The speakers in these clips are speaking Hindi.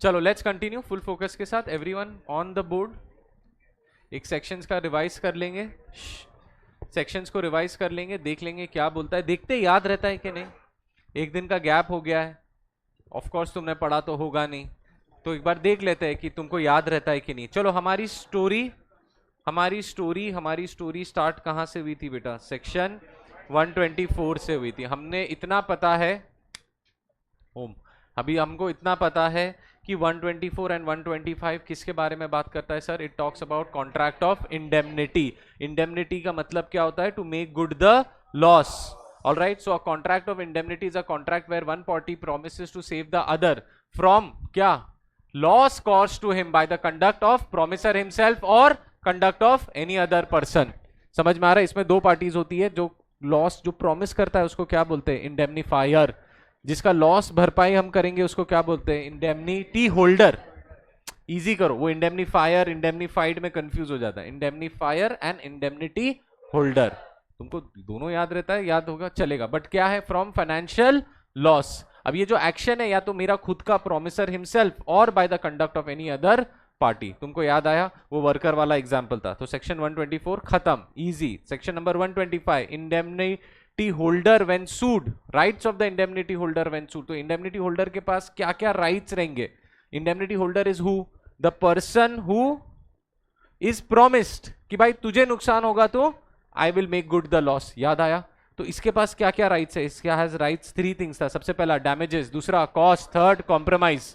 चलो लेट्स कंटिन्यू फुल फोकस के साथ, एवरीवन ऑन द बोर्ड। एक सेक्शंस का रिवाइज कर लेंगे, सेक्शंस को रिवाइज कर लेंगे, देख लेंगे क्या बोलता है, देखते याद रहता है कि नहीं। एक दिन का गैप हो गया है, ऑफ कोर्स तुमने पढ़ा तो होगा नहीं, तो एक बार देख लेते हैं कि तुमको याद रहता है कि नहीं। चलो हमारी स्टोरी स्टार्ट कहां से हुई थी बेटा? सेक्शन 124 से हुई थी। हमने इतना पता है ओम, अभी हमको इतना पता है कि 124 एंड 125 किसके बारे में बात करता है sir? It talks about contract of indemnity. Indemnity का मतलब क्या होता है? To make good the loss. All right, so a contract of indemnity is a contract where one party promises to save the other from क्या? Loss caused to him by the conduct of promisor himself और conduct of any other person. समझ में आ रहा है? इसमें दो पार्टीज होती है, जो लॉस जो प्रॉमिस करता है उसको क्या बोलते हैं? इंडेमनीफायर। जिसका लॉस भरपाई हम करेंगे उसको क्या बोलते हैं? Indemnity holder. इजी करो, वो इंडेमनीफायर इंडेमनीफाइड में कंफ्यूज हो जाता है। इंडेमनीफायर एंड इंडेमनिटी होल्डर, तुमको दोनों याद रहता है, याद होगा चलेगा, बट क्या है? From financial loss. अब ये जो एक्शन है या तो मेरा खुद का प्रोमिसर हिमसेल्फ और bye the conduct of any other party. तुमको याद आया वो वर्कर वाला एग्जांपल था, तो सेक्शन 124 खत्म, easy. Section number 125, indemnity holder when sued, rights of the indemnity holder when sued. तो इंडेमनिटी होल्डर के पास क्या क्या राइट्स रहेंगे? Indemnity holder is who? The person who is promised कि भाई तुझे नुकसान होगा तो I will make good the loss. याद आया? तो इसके पास क्या क्या राइट्स है? इसके हैज राइट्स थ्री थिंग्स था। सबसे पहला डैमेजेस, दूसरा कॉस्ट, थर्ड कॉम्प्रोमाइज।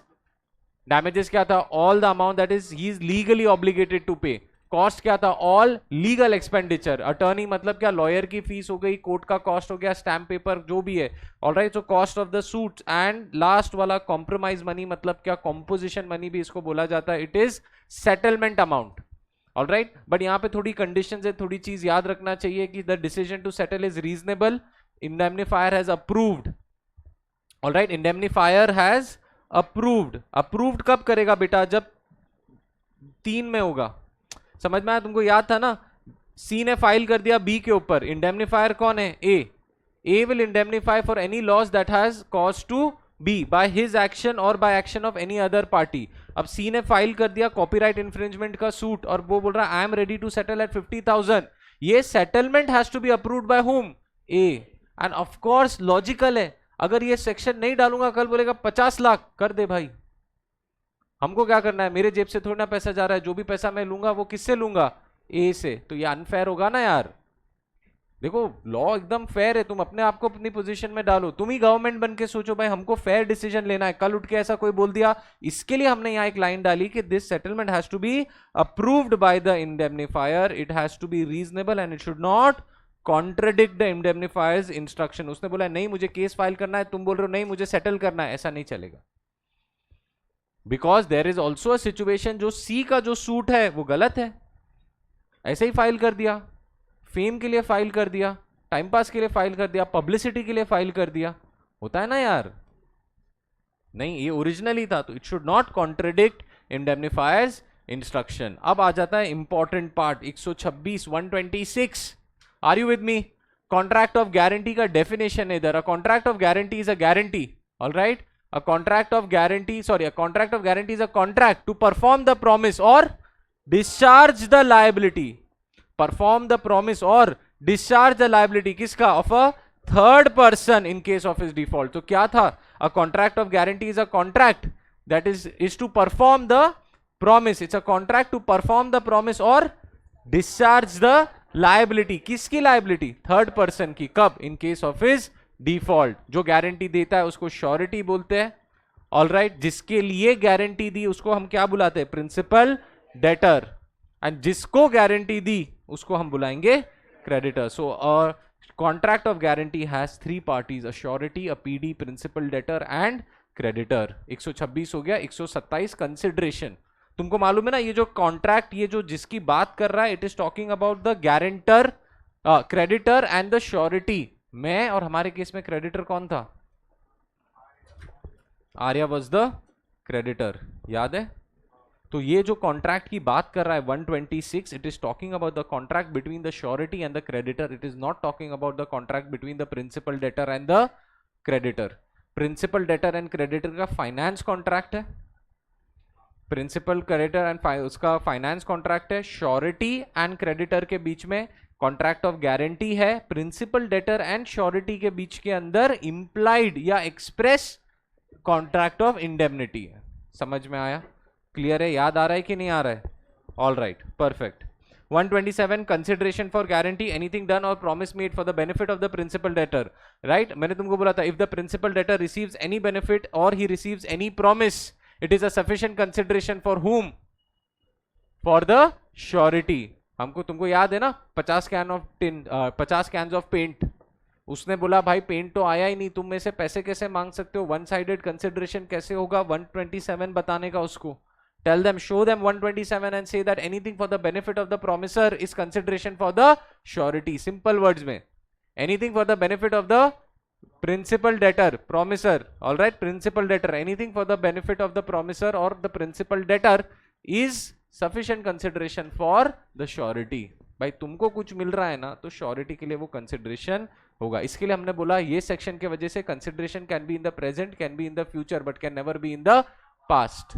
डैमेजेस क्या था? All the amount that is he is legally obligated to pay. Cost क्या था? All legal expenditure. अटर्नी मतलब क्या? लॉयर की फीस हो गई, कोर्ट का कॉस्ट हो गया, स्टैम्प पेपर जो भी है। Alright, so cost of the suit. And last वाला कॉम्प्रोमाइज मनी मतलब क्या? कॉम्पोजिशन मनी भी इसको बोला जाता है। It is settlement amount. Alright, but यहां पे थोड़ी कंडीशंस है, थोड़ी चीज याद रखना चाहिए कि the decision to settle is reasonable, indemnifier has approved. Alright, indemnifier has approved. Approved कब करेगा बेटा? जब 3 में होगा। समझ में आया? तुमको याद था ना, सी ने फाइल कर दिया बी के ऊपर, इंडेमनीफायर कौन है? A will indemnify for any loss that has cause to be by his action और by action of any other party. अब सी ने फाइल कर दिया कॉपीराइट इंफ्रिंजमेंट का सूट और वो बोल रहा है I am ready to settle at 50,000। ये settlement has to be approved by whom? ए। एंड ऑफ कोर्स लॉजिकल है, अगर ये सेक्शन नहीं डालूंगा कल बोलेगा 50 लाख कर दे भाई। हमको क्या करना है? मेरे जेब से थोड़ा ना पैसा जा रहा है, जो भी पैसा मैं लूंगा वो किससे लूंगा? ए से। तो ये अनफेयर होगा ना यार। देखो लॉ एकदम फेयर है, तुम अपने आप को अपनी पोजीशन में डालो, तुम ही गवर्नमेंट बन के सोचो भाई हमको फेयर डिसीजन लेना है। कल उठ के ऐसा कोई बोल दिया, इसके लिए हमने यहां एक लाइन डाली कि this settlement has to be approved by the indemnifier, it has to be reasonable and it should not contradict the indemnifier's instruction. उसने बोला नहीं मुझे केस फाइल करना है, तुम बोल रहे हो नहीं मुझे सेटल करना है, ऐसा नहीं चलेगा। Because there is also a situation, जो सी का जो सूट है वो गलत है, ऐसे ही फाइल कर दिया, फेम के लिए फाइल कर दिया, टाइम पास के लिए फाइल कर दिया, पब्लिसिटी के लिए फाइल कर दिया, होता है ना यार। नहीं ये ओरिजिनल ही था, तो it should not contradict indemnifier's instruction. अब आ जाता है important part 126 126। Are you with me? Contract of guarantee का डेफिनेशन है इधर। A contract of guarantee is a guarantee, alright. A contract of guarantee, sorry, a contract of guarantee is a contract to perform the promise or discharge the liability. Perform the promise or discharge the liability किसका? Of a third person in case of his default. तो क्या था? A contract of guarantee is a contract that is to perform the promise. It's a contract to perform the promise or discharge the liability. किसकी liability? Third person की। कब? In case of his default. जो गारंटी देता है उसको श्योरिटी बोलते हैं, ऑलराइट। जिसके लिए गारंटी दी उसको हम क्या बुलाते हैं? Principal debtor. एंड जिसको गारंटी दी उसको हम बुलाएंगे creditor. So contract of guarantee has 3 parties, a surety, a PD, principal debtor and creditor. 126 हो गया। 127 कंसिडरेशन। तुमको मालूम है ना ये जो कॉन्ट्रैक्ट, ये जो जिसकी बात कर रहा है, it is talking about the guarantor, creditor and the surety. मैं और हमारे केस में क्रेडिटर कौन था? आर्या वाज द क्रेडिटर, याद है? तो ये जो कॉन्ट्रैक्ट की बात कर रहा है 126, it is talking about the contract between the surety and the creditor. It is not talking about the contract between the principal debtor and the creditor. Principal debtor and creditor का फाइनेंस कॉन्ट्रैक्ट है, प्रिंसिपल क्रेडिटर एंड उसका फाइनेंस कॉन्ट्रैक्ट है, श्योरिटी एंड क्रेडिटर के बीच में कॉन्ट्रैक्ट ऑफ गारंटी है, प्रिंसिपल डेटर एंड श्योरिटी के बीच के अंदर इंप्लाइड या एक्सप्रेस कॉन्ट्रैक्ट ऑफ इंडेमनिटी है। समझ में आया? क्लियर है? याद आ रहा है कि नहीं आ रहा है? All right, perfect. 127 consideration for guarantee, anything done और promise made for the benefit of the principal debtor. Right, मैंने तुमको बोला था if the principal debtor receives any benefit और he receives any promise, it is a sufficient consideration for whom? For the surety. हमको तुमको याद है ना 50 कैन ऑफ पेंट, उसने बोला भाई पेंट तो आया ही नहीं, तुम में से पैसे कैसे मांग सकते हो, वन साइडेड कंसिडरेशन कैसे होगा? 127 बताने का उसको। Tell them, show them 127 and say that anything for the benefit of the promisor is consideration for the surety. Simple words में, anything for the benefit of the principal debtor, promisor. All right, principal debtor. Anything for the benefit of the promisor or the principal debtor is sufficient consideration for the surety. भाई तुमको कुछ मिल रहा है ना, तो श्योरिटी के लिए वो कंसिडरेशन होगा। इसके लिए हमने बोला ये सेक्शन के वजह से consideration can be in the present, can be in the future, but can never be in the past,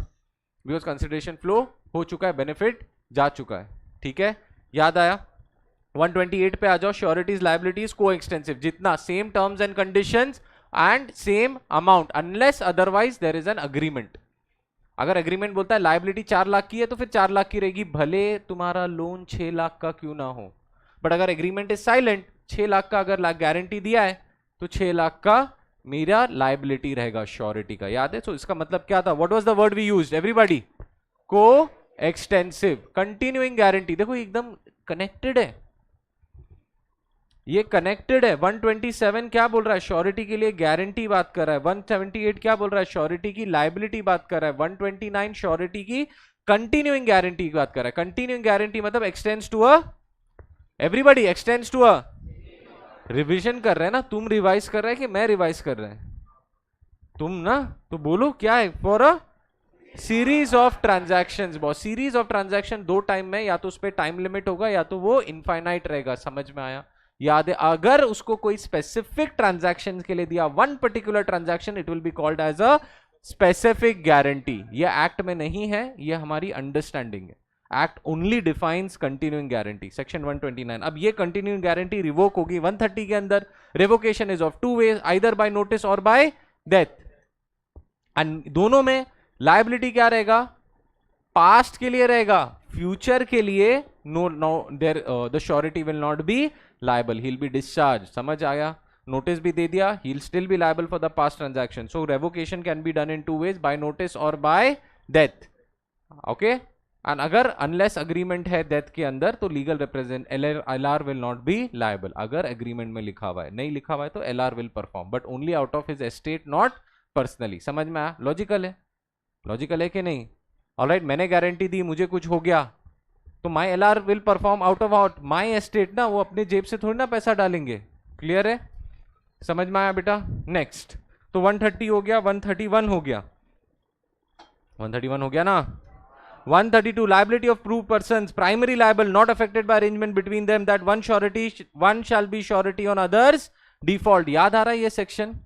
because consideration flow हो चुका है, बेनिफिट जा चुका है। ठीक है, याद आया? 128 पे आ जाओ। श्योरिटीज लायबिलिटीज को एक्सटेंसिव, जितना same terms and conditions and same amount unless otherwise there is an agreement. अगर एग्रीमेंट बोलता है लायबिलिटी 4 लाख की है तो फिर 4 लाख की रहेगी, भले तुम्हारा लोन 6 लाख का क्यों ना हो। बट अगर एग्रीमेंट इज साइलेंट, 6 लाख का अगर गारंटी दिया है तो 6 लाख का मेरा लायबिलिटी रहेगा श्योरिटी का। याद है? तो इसका मतलब क्या था? What was the word we used everybody? Coextensive. Continuing guarantee, देखो एकदम कनेक्टेड है, ये कनेक्टेड है। 127 क्या बोल रहा है? श्योरिटी के लिए गारंटी बात कर रहा है। 178 क्या बोल रहा है? श्योरिटी की लायबिलिटी बात कर रहा है। 129 श्योरिटी की कंटिन्यूइंग गारंटी की बात कर रहा है। कंटिन्यूइंग गारंटी मतलब extends to a, everybody extends to a, revision कर रहे हैं ना, तुम रिवाइज कर रहे हैं कि मैं रिवाइज कर रहे हैं? तुम ना, तो बोलो क्या है? For a series of transactions. बहुत सीरीज ऑफ ट्रांजैक्शन, 2 टाइम में, या तो उस पर टाइम लिमिट होगा या तो वो इनफाइनाइट रहेगा। समझ में आया? याद है? अगर उसको कोई स्पेसिफिक ट्रांजैक्शन के लिए दिया, one particular transaction, it will be called as a specific guarantee. ये एक्ट में नहीं है, ये हमारी अंडरस्टैंडिंग है। Act only defines continuing guarantee, section 129। अब ये कंटिन्यूइंग गारंटी रिवोक होगी 130 के अंदर। Revocation is of 2 ways, either by notice or by death. And दोनों में लायबिलिटी क्या रहेगा? पास्ट के लिए रहेगा, फ्यूचर के लिए no there the surety will not be liable, he will be discharge. समझ आया? नोटिस भी दे दिया, he will still be liable for the past transaction. So revocation can be done in 2 ways, by notice or by death. Okay, and अगर अनलेस अग्रीमेंट है डेथ के अंदर तो legal represent LR will not be liable. अगर एग्रीमेंट में लिखा हुआ है, नहीं लिखा हुआ है तो LR will perform, but only out of his estate, not personally. समझ में आया? लॉजिकल है? लॉजिकल है कि नहीं? ऑलराइट, मैंने गारंटी दी, मुझे कुछ हो गया तो my LR will perform out of out my estate ना, वो अपने जेब से थोड़ी ना पैसा डालेंगे। क्लियर है? समझ में आया बेटा? नेक्स्ट, तो 130 हो गया, 131 हो गया, 131 हो गया ना। 132 liability of proved persons, primary liable not affected by arrangement between them, that one shall be surety on others default। याद आ रहा है ये सेक्शन?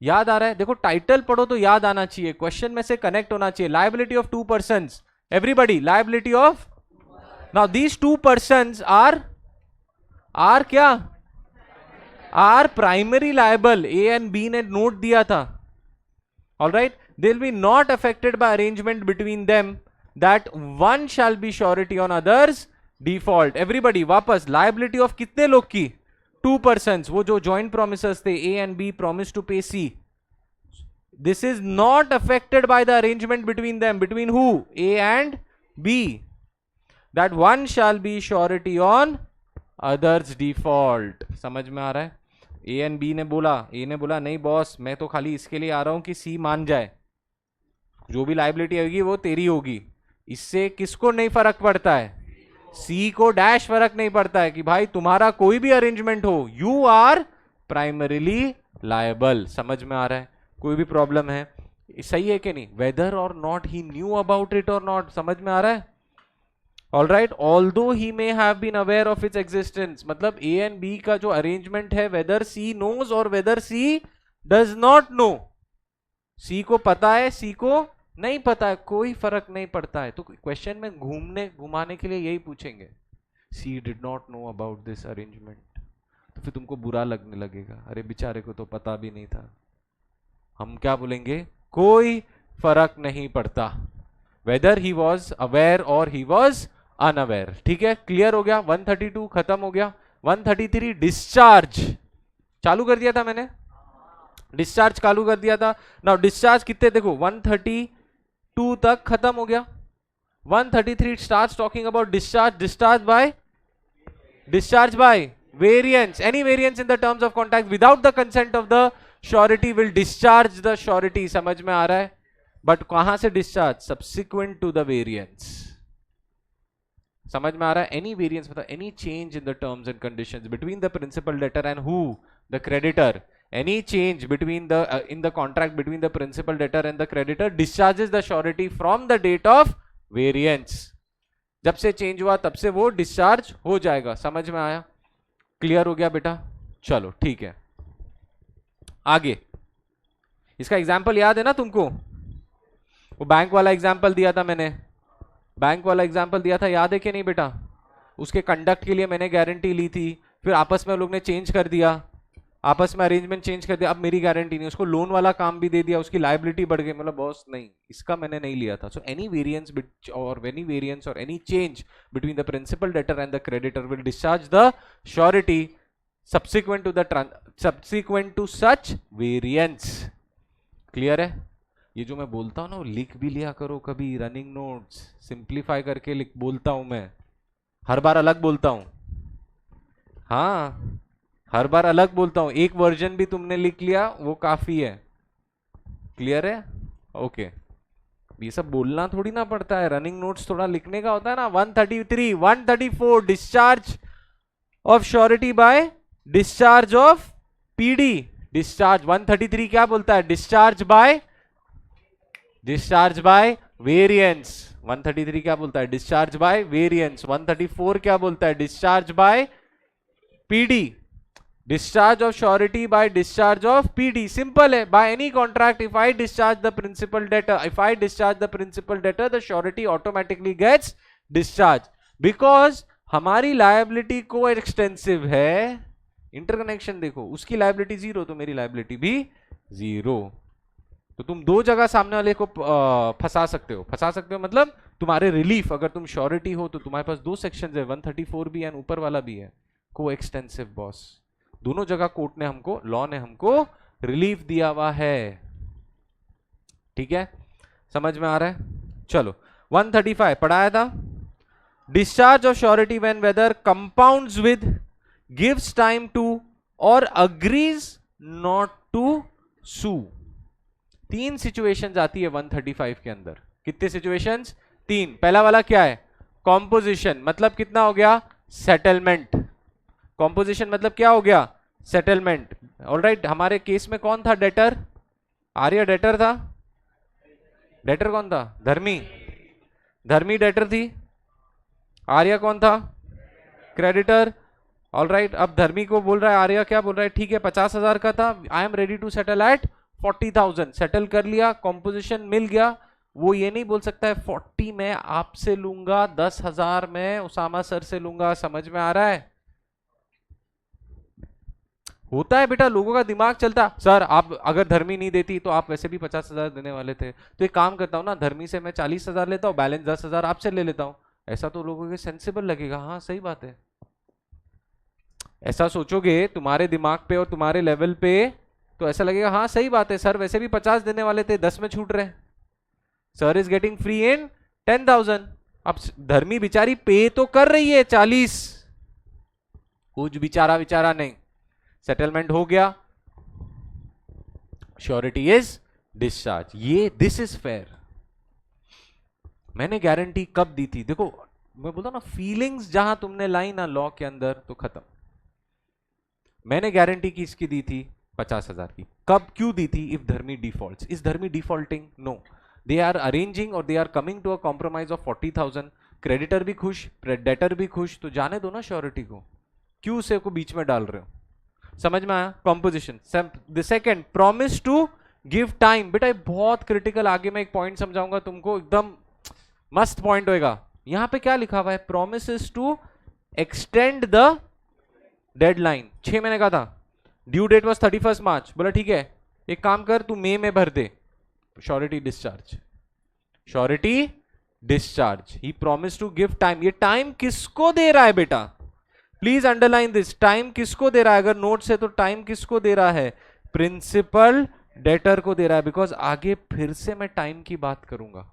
याद आ रहा है? देखो टाइटल पढ़ो तो याद आना चाहिए, क्वेश्चन में से कनेक्ट होना चाहिए। liability of 2 persons, everybody, liability of, now these 2 persons are क्या? are primary liable। A and B ने नोट दिया था। all right, they will be not affected by arrangement between them, that one shall be surety on others default। everybody, वापस liability of कितने लोग की? 2 persons, वो जो joint promisers थे, A and B promise to pay C। this is not affected by the arrangement between them, between who? A and B, that one shall be surety on others default। समझ में आ रहा है? A and B ने बोला, A ने बोला नहीं बॉस, मैं तो खाली इसके लिए आ रहा हूं कि C मान जाए, जो भी लायबिलिटी होगी वो तेरी होगी। इससे किसको नहीं फर्क पड़ता है? सी को डैश फर्क नहीं पड़ता है कि भाई तुम्हारा कोई भी अरेंजमेंट हो, यू आर प्राइमरीली लायबल। समझ में आ रहा है? कोई भी प्रॉब्लम है? सही है कि नहीं? वेदर और not he knew about it और नॉट। समझ में आ रहा है? All right, although he may have been aware of its existence, मतलब ए एंड बी का जो अरेंजमेंट है, वेदर सी नोज और whether C does not know. C को पता है, सी को नहीं पता है, कोई फर्क नहीं पड़ता है। तो क्वेश्चन में घुमाने के लिए यही पूछेंगे, C did not know about this arrangement, तो फिर तुमको बुरा लगने लगेगा, अरे बेचारे को तो पता भी नहीं था। हम क्या बोलेंगे, कोई फर्क नहीं पड़ता, वेदर ही वॉज अवेयर और ही वॉज अनअवेयर। ठीक है, क्लियर हो गया। 132 खत्म हो गया। 133 डिस्चार्ज चालू कर दिया था मैंने, डिस्चार्ज चालू कर दिया था। नाउ डिस्चार्ज कितने, देखो 132 तक खत्म हो गया। 133 starts talking about discharge, discharge by variance, any variance in the terms of contract without the consent of the surety will discharge the surety। समझ में आ रहा है? बट कहां से discharge, subsequent to the variance. समझ में आ रहा है? एनी वेरिएंस मतलब any change in the terms and conditions between the principal debtor and who, the creditor. Any change between the in the contract between the principal debtor and the creditor discharges the surety from the date of variance. जब से चेंज हुआ तब से वो डिस्चार्ज हो जाएगा। समझ में आया? क्लियर हो गया बेटा? चलो ठीक है, आगे इसका एग्जाम्पल याद है ना तुमको? वो बैंक वाला एग्जाम्पल दिया था मैंने, बैंक वाला एग्जाम्पल दिया था, याद है कि नहीं बेटा? उसके कंडक्ट के लिए मैंने गारंटी ली थी, फिर आपस में लोग ने चेंज कर दिया, आपस में अरेंजमेंट चेंज कर दिया, अब मेरी गारंटी नहीं, उसको लोन वाला काम भी दे दिया, उसकी लायबिलिटी बढ़ गई। मतलब बॉस नहीं, इसका मैंने नहीं लिया था। So any variance or any change between the principal debtor and the creditor will discharge the surety subsequent to such variance. Clear है? ये जो मैं बोलता हूँ ना, वो लिख भी लिया करो कभी, रनिंग नोट्स सिंप्लीफाई करके लिख बोलता हूं मैं, हर बार अलग बोलता हूं। हाँ, हर बार अलग बोलता हूं, एक वर्जन भी तुमने लिख लिया वो काफी है। क्लियर है? ओके, ये सब बोलना थोड़ी ना पड़ता है, रनिंग नोट्स थोड़ा लिखने का होता है ना। 133 134 discharge of surety by discharge of PD. Discharge 133 क्या बोलता है, डिस्चार्ज बाय वेरिएंस। 133 क्या बोलता है, डिस्चार्ज बाय वेरिएंस। 134 क्या बोलता है, discharge by PD. Discharge of surety by discharge of PD, simple है। By any contract if I discharge the principal debtor the surety automatically gets discharge, because हमारी लायबिलिटी को एक्सटेंसिव है। इंटरकनेक्शन देखो, उसकी लायबिलिटी 0 तो मेरी लायबिलिटी भी 0। तो तुम दो जगह सामने वाले को फंसा सकते हो मतलब तुम्हारे रिलीफ, अगर तुम श्योरिटी हो तो तुम्हारे पास दो सेक्शंस है, 134 भी है ऊपर वाला भी है, को एक्सटेंसिव बॉस। दोनों जगह कोर्ट ने हमको, लॉ ने हमको रिलीफ दिया हुआ है। ठीक है, समझ में आ रहा है? चलो 135 पढ़ाया था। Discharge of surety when whether compounds with, gives time to और agrees not to sue. 3 situations आती है 135 के अंदर। कितने सिचुएशंस? 3। पहला वाला क्या है, कॉम्पोजिशन, मतलब कितना हो गया, सेटलमेंट। कॉम्पोजिशन मतलब क्या हो गया, सेटलमेंट। ऑलराइट, हमारे केस में कौन था, डेटर? आर्या डेटर था। डेटर कौन था? धर्मी डेटर थी। आर्या कौन था? क्रेडिटर। ऑलराइट, अब धर्मी को बोल रहा है, आर्या क्या बोल रहा है, ठीक है 50,000 का था, I am ready to settle at 40,000। Settle कर लिया, कॉम्पोजिशन मिल गया। वो ये नहीं बोल सकता है 40 मैं आपसे लूंगा, 10,000 मैं उसामा सर से लूंगा। समझ में आ रहा है? होता है बेटा, लोगों का दिमाग चलता, सर आप अगर धर्मी नहीं देती तो आप वैसे भी 50,000 देने वाले थे, तो एक काम करता हूं ना, धर्मी से मैं 40,000 लेता हूं, बैलेंस 10,000 आपसे ले लेता हूं। ऐसा तो लोगों के सेंसिबल लगेगा, हाँ सही बात है। ऐसा सोचोगे तुम्हारे दिमाग पे और तुम्हारे लेवल पे, तो ऐसा लगेगा हाँ सही बात है, सर वैसे भी 50 देने वाले थे, 10 में छूट रहे, sir is getting free in 10,000। अब धर्मी बिचारी पे तो कर रही है 40, कुछ बिचारा नहीं। सेटलमेंट हो गया, श्योरिटी इज डिस्चार्ज। ये दिस इज फेयर। मैंने गारंटी कब दी थी, देखो मैं बोलता ना, फीलिंग्स जहां तुमने लाई ना लॉ के अंदर तो खत्म। मैंने गारंटी किसकी दी थी, 50,000 की। कब, क्यों दी थी? If Dharmi defaults. Is Dharmi defaulting? No, they are arranging और they are coming to a compromise of 40,000। Creditor भी खुश, डेटर भी खुश, तो जाने दो ना श्योरिटी को, क्यों उसे को बीच में डाल रहे हो? समझ में आया? Composition. The second, promise to give time, बेटा ये बहुत क्रिटिकल, आगे मैं एक पॉइंट समझाऊंगा तुमको, एकदम मस्त पॉइंट होएगा। यहां पे क्या लिखा हुआ है, promises to extend the deadline. 6 महीने का था, ड्यू डेट वाज 31 मार्च, बोला ठीक है एक काम कर तू मई में भर दे, surety discharge, surety discharge. He promise to give time. ये टाइम किसको दे रहा है बेटा, प्लीज अंडरलाइन दिस, टाइम किसको दे रहा है, अगर नोट से तो टाइम किसको दे रहा है, प्रिंसिपल डेटर को दे रहा है, बिकॉज आगे फिर से मैं टाइम की बात करूंगा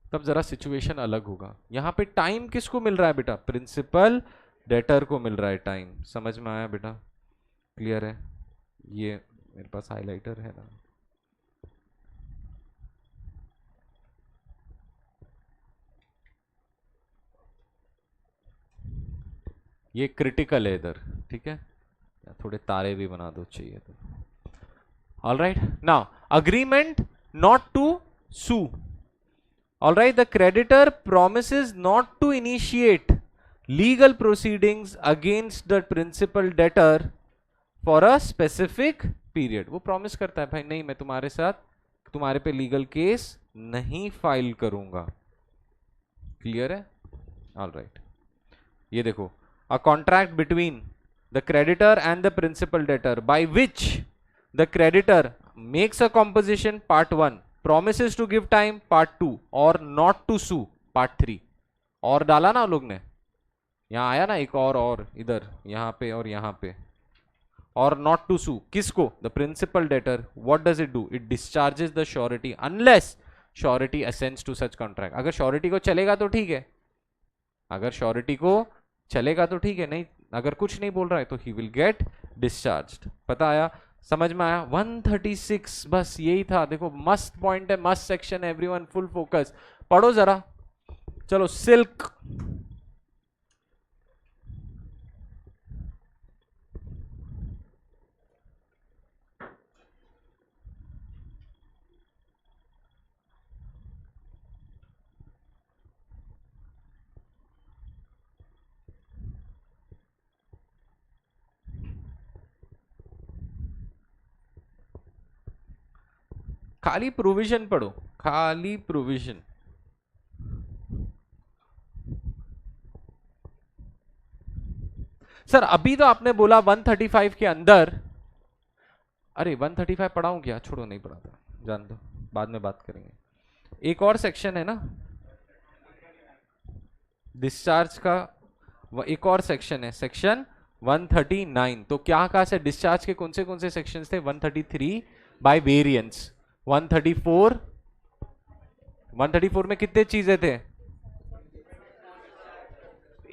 तब जरा सिचुएशन अलग होगा। यहां पे टाइम किसको मिल रहा है बेटा, प्रिंसिपल डेटर को मिल रहा है टाइम। समझ में आया बेटा, क्लियर है? ये मेरे पास हाइलाइटर है ना, ये क्रिटिकल है इधर, ठीक है, थोड़े तारे भी बना दो चाहिए तो। All right, now agreement not to sue. All right, the creditor promises not to initiate legal proceedings against the principal debtor for a specific period. वो प्रॉमिस करता है भाई नहीं मैं तुम्हारे साथ, तुम्हारे पे लीगल केस नहीं फाइल करूंगा। क्लियर है? ऑल राइट, ये देखो, a contract between the creditor and the principal debtor by which the creditor makes a composition part 1, promises to give time part 2 or not to sue part 3। और डाला ना लोग ने, यहां आया ना एक और इधर यहां पे और यहां पे, और not to sue किसको, the principal debtor। what does it do, it discharges the surety unless surety assents to such contract। अगर surety को चलेगा तो ठीक है, अगर श्योरिटी को चलेगा तो ठीक है, नहीं अगर कुछ नहीं बोल रहा है तो ही विल गेट डिस्चार्ज्ड। पता आया, समझ में आया? 136 बस यही था। देखो मस्त पॉइंट है, मस्त सेक्शन है, एवरीवन फुल फोकस, पढ़ो जरा। चलो सिल्क, खाली प्रोविजन पढ़ो, खाली प्रोविजन। सर अभी तो आपने बोला 135 के अंदर, अरे 135 पढ़ाऊं क्या, छोड़ो नहीं पढ़ाता, जान दो, बाद में बात करेंगे। एक और सेक्शन है ना डिस्चार्ज का, एक और सेक्शन है, सेक्शन 139। तो क्या कहा से डिस्चार्ज के कौन से सेक्शंस थे, 133 बाय वेरिएंस, 134, 134 में कितने चीजें थे,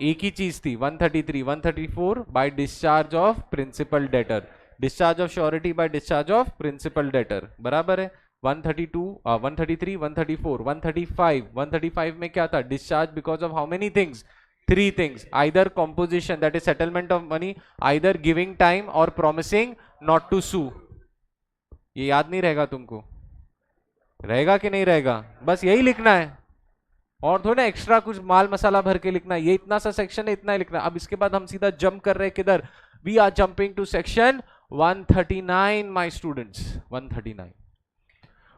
एक ही चीज थी, 133, 134 by discharge of principal debtor, discharge of surety by discharge of principal debtor, बराबर है। 132, 133, 134, 135, 135 में क्या था, discharge because of how many things, 3 things, either composition that is settlement of money, either giving time और प्रॉमिसिंग नॉट टू सू। ये याद नहीं रहेगा तुमको, रहेगा कि नहीं रहेगा, बस यही लिखना है और थोड़ा एक्स्ट्रा कुछ माल मसाला भर के लिखना है। ये इतना सा सेक्शन है, इतना ही लिखना है। अब इसके बाद हम सीधा जंप कर रहे हैं किधर, we are jumping to section 139 my students, 139,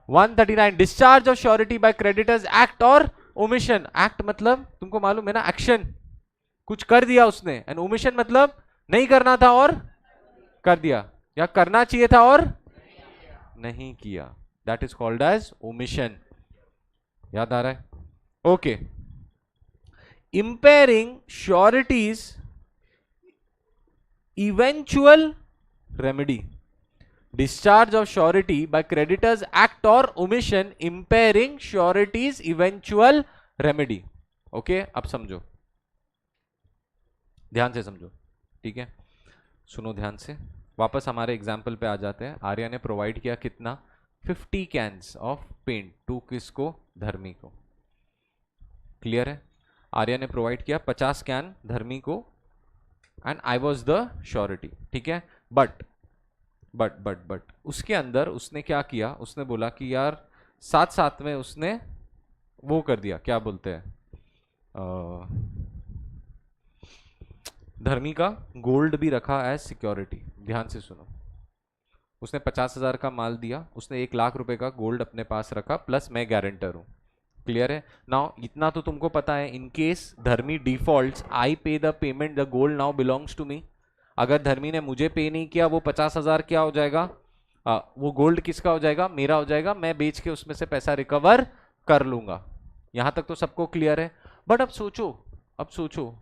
139 discharge of surety by creditor's act or omission. Act मतलब तुमको मालूम है ना, एक्शन, कुछ कर दिया उसने, एंड ओमिशन मतलब नहीं करना था और कर दिया, या करना चाहिए था और नहीं किया, that is called as omission. याद आ रहा है? Okay, impairing sureties eventual remedy, discharge of surety by creditors act or omission impairing sureties eventual remedy। Okay, अब समझो, ध्यान से समझो, ठीक है, सुनो ध्यान से। वापस हमारे एग्जाम्पल पे आ जाते हैं। आर्या ने प्रोवाइड किया कितना, 50 कैन्स ऑफ पेंट टू किसको, धर्मी को। क्लियर है? आर्या ने प्रोवाइड किया 50 कैन धर्मी को, and I was the surety, ठीक है। बट उसके अंदर उसने क्या किया, उसने बोला कि यार साथ साथ में उसने वो कर दिया, क्या बोलते हैं, धर्मी का गोल्ड भी रखा एज सिक्योरिटी। ध्यान से सुनो, उसने 50,000 का माल दिया, उसने 1 लाख रुपए का गोल्ड अपने पास रखा, प्लस मैं गारंटर हूं। क्लियर है? नाउ इतना तो तुमको पता है, इन केस धर्मी defaults, I pay the payment, the gold now belongs to me. अगर धर्मी ने मुझे पे नहीं किया, वो 50,000 क्या हो जाएगा? वो गोल्ड किसका हो जाएगा? मेरा हो जाएगा। मैं बेच के उसमें से पैसा रिकवर कर लूंगा। यहां तक तो सबको क्लियर है। बट अब सोचो,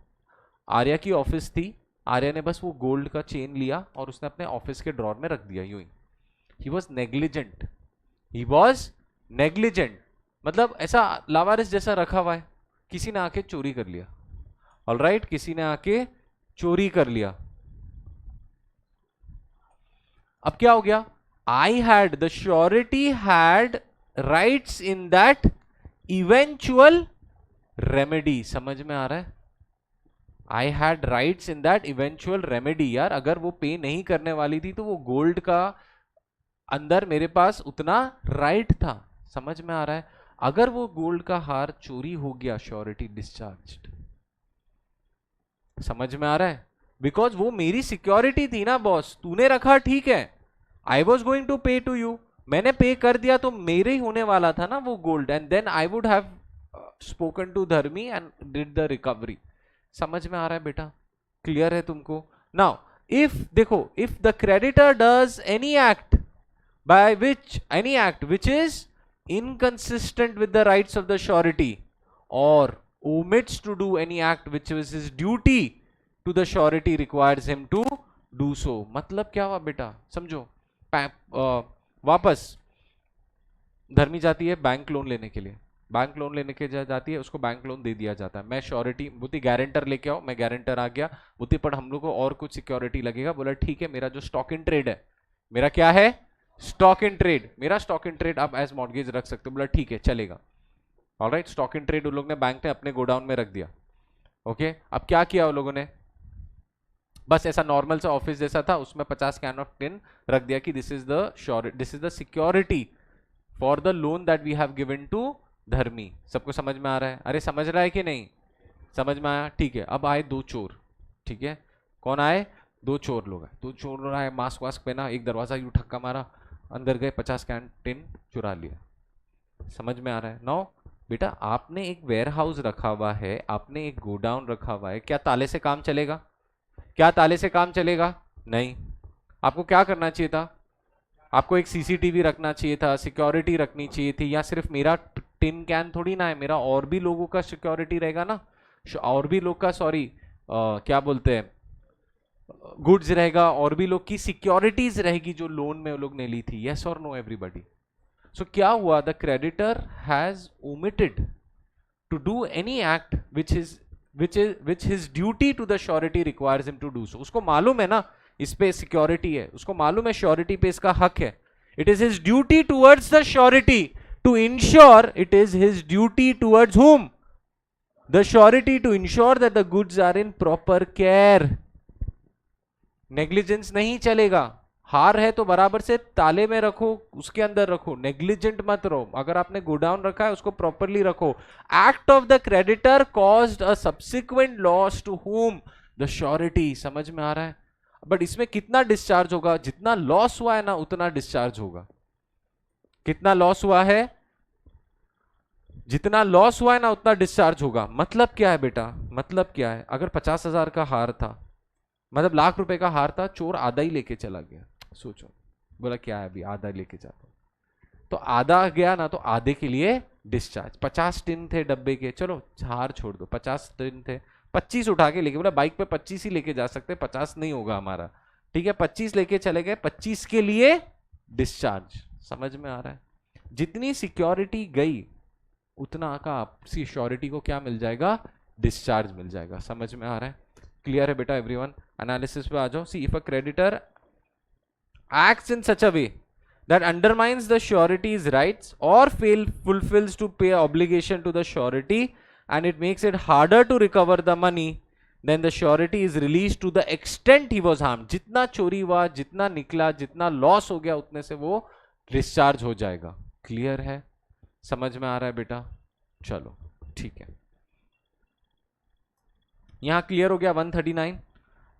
आर्या की ऑफिस थी, आर्या ने बस वो गोल्ड का चेन लिया और उसने अपने ऑफिस के ड्रॉर में रख दिया यूं ही। He was negligent, he was negligent. मतलब ऐसा लावारिस जैसा रखा हुआ है, किसी ने आके चोरी कर लिया। ऑलराइट, किसी ने आके चोरी कर लिया। अब क्या हो गया? I had, the surety had rights in that eventual remedy. समझ में आ रहा है? I had rights in that eventual remedy. यार अगर वो पे नहीं करने वाली थी तो वो गोल्ड का अंदर मेरे पास उतना राइट था। समझ में आ रहा है? अगर वो गोल्ड का हार चोरी हो गया, श्योरिटी डिस्चार्ज्ड। समझ में आ रहा है? बिकॉज वो मेरी सिक्योरिटी थी ना बॉस, तूने रखा ठीक है, आई वॉज गोइंग टू पे टू यू, मैंने पे कर दिया तो मेरे ही होने वाला था ना वो gold, and then I would have spoken to Dharmi and did the recovery. समझ में आ रहा है बेटा? क्लियर है तुमको? नाउ इफ देखो, if the creditor does any act by which, any act which is inconsistent with the rights of the surety, or omits to do any act which is his duty to the surety, requires him to do so। मतलब क्या हुआ बेटा? समझो, वापस धर्मी जाती है बैंक लोन लेने के लिए, बैंक लोन लेने के जाती है, उसको बैंक लोन दे दिया जाता है। मैं श्योरिटी, बुद्धि गारंटर लेके आओ, मैं गारंटर आ गया, बुद्धि पर हम लोग को और कुछ सिक्योरिटी लगेगा। बोला ठीक है, मेरा जो स्टॉक इन ट्रेड है, मेरा क्या है? स्टॉक इन ट्रेड, मेरा स्टॉक इन ट्रेड आप एज मॉर्गेज रख सकते हो। बोला ठीक है चलेगा। ऑलराइट, स्टॉक इन ट्रेड उन लोग ने बैंक ने अपने गोडाउन में रख दिया। ओके, अब क्या किया उन लोगों ने? बस ऐसा नॉर्मल सा ऑफिस जैसा था, उसमें 50 कैन ऑफ टिन रख दिया कि this is the security for the loan that we have given to Dharmi. सबको समझ में आ रहा है? अरे समझ रहा है कि नहीं? समझ में आया? ठीक है। अब आए दो चोर। ठीक है, कौन आए? दो चोर लोग आए। दो चोर आए, मास्क वास्क पहना, एक दरवाजा यूं ठक्का मारा, अंदर गए, 50 कैन टिन चुरा लिया। समझ में आ रहा है? नो बेटा, आपने एक वेयर हाउस रखा हुआ है, आपने एक गोडाउन रखा हुआ है, क्या ताले से काम चलेगा? क्या ताले से काम चलेगा? नहीं। आपको क्या करना चाहिए था? आपको एक सीसीटीवी रखना चाहिए था, सिक्योरिटी रखनी चाहिए थी। या सिर्फ मेरा टिन कैन थोड़ी ना है, मेरा और भी लोगों का सिक्योरिटी रहेगा ना, और भी लोग का, सॉरी क्या बोलते हैं, गुड्स रहेगा, और भी लोग की सिक्योरिटीज रहेगी जो लोन में वो लोग ने ली थी। Yes or no everybody? So क्या हुआ? The creditor has omitted to do any act which his duty to the surety requires him to do so। उसको मालूम है ना इस पे सिक्योरिटी है, उसको मालूम है श्योरिटी पे इसका हक है। It is his duty towards the surety to insure, it is his duty towards whom? The surety, to insure that the goods are in proper care. Negligence नहीं चलेगा। हार है तो बराबर से ताले में रखो, उसके अंदर रखो, नेग्लिजेंट मत रहो। अगर आपने गोडाउन रखा है उसको प्रॉपरली रखो। Act of the creditor caused a subsequent loss to whom? The surety. समझ में आ रहा है? बट इसमें कितना डिस्चार्ज होगा? जितना लॉस हुआ है ना उतना डिस्चार्ज होगा। कितना लॉस हुआ है? जितना लॉस हुआ है ना उतना डिस्चार्ज होगा। मतलब क्या है बेटा? मतलब क्या है? अगर 50,000 का हार था, मतलब ₹1,00,000 का हार था, चोर आधा ही लेके चला गया। सोचो, बोला क्या है अभी आधा लेके जाता, तो आधा गया ना, तो आधे के लिए डिस्चार्ज। 50 टिन थे डब्बे के, चलो हार छोड़ दो, 50 टिन थे, 25 उठा के लेके, बोला बाइक पे 25 ही लेके जा सकते, 50 नहीं होगा हमारा। ठीक है, 25 लेके चले गए, 25 के लिए डिस्चार्ज। समझ में आ रहा है? जितनी सिक्योरिटी गई उतना का आपसी श्योरिटी को क्या मिल जाएगा? डिस्चार्ज मिल जाएगा। समझ में आ रहा है? क्लियर है बेटा एवरीवन? एनालिसिस पे आ जाओ। See if a creditor acts in such a way that undermines the surety's rights or fulfills to pay obligation to the surety and it makes it harder to recover the money, then the surety is released to the extent he was harmed। जितना चोरी हुआ, जितना निकला, जितना लॉस हो गया, उतने से वो डिस्चार्ज हो जाएगा। क्लियर है? समझ में आ रहा है बेटा? चलो ठीक है, यहां क्लियर हो गया 139।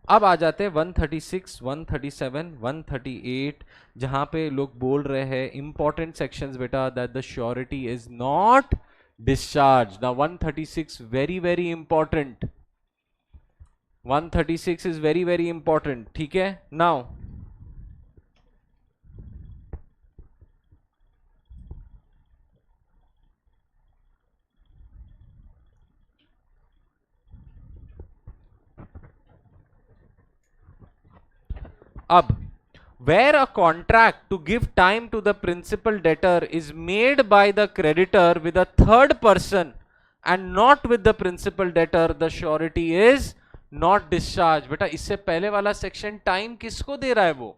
अब आ जाते हैं 136, 137, 138, जहां पे लोग बोल रहे हैं इंपॉर्टेंट सेक्शंस बेटा, that the surety is not discharge. The 136 very very important, 136 is very very important, ठीक है। नाउ अब where a contract to give time to the principal debtor is made by the creditor with a third person and not with the principal debtor, the surety is not discharged। बेटा इससे पहले वाला सेक्शन टाइम किसको दे रहा है? वो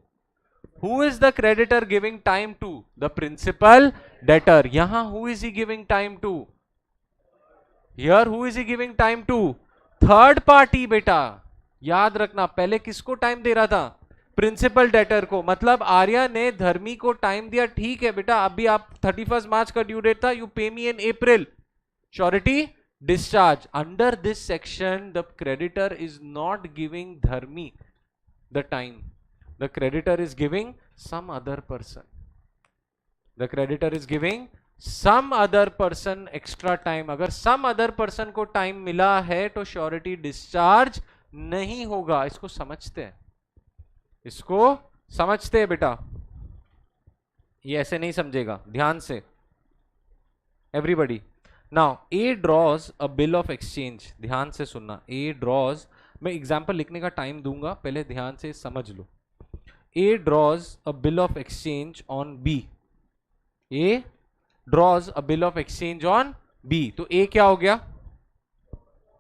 who is the creditor giving time to? the principal debtor। यहां who is he giving time to? here who is he giving time to? Third party. बेटा याद रखना, पहले किसको टाइम दे रहा था? प्रिंसिपल डेटर को। मतलब आर्या ने धर्मी को टाइम दिया, ठीक है बेटा अभी आप 31 मार्च का ड्यू डेट था, you pay me in April, surety discharge. Under this section the creditor is not giving Dharmi the time, the creditor is giving some other person, the creditor is giving some other person extra time. अगर सम अदर पर्सन को टाइम मिला है तो श्योरिटी डिस्चार्ज नहीं होगा। इसको समझते हैं, इसको समझते हैं बेटा, ये ऐसे नहीं समझेगा, ध्यान से everybody. Now A draws a bill of exchange, ध्यान से सुनना, ए ड्रॉज, मैं एग्जांपल लिखने का टाइम दूंगा, पहले ध्यान से समझ लो। A draws a bill of exchange on B, A draws a bill of exchange on B, तो ए क्या हो गया?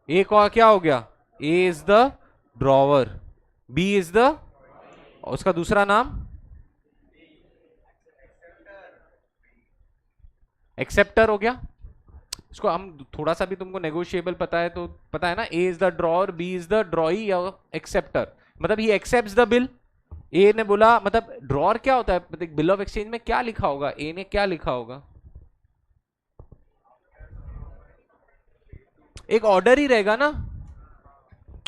ए को क्या हो गया? A is the drawer, B is the, उसका दूसरा नाम एक्सेप्टर हो गया। इसको हम थोड़ा सा भी तुमको नेगोशिएबल पता है तो पता है ना, A is the drawer, B is the drawee या एक्सेप्टर, मतलब he accepts the bill. A ने बोला, मतलब ड्रॉअर क्या होता है, मतलब बिल ऑफ एक्सचेंज में क्या लिखा होगा, ए ने क्या लिखा होगा? एक ऑर्डर ही रहेगा ना,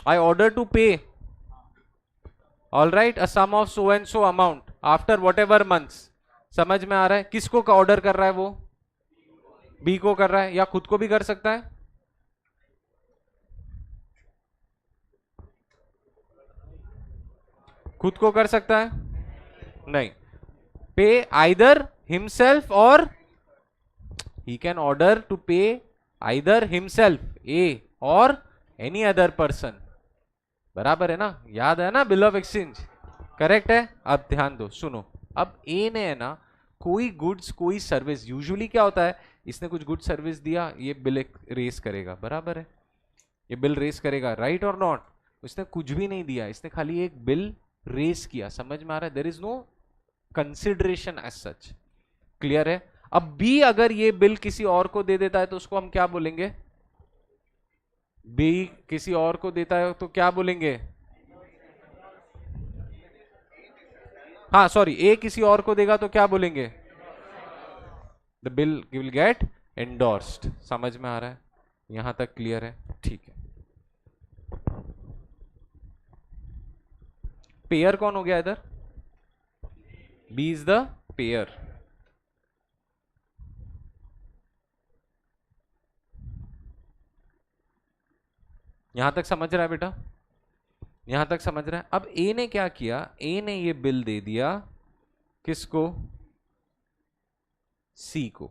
I order to pay, all right, a sum of so and so amount after whatever months. समझ में आ रहा है? किसको का ऑर्डर कर रहा है वो? बी को कर रहा है, या खुद को भी कर सकता है। खुद को कर सकता है? नहीं, पे आइदर हिमसेल्फ और ही कैन ऑर्डर टू पे आइदर हिमसेल्फ ए और एनी अदर पर्सन। बराबर है ना, याद है ना बिल ऑफ एक्सचेंज, करेक्ट है। अब ध्यान दो, सुनो, अब ए ने है ना कोई गुड्स कोई सर्विस, यूजुअली क्या होता है, इसने कुछ गुड सर्विस दिया, ये बिल रेस करेगा, बराबर है, ये बिल रेस करेगा, राइट और नॉट। उसने कुछ भी नहीं दिया, इसने खाली एक बिल रेस किया, समझ में आ रहा है? There is no consideration as such, clear है। अब बी अगर ये बिल किसी और को दे देता है तो उसको हम क्या बोलेंगे? बी किसी और को देता है तो क्या बोलेंगे? हाँ सॉरी, ए किसी और को देगा तो क्या बोलेंगे? The bill will get endorsed. समझ में आ रहा है? यहां तक क्लियर है? ठीक है। पेयर कौन हो गया इधर? B is the payer. यहां तक समझ रहा है बेटा? यहां तक समझ रहा है? अब ए ने क्या किया, ए ने ये बिल दे दिया किसको? सी को।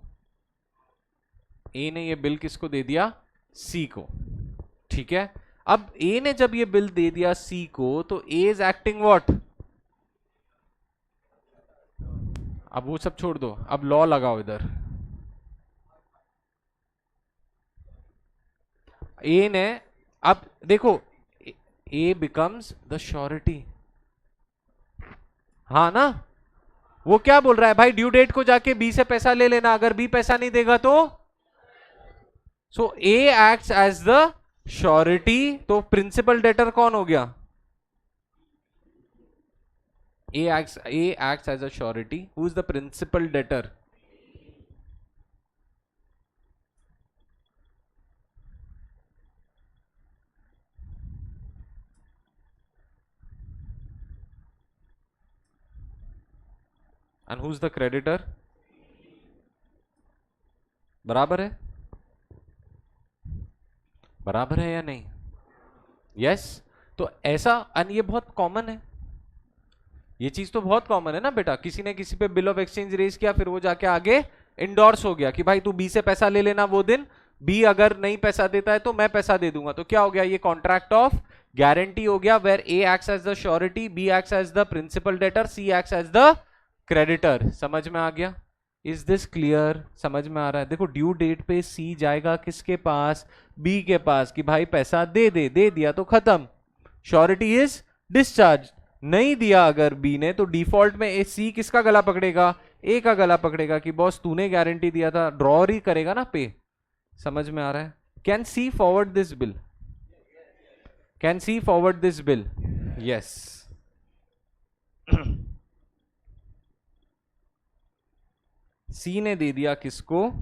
ए ने ये बिल किसको दे दिया? सी को, ठीक है। अब ए ने जब ये बिल दे दिया सी को, तो ए इज एक्टिंग व्हाट? अब वो सब छोड़ दो, अब लॉ लगाओ इधर। ए ने, अब देखो, ए बिकम्स द श्योरिटी, हाँ ना। वो क्या बोल रहा है भाई, ड्यू डेट को जाके बी से पैसा ले लेना, अगर बी पैसा नहीं देगा तो। सो ए एक्ट्स एज द श्योरिटी, तो प्रिंसिपल डेटर कौन हो गया? A acts as a surety. Who is the principal debtor? And who is the creditor? बराबर है? बराबर है या नहीं? यस तो ऐसा, एंड ये बहुत कॉमन है, ये चीज तो बहुत कॉमन है ना बेटा। किसी ने किसी पे बिल ऑफ एक्सचेंज रेज किया, फिर वो जाके आगे इंडोर्स हो गया कि भाई तू बी से पैसा ले लेना वो दिन, बी अगर नहीं पैसा देता है तो मैं पैसा दे दूंगा। तो क्या हो गया, ये कॉन्ट्रैक्ट ऑफ गारंटी हो गया, where A acts as the surety, B acts as the principal debtor, C acts as the creditor. समझ में आ गया? Is this clear? समझ में आ रहा है? देखो ड्यू डेट पे सी जाएगा किसके पास? बी के पास, कि भाई पैसा दे दे, दे दिया तो खत्म, श्योरिटी इज डिस्चार्ज। नहीं दिया अगर बी ने, तो डिफॉल्ट में सी किसका गला पकड़ेगा? ए का गला पकड़ेगा कि बॉस तूने गारंटी दिया था, ड्रॉर ही करेगा ना पे। समझ में आ रहा है? Can C forward this bill? Can C forward this bill? Yes. C ने दे दिया किसको?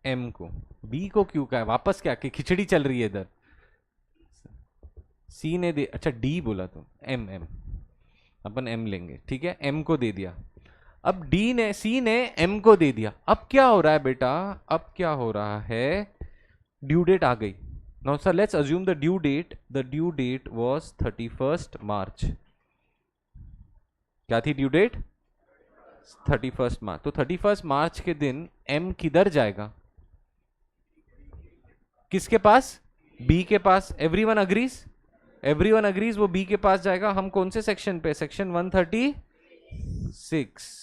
एम को। बी को क्यों कहा? वापस क्या कि खिचड़ी चल रही है इधर? सी ने दे, अच्छा डी बोला तो एम, एम अपन एम लेंगे, ठीक है, एम को दे दिया। अब डी ने, सी ने एम को दे दिया। अब क्या हो रहा है बेटा? अब क्या हो रहा है? ड्यू डेट आ गई। Now sir let's assume the due date was 31st March. क्या थी ड्यू डेट? 31st मार्च। तो 31st मार्च के दिन एम किधर जाएगा? किसके पास? बी के पास। Everyone agrees? एवरीवन अग्रीज वो बी के पास जाएगा। हम कौन से सेक्शन पे? सेक्शन 136।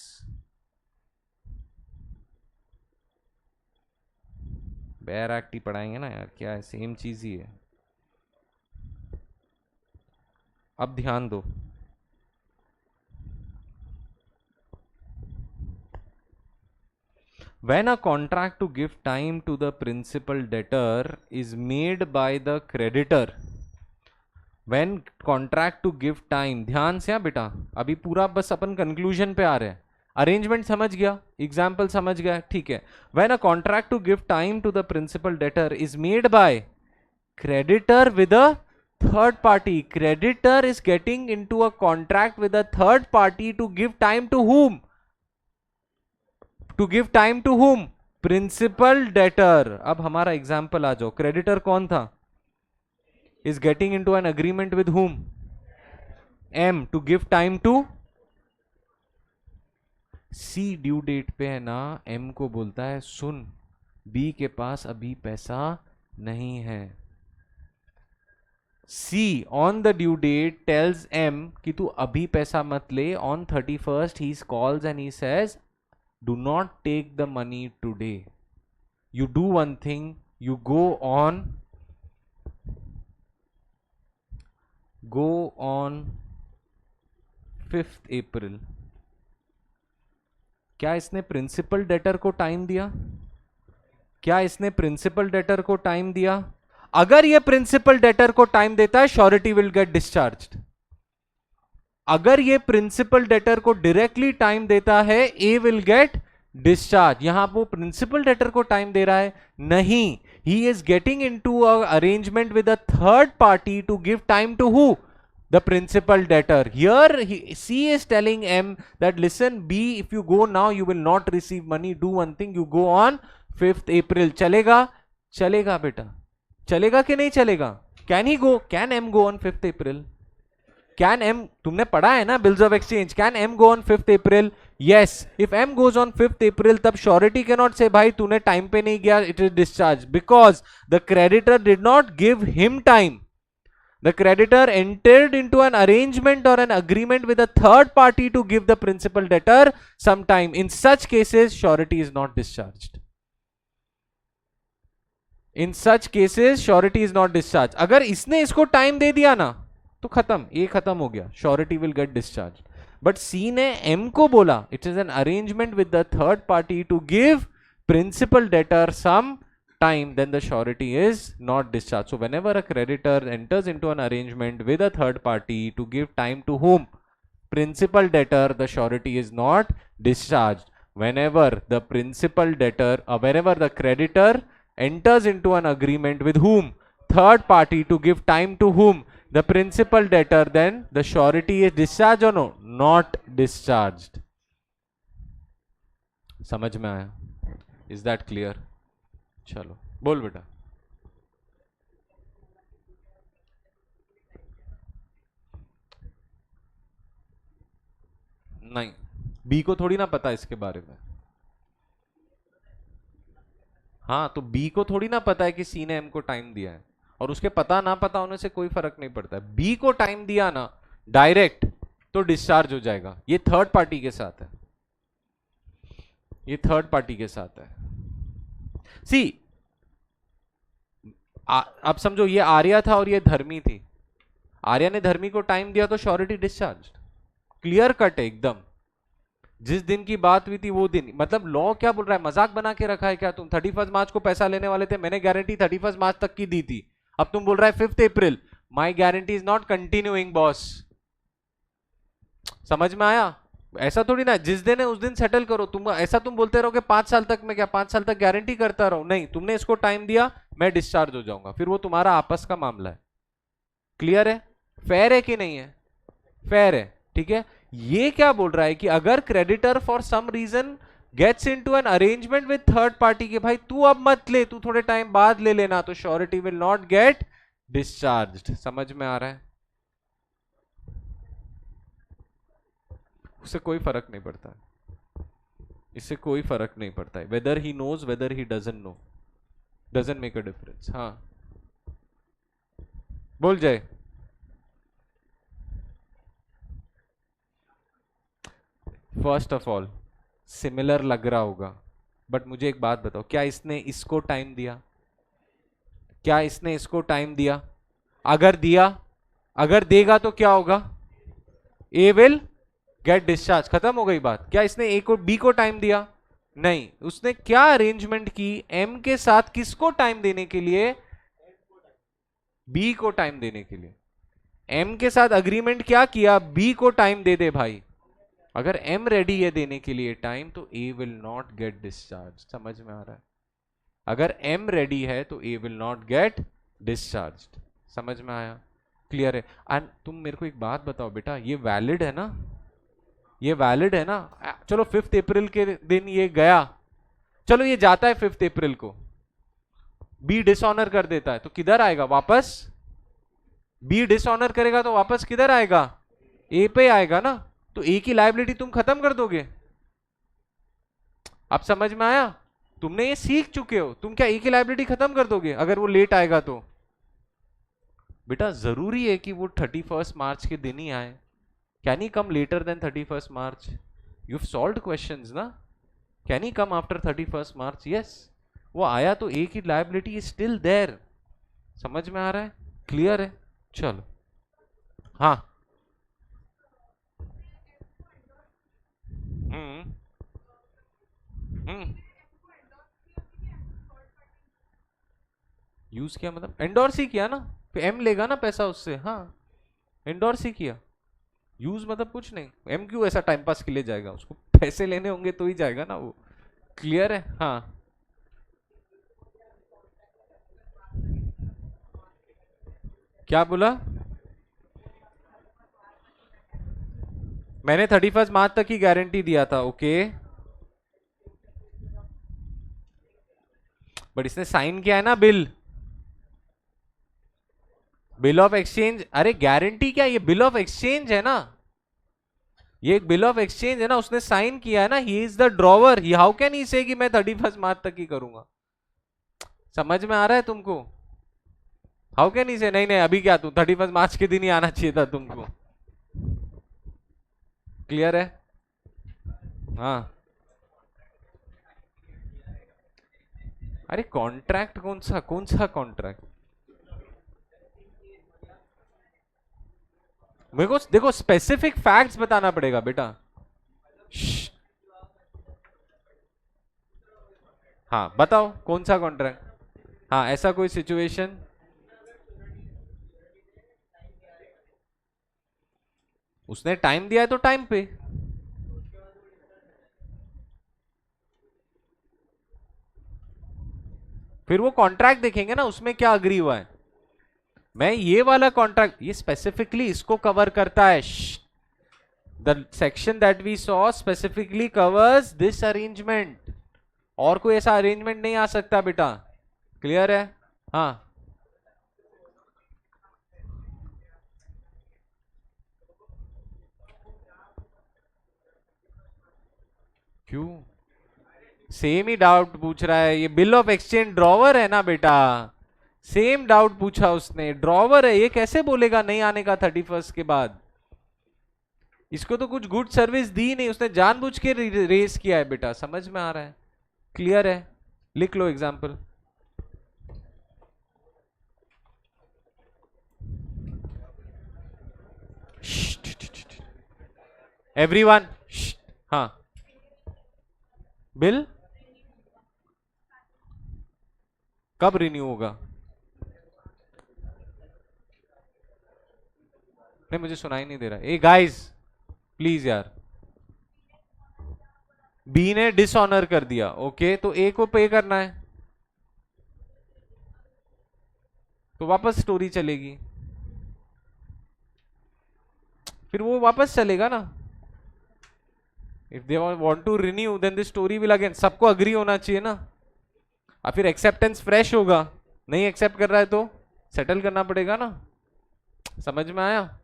बेयर एक्ट ही पढ़ाएंगे ना यार, क्या है, सेम चीज ही है। अब ध्यान दो, when a contract to give time to the principal debtor is made by the creditor, when contract to give time, ध्यान से बेटा, अभी पूरा बस अपन कंक्लूजन पे आ रहे हैं। अरेंजमेंट समझ गया, एग्जाम्पल समझ गया, ठीक है। when a contract to give time to the principal debtor is made by creditor with a third party, creditor is getting into a contract with a third party to give time to whom? To give time to whom? Principal debtor। अब हमारा एग्जाम्पल आ जाओ, क्रेडिटर कौन था? Is getting into an agreement with whom? M, to give time to C। Due date पे है ना, M को बोलता है सुन, B के पास अभी पैसा नहीं है। C on the due date tells M कि तू अभी पैसा मत ले। On 31st he calls and he says do not take the money today, you do one thing, you go on 5th April। क्या इसने प्रिंसिपल डेटर को टाइम दिया? क्या इसने प्रिंसिपल डेटर को टाइम दिया? अगर ये प्रिंसिपल डेटर को टाइम देता है, श्योरिटी विल गेट डिस्चार्ज्ड। अगर ये प्रिंसिपल डेटर को डायरेक्टली टाइम देता है, ए विल गेट डिस्चार्ज। यहां वो प्रिंसिपल डेटर को टाइम दे रहा है? नहीं, he is getting into a arrangement with a third party to give time to who? The principal debtor. Here C is telling M that listen B, if you go now you will not receive money, do one thing, you go on 5th April। चलेगा? चलेगा बेटा, चलेगा कि नहीं चलेगा? Can he go? Can M go on 5th April? Can M, तुमने पढ़ा है ना bills of exchange, can M go on 5th April? Yes, if M goes on 5th April, तब surety cannot say भाई तूने time पे नहीं गया, it is discharged, because the creditor did not give him time. The creditor entered into an arrangement or an agreement with a third party to give the principal debtor some time. In such cases, surety is not discharged. In such cases, surety is not discharged. अगर इसने इसको टाइम दे दिया ना, तो खत्म, ये खत्म हो गया, surety will get discharge. But C ने एम को बोला it is an arrangement with the third party to give principal debtor some time, then the surety is not discharge. So whenever a creditor enters into an arrangement with a third party to give time to whom? Principal debtor, the surety is not discharged. Whenever the principal debtor, whenever the creditor enters into an agreement with whom? Third party to give time to whom? The principal debtor, then the surety is discharged or no? Not discharged. समझ में आया? Is that clear? चलो बोल बेटा। नहीं, बी को थोड़ी ना पता इसके बारे में। हाँ, तो बी को थोड़ी ना पता है कि सी ने एम को टाइम दिया है, और उसके पता ना पता होने से कोई फर्क नहीं पड़ता है। बी को टाइम दिया ना डायरेक्ट तो डिस्चार्ज हो जाएगा। ये थर्ड पार्टी के साथ है, ये थर्ड पार्टी के साथ है। सी अब समझो, ये आर्या था और ये धर्मी थी। आर्या ने धर्मी को टाइम दिया तो श्योरिटी डिस्चार्ज, क्लियर कट है एकदम। जिस दिन की बात हुई थी वो दिन, मतलब लॉ क्या बोल रहा है? मजाक बना के रखा है क्या तुम? 31 मार्च को पैसा लेने वाले थे, मैंने गारंटी 31 मार्च तक की दी थी, अब तुम बोल रहा है 5 अप्रैल। My guarantee is not continuing boss. समझ में आया? ऐसा थोड़ी ना जिस दिन है उस दिन सेटल करो। तुम ऐसा तुम बोलते रहोगे 5 साल तक, मैं क्या 5 साल तक गारंटी करता रहूं? नहीं, तुमने इसको टाइम दिया, मैं डिस्चार्ज हो जाऊंगा, फिर वो तुम्हारा आपस का मामला है। क्लियर है? फेयर है कि नहीं है? फेयर है, ठीक है। ये क्या बोल रहा है कि अगर creditor for some reason gets into an arrangement with third party के भाई तू अब मत ले, तू थोड़े टाइम बाद ले लेना, तो surety will not get discharged. समझ में आ रहा है? उससे कोई फर्क नहीं पड़ता है, इससे कोई फर्क नहीं पड़ता है। Whether he knows whether he doesn't know, doesn't make a difference. हाँ बोल जाए। फर्स्ट ऑफ ऑल सिमिलर लग रहा होगा, बट मुझे एक बात बताओ, क्या इसने इसको टाइम दिया? क्या इसने इसको टाइम दिया? अगर दिया, अगर देगा तो क्या होगा? ए विल गेट डिस्चार्ज, खत्म हो गई बात। क्या इसने ए को बी को टाइम दिया? नहीं। उसने क्या अरेंजमेंट की एम के साथ? किसको टाइम देने के लिए? बी को टाइम देने के लिए। एम के साथ अग्रीमेंट क्या किया? बी को टाइम दे दे भाई। अगर एम रेडी है देने के लिए टाइम तो ए विल नॉट गेट डिस्चार्ज। समझ में आ रहा है? अगर एम रेडी है तो ए विल नॉट गेट डिस्चार्ज। समझ में आया? क्लियर है? एंड तुम मेरे को एक बात बताओ बेटा, ये वैलिड है ना? ये वैलिड है ना? चलो 5 अप्रैल के दिन ये गया, चलो ये जाता है 5 अप्रैल को, बी डिसऑनर कर देता है तो किधर आएगा वापस? बी डिसऑनर करेगा तो वापस किधर आएगा? ए पे आएगा ना। तो ए की लायबिलिटी तुम खत्म कर दोगे। अब समझ में आया? तुमने ये सीख चुके हो, तुम क्या ए की लायबिलिटी खत्म कर दोगे अगर वो लेट आएगा तो? बेटा जरूरी है कि वो 31 मार्च के दिन ही आए? Can he come later than 31 March? You have solved questions ना? Can he come after 31 March? Yes. वो आया तो ए की लायबिलिटी इज स्टिल देयर। समझ में आ रहा है? क्लियर है? चलो हाँ। हम्म हम्म यूज किया मतलब एंडोर्स ही किया ना, फिर एम लेगा ना पैसा उससे। हाँ, एंडोर्स ही किया। यूज मतलब कुछ नहीं, एम क्यों ऐसा टाइम पास के लिए जाएगा? उसको पैसे लेने होंगे तो ही जाएगा ना वो। क्लियर है? हाँ। क्या बोला? मैंने 31 मार्च तक की गारंटी दिया था, ओके। बट इसने साइन किया है ना बिल, बिल ऑफ एक्सचेंज। अरे गारंटी क्या, ये बिल ऑफ एक्सचेंज है ना, ये एक बिल ऑफ एक्सचेंज है ना, उसने साइन किया है ना। He is the drawer, he how can he से कि मैं 31 मार्च तक ही करूंगा? समझ में आ रहा है तुमको? हाउ कैन ही से नहीं नहीं अभी क्या, तू 31 मार्च के दिन ही आना चाहिए था तुमको। क्लियर है? हाँ। अरे कॉन्ट्रैक्ट कौन सा कॉन्ट्रैक्ट? मेरे को देखो स्पेसिफिक फैक्ट्स बताना पड़ेगा बेटा। हाँ बताओ कौन सा कॉन्ट्रैक्ट? हाँ ऐसा कोई सिचुएशन? उसने टाइम दिया है तो टाइम पे। फिर वो कॉन्ट्रैक्ट देखेंगे ना उसमें क्या अग्री हुआ है। मैं ये वाला कॉन्ट्रैक्ट, ये स्पेसिफिकली इसको कवर करता है। The section that we saw specifically covers this arrangement, और कोई ऐसा अरेंजमेंट नहीं आ सकता बेटा, क्लियर है? हाँ, क्यों? सेम ही डाउट पूछ रहा है, ये बिल ऑफ एक्सचेंज ड्रॉवर है ना बेटा, सेम डाउट पूछा उसने, ड्रॉवर है, ये कैसे बोलेगा नहीं आने का 31st के बाद? इसको तो कुछ गुड सर्विस दी नहीं, उसने जानबूझ के रेस किया है बेटा, समझ में आ रहा है? क्लियर है? लिख लो एग्जाम्पल। एवरीवन, हाँ, बिल कब रिन्यू होगा? नहीं, मुझे सुनाई नहीं दे रहा, ए गाइस प्लीज यार। बी ने डिसऑनर कर दिया, ओके, तो ए को पे करना है, तो वापस स्टोरी चलेगी, फिर वो वापस चलेगा ना। If they want to renew then this story will again, सबको अग्री होना चाहिए ना, और फिर एक्सेप्टेंस फ्रेश होगा, नहीं एक्सेप्ट कर रहा है तो सेटल करना पड़ेगा ना, समझ में आया?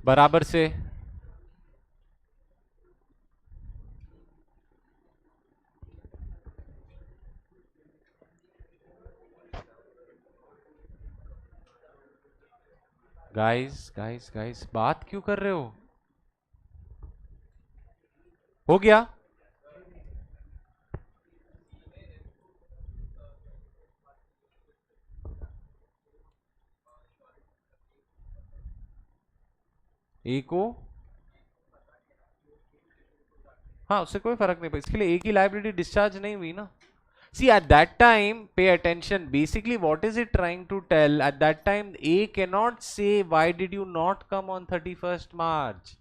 बराबर से गाइस गाइस गाइस, बात क्यों कर रहे हो गया? ए को, हाँ, उससे कोई फर्क नहीं पड़ा, इसके लिए ए की लाइबिलिटी डिस्चार्ज नहीं हुई ना। See, at that time, pay attention. Basically, what is it trying to tell? At that time, A cannot say, why did you not come on 31st March?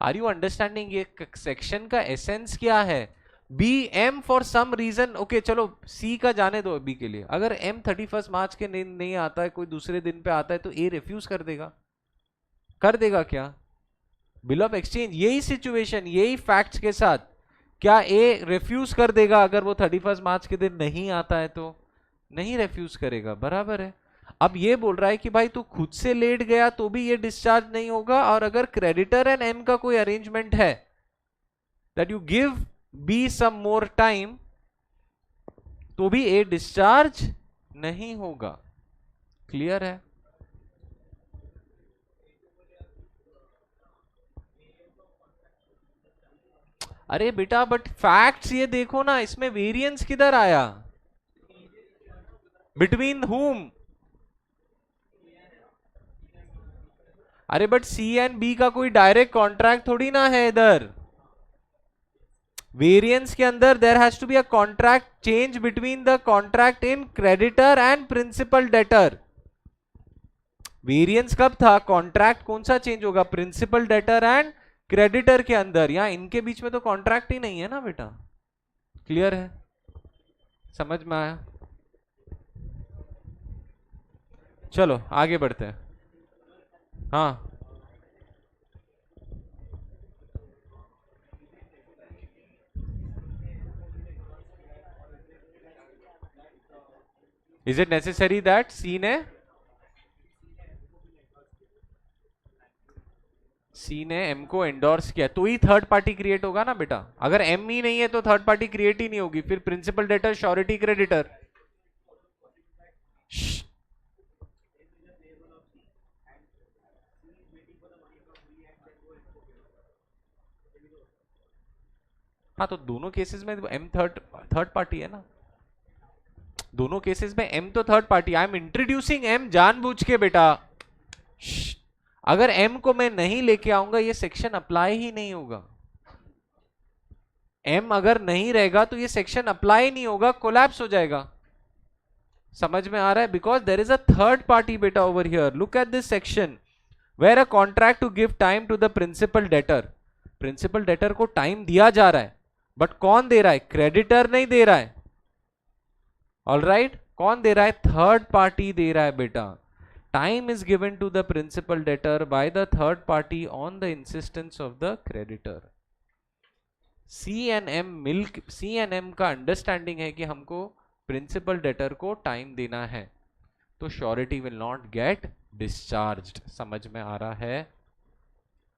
Are you understanding? ये section का essence क्या है? B, M for some reason, okay, चलो C का जाने दो B के लिए, अगर M 31st मार्च के नहीं आता है, कोई दूसरे दिन पे आता है, तो A रिफ्यूज कर देगा, कर देगा क्या? बिल ऑफ एक्सचेंज यही सिचुएशन, यही फैक्ट्स के साथ, क्या ए रिफ्यूज कर देगा अगर वो 31st मार्च के दिन नहीं आता है? तो नहीं रिफ्यूज करेगा, बराबर है। अब ये बोल रहा है कि भाई तू खुद से लेट गया तो भी ये डिस्चार्ज नहीं होगा, और अगर क्रेडिटर एंड एम का कोई अरेंजमेंट है that you give B some more time, तो भी ए डिस्चार्ज नहीं होगा, क्लियर है? अरे बेटा, बट फैक्ट्स ये देखो ना, इसमें वेरिएंस किधर आया? बिटवीन हुम? अरे बट सी एंड बी का कोई डायरेक्ट कॉन्ट्रैक्ट थोड़ी ना है इधर, वेरिएंस के अंदर there has to be a contract change between the contract in creditor and principal debtor. Variance कब था? कॉन्ट्रैक्ट कौन सा चेंज होगा? प्रिंसिपल डेटर एंड क्रेडिटर के अंदर, यहां इनके बीच में तो कॉन्ट्रैक्ट ही नहीं है ना बेटा, क्लियर है? समझ में आया? चलो आगे बढ़ते हैं। हाँ, इज इट नेसेसरी दैट सी ने एम को एंडोर्स किया तो ही थर्ड पार्टी क्रिएट होगा ना बेटा, अगर एम ही नहीं है तो थर्ड पार्टी क्रिएट ही नहीं होगी, फिर प्रिंसिपल डेटर, श्योरिटी क्रेडिटर। हाँ, तो दोनों केसेस में एम थर्ड पार्टी है ना, दोनों केसेस में एम तो third party. I am introducing M जानबूझ के बेटा, अगर एम को मैं नहीं लेके आऊंगा ये सेक्शन अप्लाई ही नहीं होगा, एम अगर नहीं रहेगा तो ये सेक्शन अप्लाई नहीं होगा, कोलैप्स हो जाएगा, समझ में आ रहा है? Because there is a third party बेटा over here, look at this section where a contract to give time to the principal debtor, principal debtor को टाइम दिया जा रहा है, बट कौन दे रहा है? क्रेडिटर नहीं दे रहा है। ऑल राइट, कौन दे रहा है? थर्ड पार्टी दे रहा है बेटा। Time is given to the principal debtor by the third party on the insistence of the creditor. C N M का अंडरस्टैंडिंग है कि हमको प्रिंसिपल डेटर को टाइम देना है, तो surety will not get discharged. समझ में आ रहा है?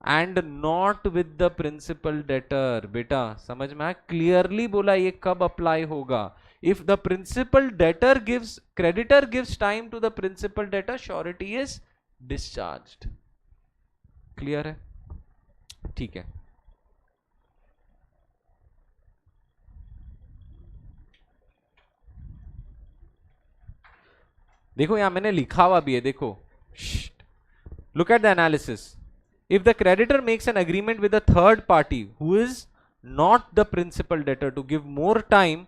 And not with the principal debtor. बेटा समझ में आया? क्लियरली बोला ये कब अप्लाई होगा? If the principal debtor gives, creditor gives time to the principal debtor, surety is discharged. Clear है? ठीक है। देखो यहां मैंने लिखा हुआ भी है, देखो, look at the analysis. If the creditor makes an agreement with a third party who is not the principal debtor to give more time,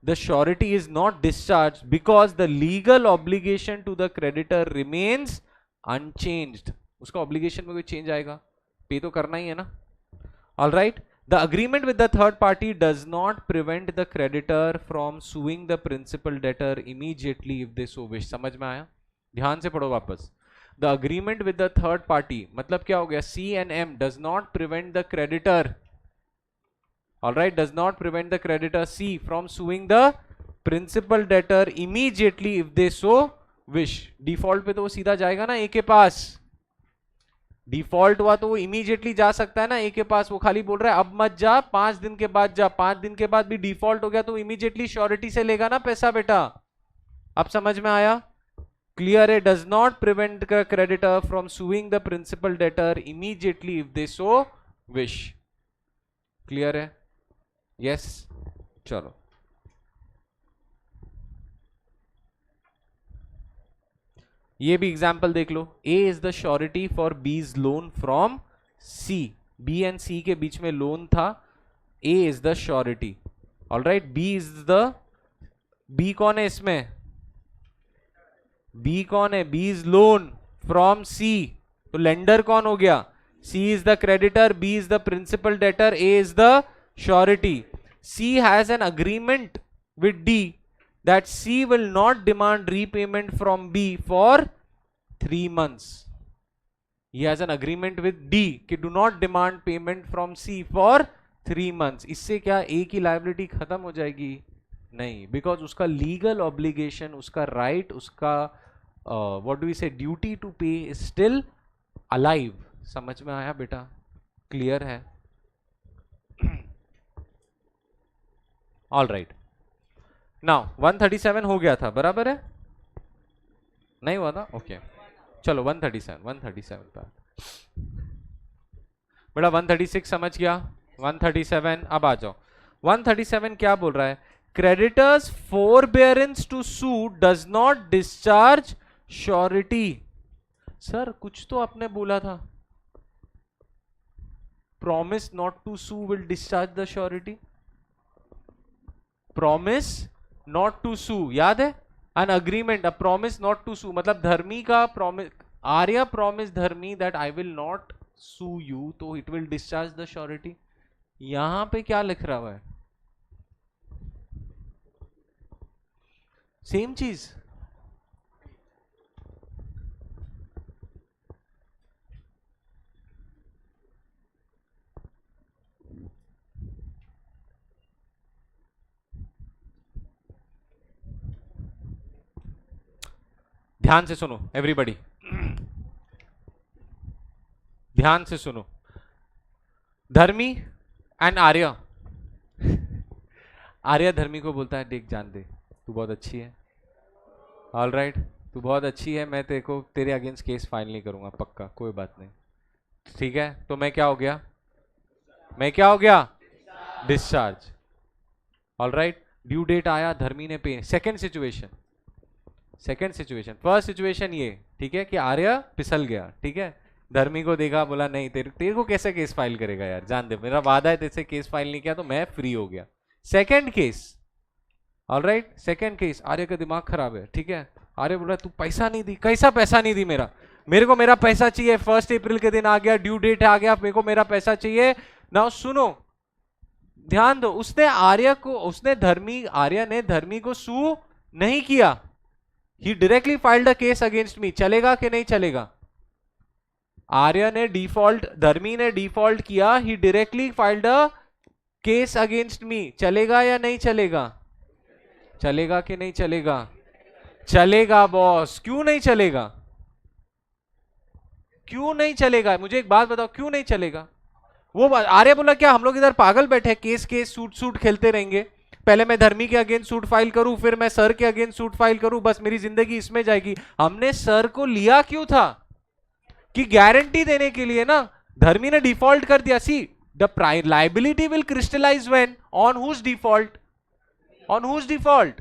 the surety is not discharged because the legal obligation to the creditor remains unchanged. उसका obligation में कोई change आएगा? पे तो करना ही है ना? All right. The agreement with the third party does not prevent the creditor from suing the principal debtor immediately if they so wish. समझ में आया? ध्यान से पढ़ो वापस। The agreement with the third party मतलब क्या हो गया? C&M does not prevent the creditor, all right, does not prevent the creditor C from suing the principal debtor immediately if they so wish. Default पे तो वो सीधा जाएगा ना A के पास। डिफॉल्ट हुआ तो वो इमीडिएटली जा सकता है ना A के पास। वो खाली बोल रहा है अब मत जा, 5 दिन के बाद जा। 5 दिन के बाद भी डिफॉल्ट हो गया तो इमीडिएटली श्योरिटी से लेगा ना पैसा बेटा। अब समझ में आया? Clear है? Does not prevent the creditor from suing the principal debtor immediately if they so wish. Clear है? Yes. चलो ये भी एग्जाम्पल देख लो। A is the surety for B's loan from C. B and C के बीच में लोन था। A is the surety. All right. B is the, B कौन है इसमें? B कौन है? B is loan from C, तो लेंडर कौन हो गया? C is the creditor, B is the principal debtor, A is the surety. C has an agreement with D that C will not demand repayment from B for 3 months. He has an agreement with D कि do not demand payment from C for 3 months. इससे क्या A की लाइबिलिटी खत्म हो जाएगी? नहीं, बिकॉज उसका लीगल ऑब्लिगेशन, उसका राइट, उसका व्हाट डू वी से, ड्यूटी टू पे इज स्टिल अलाइव। समझ में आया बेटा? क्लियर है? All right. नाउ 137 हो गया था, बराबर है? नहीं हुआ था? ओके चलो 137 पर बेटा 136 समझ गया। 137 अब आ जाओ। 137 क्या बोल रहा है? Creditors forbearance to sue does not discharge surety. Sir कुछ तो आपने बोला था, promise not to sue will discharge the surety. Promise not to sue याद है? An agreement, a promise not to sue मतलब धर्मी का promise, Arya promise Dharmi that I will not sue you, तो it will discharge the surety. यहां पे क्या लिख रहा हुआ है? सेम चीज। ध्यान से सुनो एवरीबॉडी, ध्यान से सुनो। धर्मी एंड आर्या, आर्या धर्मी को बोलता है देख जान दे तू बहुत अच्छी है, ऑल राइट तू बहुत अच्छी है, मैं तेरे को तेरे अगेंस्ट केस फाइल नहीं करूंगा, पक्का कोई बात नहीं, ठीक है? तो मैं क्या हो गया? मैं क्या हो गया? Discharge. All right, due date आया, धर्मी ने पे। सेकेंड सिचुएशन, फर्स्ट सिचुएशन ये, ठीक है, कि आर्या फिसल गया, ठीक है, धर्मी को देखा, बोला नहीं तेरे को कैसे केस फाइल करेगा यार, जान दे, मेरा वादा है तेरे से केस फाइल नहीं किया तो मैं फ्री हो गया। Second case, all right, second case, Arya का दिमाग खराब है, ठीक है, आर्य बोल रहा तू पैसा नहीं दी, कैसा पैसा नहीं दी मेरे को मेरा पैसा चाहिए, 1 अप्रैल के दिन आ गया, ड्यू डेट आ गया, मेरे को मेरा पैसा चाहिए। नाउ सुनो, ध्यान दो, उसने आर्या ने धर्मी को सू नहीं किया, he directly filed a case against me. चलेगा कि नहीं चलेगा? धर्मी ने डिफॉल्ट किया, he directly filed a case against me. चलेगा या नहीं चलेगा? चलेगा कि नहीं चलेगा? चलेगा बॉस। क्यों नहीं चलेगा? क्यों नहीं चलेगा? मुझे एक बात बताओ, क्यों नहीं चलेगा? वो आर्य बोला क्या हम लोग इधर पागल बैठे, केस केस सूट सूट खेलते रहेंगे? पहले मैं धर्मी के अगेंस्ट सूट फाइल करूं, फिर मैं सर के अगेंस्ट सूट फाइल करूं, बस मेरी जिंदगी इसमें जाएगी। हमने सर को लिया क्यों था? कि गारंटी देने के लिए ना। धर्मी ने डिफॉल्ट कर दिया। See the liability will crystallize when on whose default? On whose default?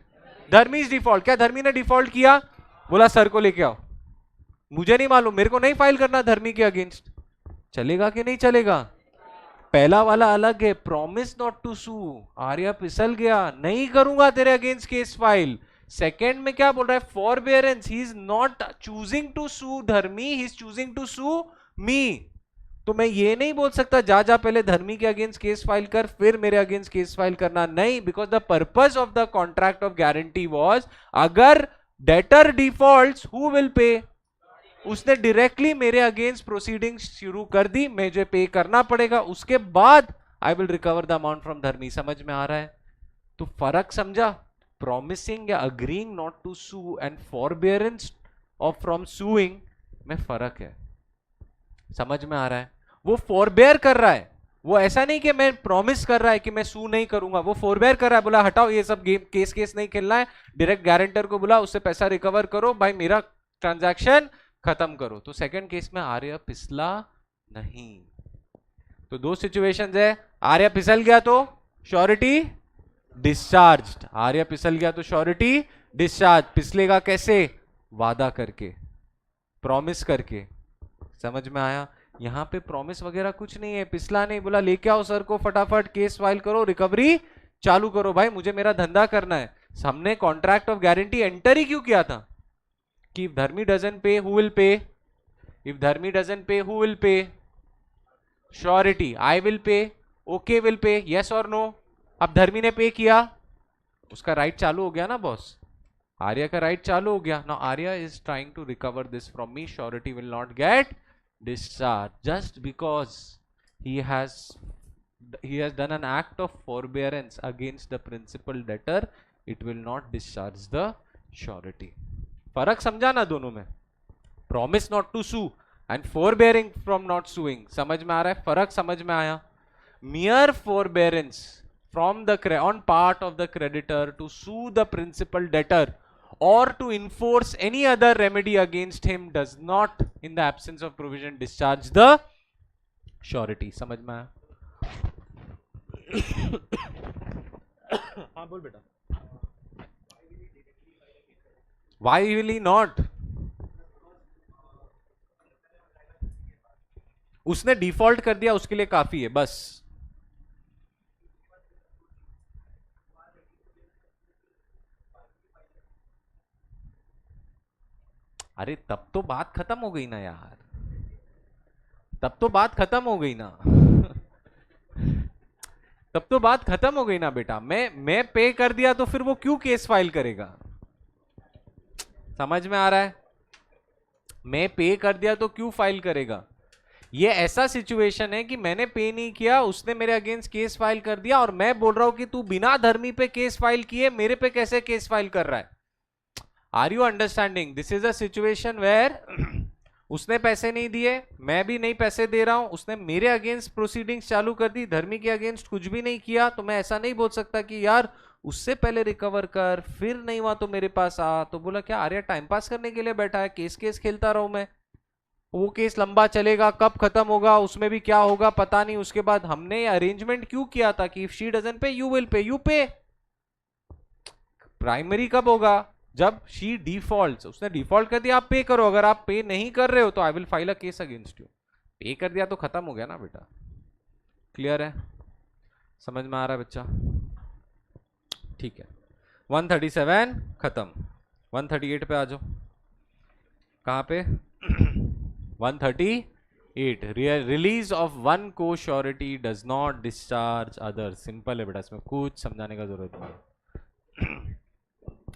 Dharmi's default. क्या धर्मी ने डिफॉल्ट किया? बोला सर को लेके आओ। मुझे नहीं मालूम, मेरे को नहीं फाइल करना धर्मी के अगेंस्ट। चलेगा कि नहीं चलेगा? पहला वाला अलग है, प्रॉमिस नॉट टू सू। आर्या फिसल गया, नहीं करूंगा तेरे अगेंस्ट केस फाइल। सेकेंड में क्या बोल रहा है? Forbearance. He is not choosing to sue Dharmi, he is choosing to sue me. तो मैं ये नहीं बोल सकता जा जा पहले धर्मी के अगेंस्ट केस फाइल कर फिर मेरे अगेंस्ट केस फाइल करना। नहीं, because the purpose of the contract of guarantee was, अगर debtor defaults who will pay? उसने डायरेक्टली मेरे अगेंस्ट प्रोसीडिंग शुरू कर दी, मुझे पे करना पड़ेगा, उसके बाद I will recover the amount from धर्मी। समझ में आ रहा है? तो फर्क समझा? प्रॉमिसिंग या agreeing not to sue and forbearance of from suing में फर्क है। समझ में आ रहा है? वो फॉरबेयर कर रहा है, वो ऐसा नहीं कि मैं प्रॉमिस कर रहा है कि मैं सू नहीं करूंगा। वो फॉरबेयर कर रहा है, बोला हटाओ ये सब गेम, केस नहीं खेलना है, डायरेक्ट गारंटर को बुला, उससे पैसा रिकवर करो भाई, मेरा ट्रांजैक्शन खत्म करो। तो सेकंड केस में आर्य फिसला नहीं। तो दो सिचुएशंस है, आर्य फिसल गया तो श्योरिटी डिस्चार्ज्ड, आर्य फिसल गया तो श्योरिटी डिस्चार्ज। फिसलेगा कैसे? वादा करके, प्रॉमिस करके। समझ में आया? यहां पे प्रॉमिस वगैरह कुछ नहीं है, पिछला नहीं, बोला लेके आओ सर को, फटाफट केस फाइल करो, रिकवरी चालू करो भाई, मुझे मेरा धंधा करना है। हमने कॉन्ट्रैक्ट ऑफ गारंटी एंटर ही क्यों किया था? कि if धर्मी doesn't pay, who will pay? If धर्मी doesn't pay, who will pay? Surety, I will pay, okay will pay, yes or no? अब धर्मी ने पे किया, उसका राइट चालू हो गया ना बॉस, आर्या का राइट चालू हो गया। Now Arya is trying to recover this from me, surety will not get discharge just because he has done an act of forbearance against the principal debtor, it will not discharge the surety. फर्क समझा ना दोनों में? Promise not to sue and forbearing from not suing. समझ में आ रहा है? फर्क समझ में आया? mere forbearance from the on part of the creditor to sue the principal debtor or to enforce any other remedy against him does not, in the absence of provision, discharge the surety. समझ में आया? हाँ बोल बेटा। Why will he not? उसने डिफॉल्ट कर दिया, उसके लिए काफी है बस। अरे तब तो बात खत्म हो गई ना यार, तब तो बात खत्म हो गई ना तब तो बात खत्म हो गई ना बेटा। मैं पे कर दिया तो फिर वो क्यों केस फाइल करेगा? समझ में आ रहा है? मैं पे कर दिया तो क्यों फाइल करेगा? ये ऐसा सिचुएशन है कि मैंने पे नहीं किया, उसने मेरे अगेंस्ट केस फाइल कर दिया, और मैं बोल रहा हूं कि तू बिना धर्मी पे केस फाइल किए मेरे पे कैसे केस फाइल कर रहा है? Are you understanding? This is a situation where उसने पैसे नहीं दिए, मैं भी नहीं पैसे दे रहा हूं, उसने मेरे अगेंस्ट प्रोसीडिंग्स चालू कर दी, धर्मी के अगेंस्ट कुछ भी नहीं किया। तो मैं ऐसा नहीं बोल सकता कि यार उससे पहले रिकवर कर, फिर नहीं हुआ तो मेरे पास आ। तो बोला क्या आर्या टाइम पास करने के लिए बैठा है? केस खेलता रहूं मैं? वो केस लंबा चलेगा, कब खत्म होगा, उसमें भी क्या होगा पता नहीं। उसके बाद हमने अरेंजमेंट क्यों किया था कि इफ शी डजंट पे यू विल पे, यू पे। प्राइमरी कब होगा? जब शी डिफॉल्ट, उसने डिफॉल्ट कर दिया, आप पे करो। अगर आप पे नहीं कर रहे हो तो I will file a case against you. पे कर दिया तो खत्म हो गया ना बेटा। क्लियर है? समझ में आ रहा है बच्चा? ठीक है, 137 खत्म। 138 पे आ जाओ। कहां पे? 138 8 रिलीज ऑफ वन को surety does not discharge other. Simple है बेटा, इसमें कुछ समझाने का जरूरत नहीं।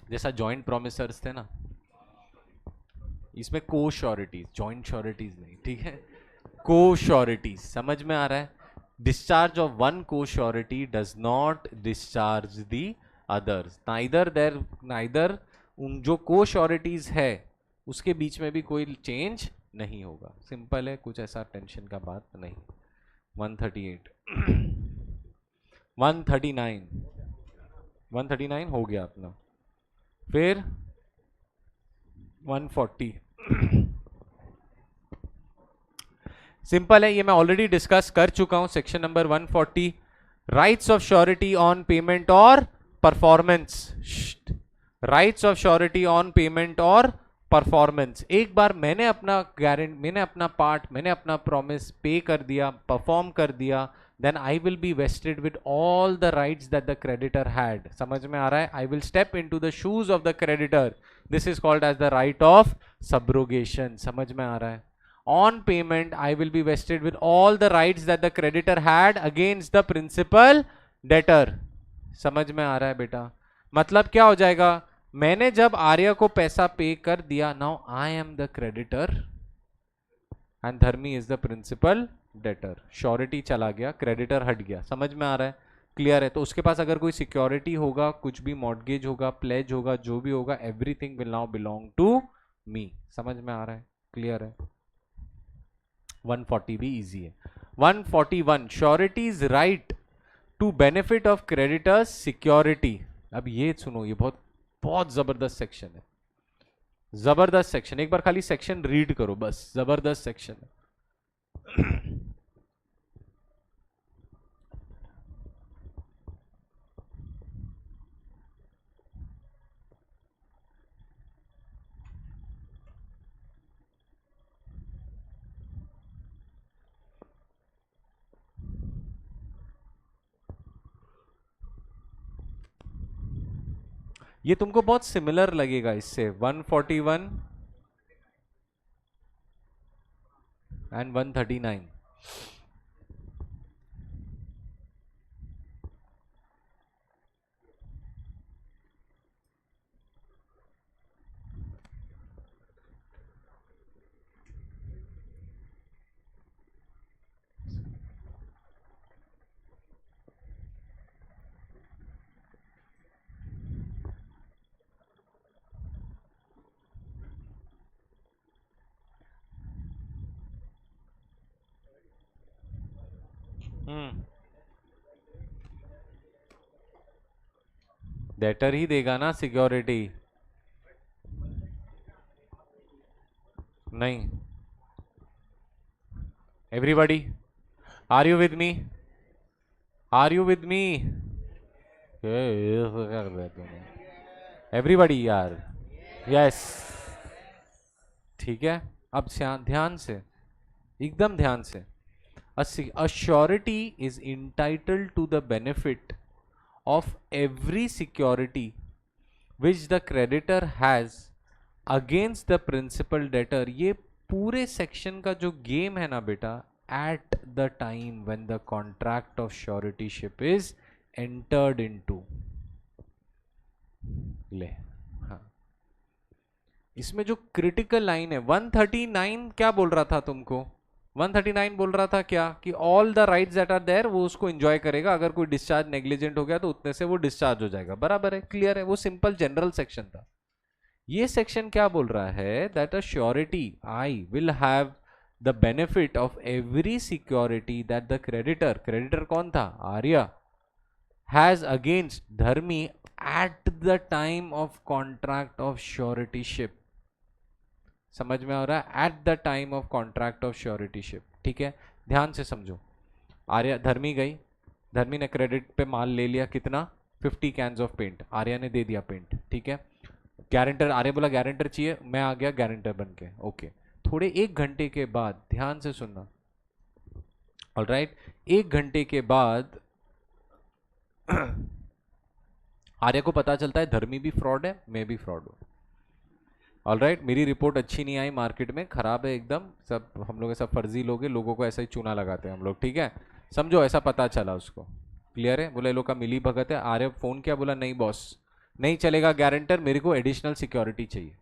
जैसा जॉइंट प्रोमिसर्स थे ना, इसमें को श्योरिटीज, जॉइंट श्योरिटीज नहीं, ठीक है, को श्योरिटीज। समझ में आ रहा है? डिस्चार्ज ऑफ वन को surety does not discharge the others. Neither उन जो को श्योरिटीज है उसके बीच में भी कोई चेंज नहीं होगा। सिंपल है, कुछ ऐसा टेंशन का बात नहीं। 138 139 हो गया अपना। फिर 140 सिंपल है, ये मैं ऑलरेडी डिस्कस कर चुका हूं। Section number 140, rights of surety on payment or performance. Rights of surety on payment or performance. एक बार मैंने अपना पार्ट, मैंने अपना प्रॉमिस पे कर दिया, परफॉर्म कर दिया, then I will be vested with all the rights that the creditor had. समझ में आ रहा है? I will step into the shoes of the creditor. This is called as the right of subrogation. समझ में आ रहा है? On payment, I will be vested with all the rights that the creditor had against the principal debtor. समझ में आ रहा है बेटा? मतलब क्या हो जाएगा? मैंने जब आर्या को पैसा पे कर दिया, now I am the creditor and Dharmi is the principal debtor. Surety चला गया, क्रेडिटर हट गया। समझ में आ रहा है? क्लियर है? तो उसके पास अगर कोई सिक्योरिटी होगा, कुछ भी मॉर्गेज होगा, प्लेज होगा, जो भी होगा, everything will now belong to me. समझ में आ रहा है? क्लियर है? 140 भी इजी है। 141 sureties right to benefit of creditors security. अब ये सुनो, ये बहुत जबरदस्त सेक्शन है, जबरदस्त सेक्शन। एक बार खाली सेक्शन रीड करो बस, जबरदस्त सेक्शन है। ये तुमको बहुत सिमिलर लगेगा इससे, 141 एंड 139। डेटर ही देगा ना सिक्योरिटी? नहीं। Everybody, are you with me? Are you with me? Everybody यार, यस। ठीक है, अब ध्यान से, एकदम ध्यान से। A surety is entitled to the benefit of every security which the creditor has against the principal debtor। ये पूरे सेक्शन का जो गेम है ना बेटा, at the time when the contract of suretyship is entered into। ले, हाँ, इसमें जो क्रिटिकल लाइन है 139 क्या बोल रहा था तुमको? 139 बोल रहा था क्या कि all the rights that are there वो उसको एंजॉय करेगा, अगर कोई डिस्चार्ज नेग्लिजेंट हो गया तो उतने से वो डिस्चार्ज हो जाएगा। बराबर है? क्लियर है? वो सिंपल जनरल सेक्शन था। ये सेक्शन क्या बोल रहा है? That a surety I will have the benefit of every security that the creditor, creditor कौन था? Arya, has against Dharmi at the time of contract of suretyship. समझ में आ रहा है? At the time of contract of suretyship. ठीक है, ध्यान से समझो। आर्या, धर्मी गई, धर्मी ने क्रेडिट पे माल ले लिया, कितना? 50 कैन्स ऑफ पेंट। आर्या ने दे दिया पेंट, ठीक है। गारंटर, आर्या बोला गारंटर चाहिए, मैं आ गया गारंटर बन के, ओके। थोड़े 1 घंटे के बाद, ध्यान से सुनना, ऑलराइट, 1 घंटे के बाद आर्या को पता चलता है धर्मी भी फ्रॉड है, मैं भी फ्रॉड हूं। ऑलराइट, मेरी रिपोर्ट अच्छी नहीं आई, मार्केट में खराब है एकदम, सब हम लोग ऐसा फर्जी लोग हैं, लोगों को ऐसा ही चूना लगाते हैं हम लोग, ठीक है, समझो, ऐसा पता चला उसको, क्लियर है, बोला ये लोग का मिली भगत है। आर्य फोन किया, बोला नहीं बॉस नहीं चलेगा गारंटर, मेरे को एडिशनल सिक्योरिटी चाहिए।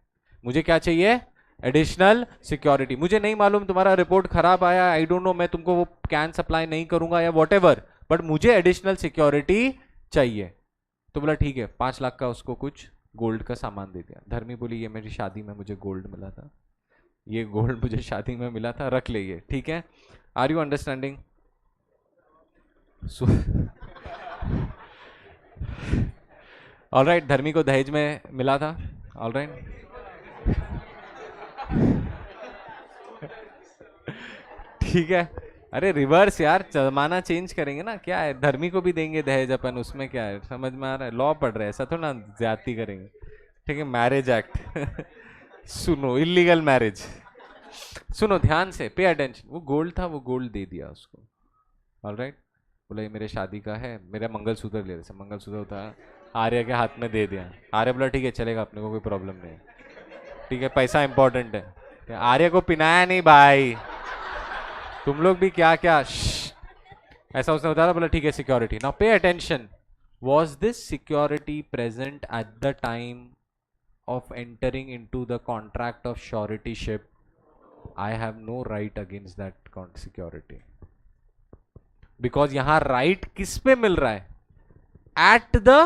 मुझे क्या चाहिए? Additional security. मुझे नहीं मालूम तुम्हारा रिपोर्ट खराब आया, आई डोंट नो, मैं तुमको वो कैन सप्लाई नहीं करूंगा या वॉट एवर, बट मुझे एडिशनल सिक्योरिटी चाहिए। तो बोला ठीक है, 5 लाख का उसको कुछ गोल्ड का सामान दे दिया। धर्मी बोली ये मेरी शादी में मुझे गोल्ड मिला था, ये गोल्ड मुझे शादी में मिला था, रख ले ये, ठीक है। Are you understanding? ऑलराइट, धर्मी को दहेज में मिला था, ऑलराइट। ठीक है, अरे रिवर्स यार, जमाना चेंज करेंगे ना, क्या है, धर्मी को भी देंगे दहेज अपन, उसमें क्या है, समझ में आ रहा है, लॉ पढ़ रहे हैं, ऐसा तो ना ज्यादती करेंगे, ठीक है, मैरिज एक्ट सुनो, इलीगल मैरिज, सुनो ध्यान से, पे अटेंशन। वो गोल्ड था, वो गोल्ड दे दिया उसको, ऑलराइट। बोला ये मेरे शादी का है, मेरा मंगलसूत्र ले रहे, मंगलसूत्र होता है, आर्य के हाथ में दे दिया। आर्य बोला ठीक है चलेगा, अपने को कोई प्रॉब्लम नहीं है, ठीक है, पैसा इंपॉर्टेंट है। आर्य को पिनाया नहीं भाई, तुम लोग भी क्या क्या ऐसा उसने बताया। बोला ठीक है security, now pay attention, was this security present at the time of entering into the contract of suretyship? I have no right against that security, because यहां right किस पे मिल रहा है? at the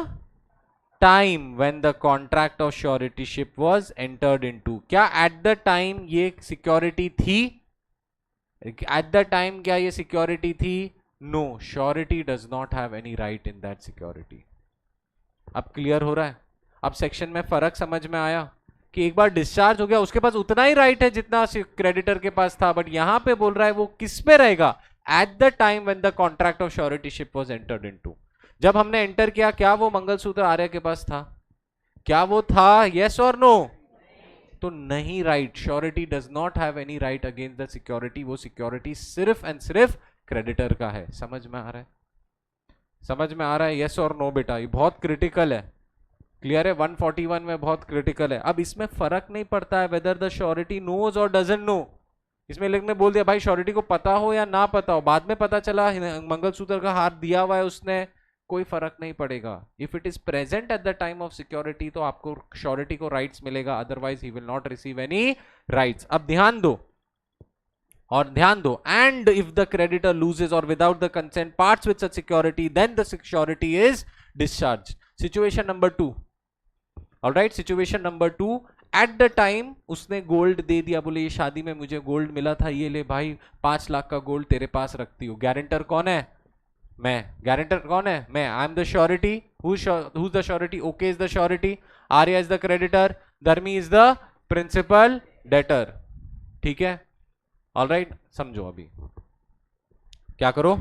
time when the contract of suretyship was entered into। क्या at the time ये security थी? at the time क्या ये security थी? no, surety does not have any right in that security। अब क्लियर हो रहा है? अब सेक्शन में फर्क समझ में आया कि एक बार डिस्चार्ज हो गया उसके पास उतना ही राइट है जितना क्रेडिटर के पास था, बट यहां पे बोल रहा है वो किस पे रहेगा? At the time when the contract of suretyship was entered into. जब हमने एंटर किया, क्या वो मंगलसूत्र आर्य के पास था? क्या वो था? Yes or no? तो नहीं, right, surety does not have any right against the security, वो सिक्योरिटी सिर्फ एंड सिर्फ क्रेडिटर का है। समझ में आ रहा है? समझ में आ रहा है? यस और नो बेटा, ये बहुत क्रिटिकल है, क्लियर है? 141 में बहुत क्रिटिकल है। अब इसमें फर्क नहीं पड़ता है वेदर द श्योरिटी नोज और डजंट नो। इसमें लेकिन ने बोल दिया भाई श्योरिटी को पता हो या ना पता हो, बाद में पता चला मंगलसूत्र का हार दिया हुआ है उसने, कोई फर्क नहीं पड़ेगा। If it is present at the time of security तो आपको श्योरिटी को राइट्स मिलेगा, otherwise he will not receive any rights. अब ध्यान दो, और ध्यान दो, and if the creditor loses or without the consent parts with such security then the security is discharge. Situation number 2, alright, situation number 2, at the time उसने गोल्ड दे दिया, बोले ये शादी में मुझे गोल्ड मिला था, ये ले भाई 5 लाख का गोल्ड तेरे पास रखती हूँ। गारंटर कौन है? मैं। गारंटर कौन है? मैं। आई am the surety. Who is the surety? Okay is the surety, Arya is the creditor, धर्मी इज द प्रिंसिपल डेटर। ठीक है, ऑलराइट, समझो अभी क्या करो,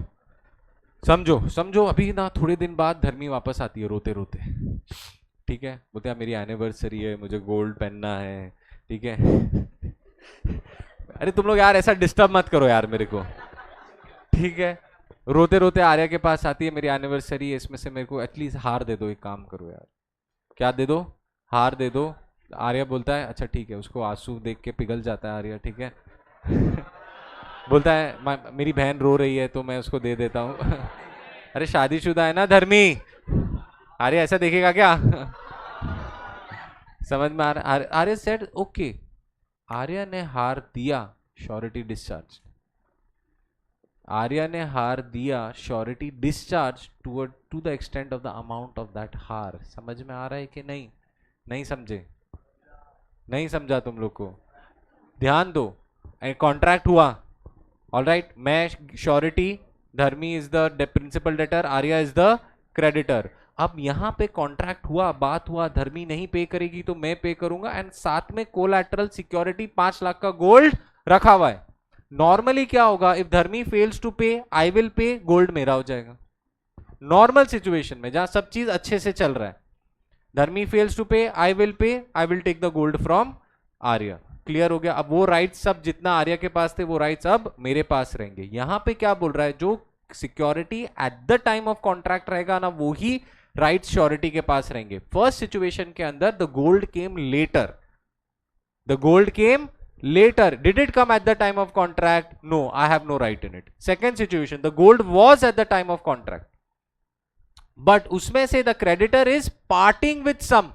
समझो समझो। अभी ना थोड़े दिन बाद धर्मी वापस आती है रोते रोते, ठीक है, बोलते हैं मेरी एनिवर्सरी है, मुझे गोल्ड पहनना है, ठीक है। अरे तुम लोग यार ऐसा डिस्टर्ब मत करो यार मेरे को, ठीक है। रोते रोते आर्या के पास आती है, मेरी एनिवर्सरी है, इसमें से मेरे को एटलीस्ट हार दे दो, एक काम करो यार। क्या दे दो? हार दे दो। आर्या बोलता है अच्छा ठीक है, उसको आंसू देख के पिघल जाता है आर्या, ठीक है। बोलता है मेरी बहन रो रही है तो मैं उसको दे देता हूँ। अरे शादीशुदा है ना धर्मी, आर्या ऐसा देखेगा क्या? समझ में आ रहा? आर्या सेड ओके, आर्या ने हार दिया, श्योरिटी डिस्चार्ज। आर्या ने हार दिया, surety discharge to the extent of the amount of that हार। समझ में आ रहा है कि नहीं? नहीं समझे? नहीं समझा तुम लोग को? ध्यान दो, कॉन्ट्रैक्ट हुआ, ऑलराइट, मैं surety, Dharmi is the principal debtor, Arya is the creditor. अब यहां पे कॉन्ट्रैक्ट हुआ, बात हुआ, धर्मी नहीं पे करेगी तो मैं पे करूंगा, एंड साथ में कोलैटरल सिक्योरिटी 5 लाख का गोल्ड रखा हुआ है। नॉर्मली क्या होगा, इफ धर्मी फेल्स टू पे आई विल पे, गोल्ड मेरा हो जाएगा। नॉर्मल सिचुएशन में जहां सब चीज अच्छे से चल रहा है, धर्मी फेल्स टू पे I will pay, I will take the gold from Arya. Clear हो गया? अब वो राइट्स सब जितना आर्या के पास थे वो राइट्स अब मेरे पास रहेंगे। यहां पे क्या बोल रहा है, जो security eight the time of contract रहेगा ना, वो ही राइट्स श्योरिटी के पास रहेंगे। फर्स्ट सिचुएशन के अंदर the gold came later, The gold came later. Did it come at the time of contract? No, I have no right in it. Second situation, the gold was at the time of contract, but उसमें से the creditor is parting with some.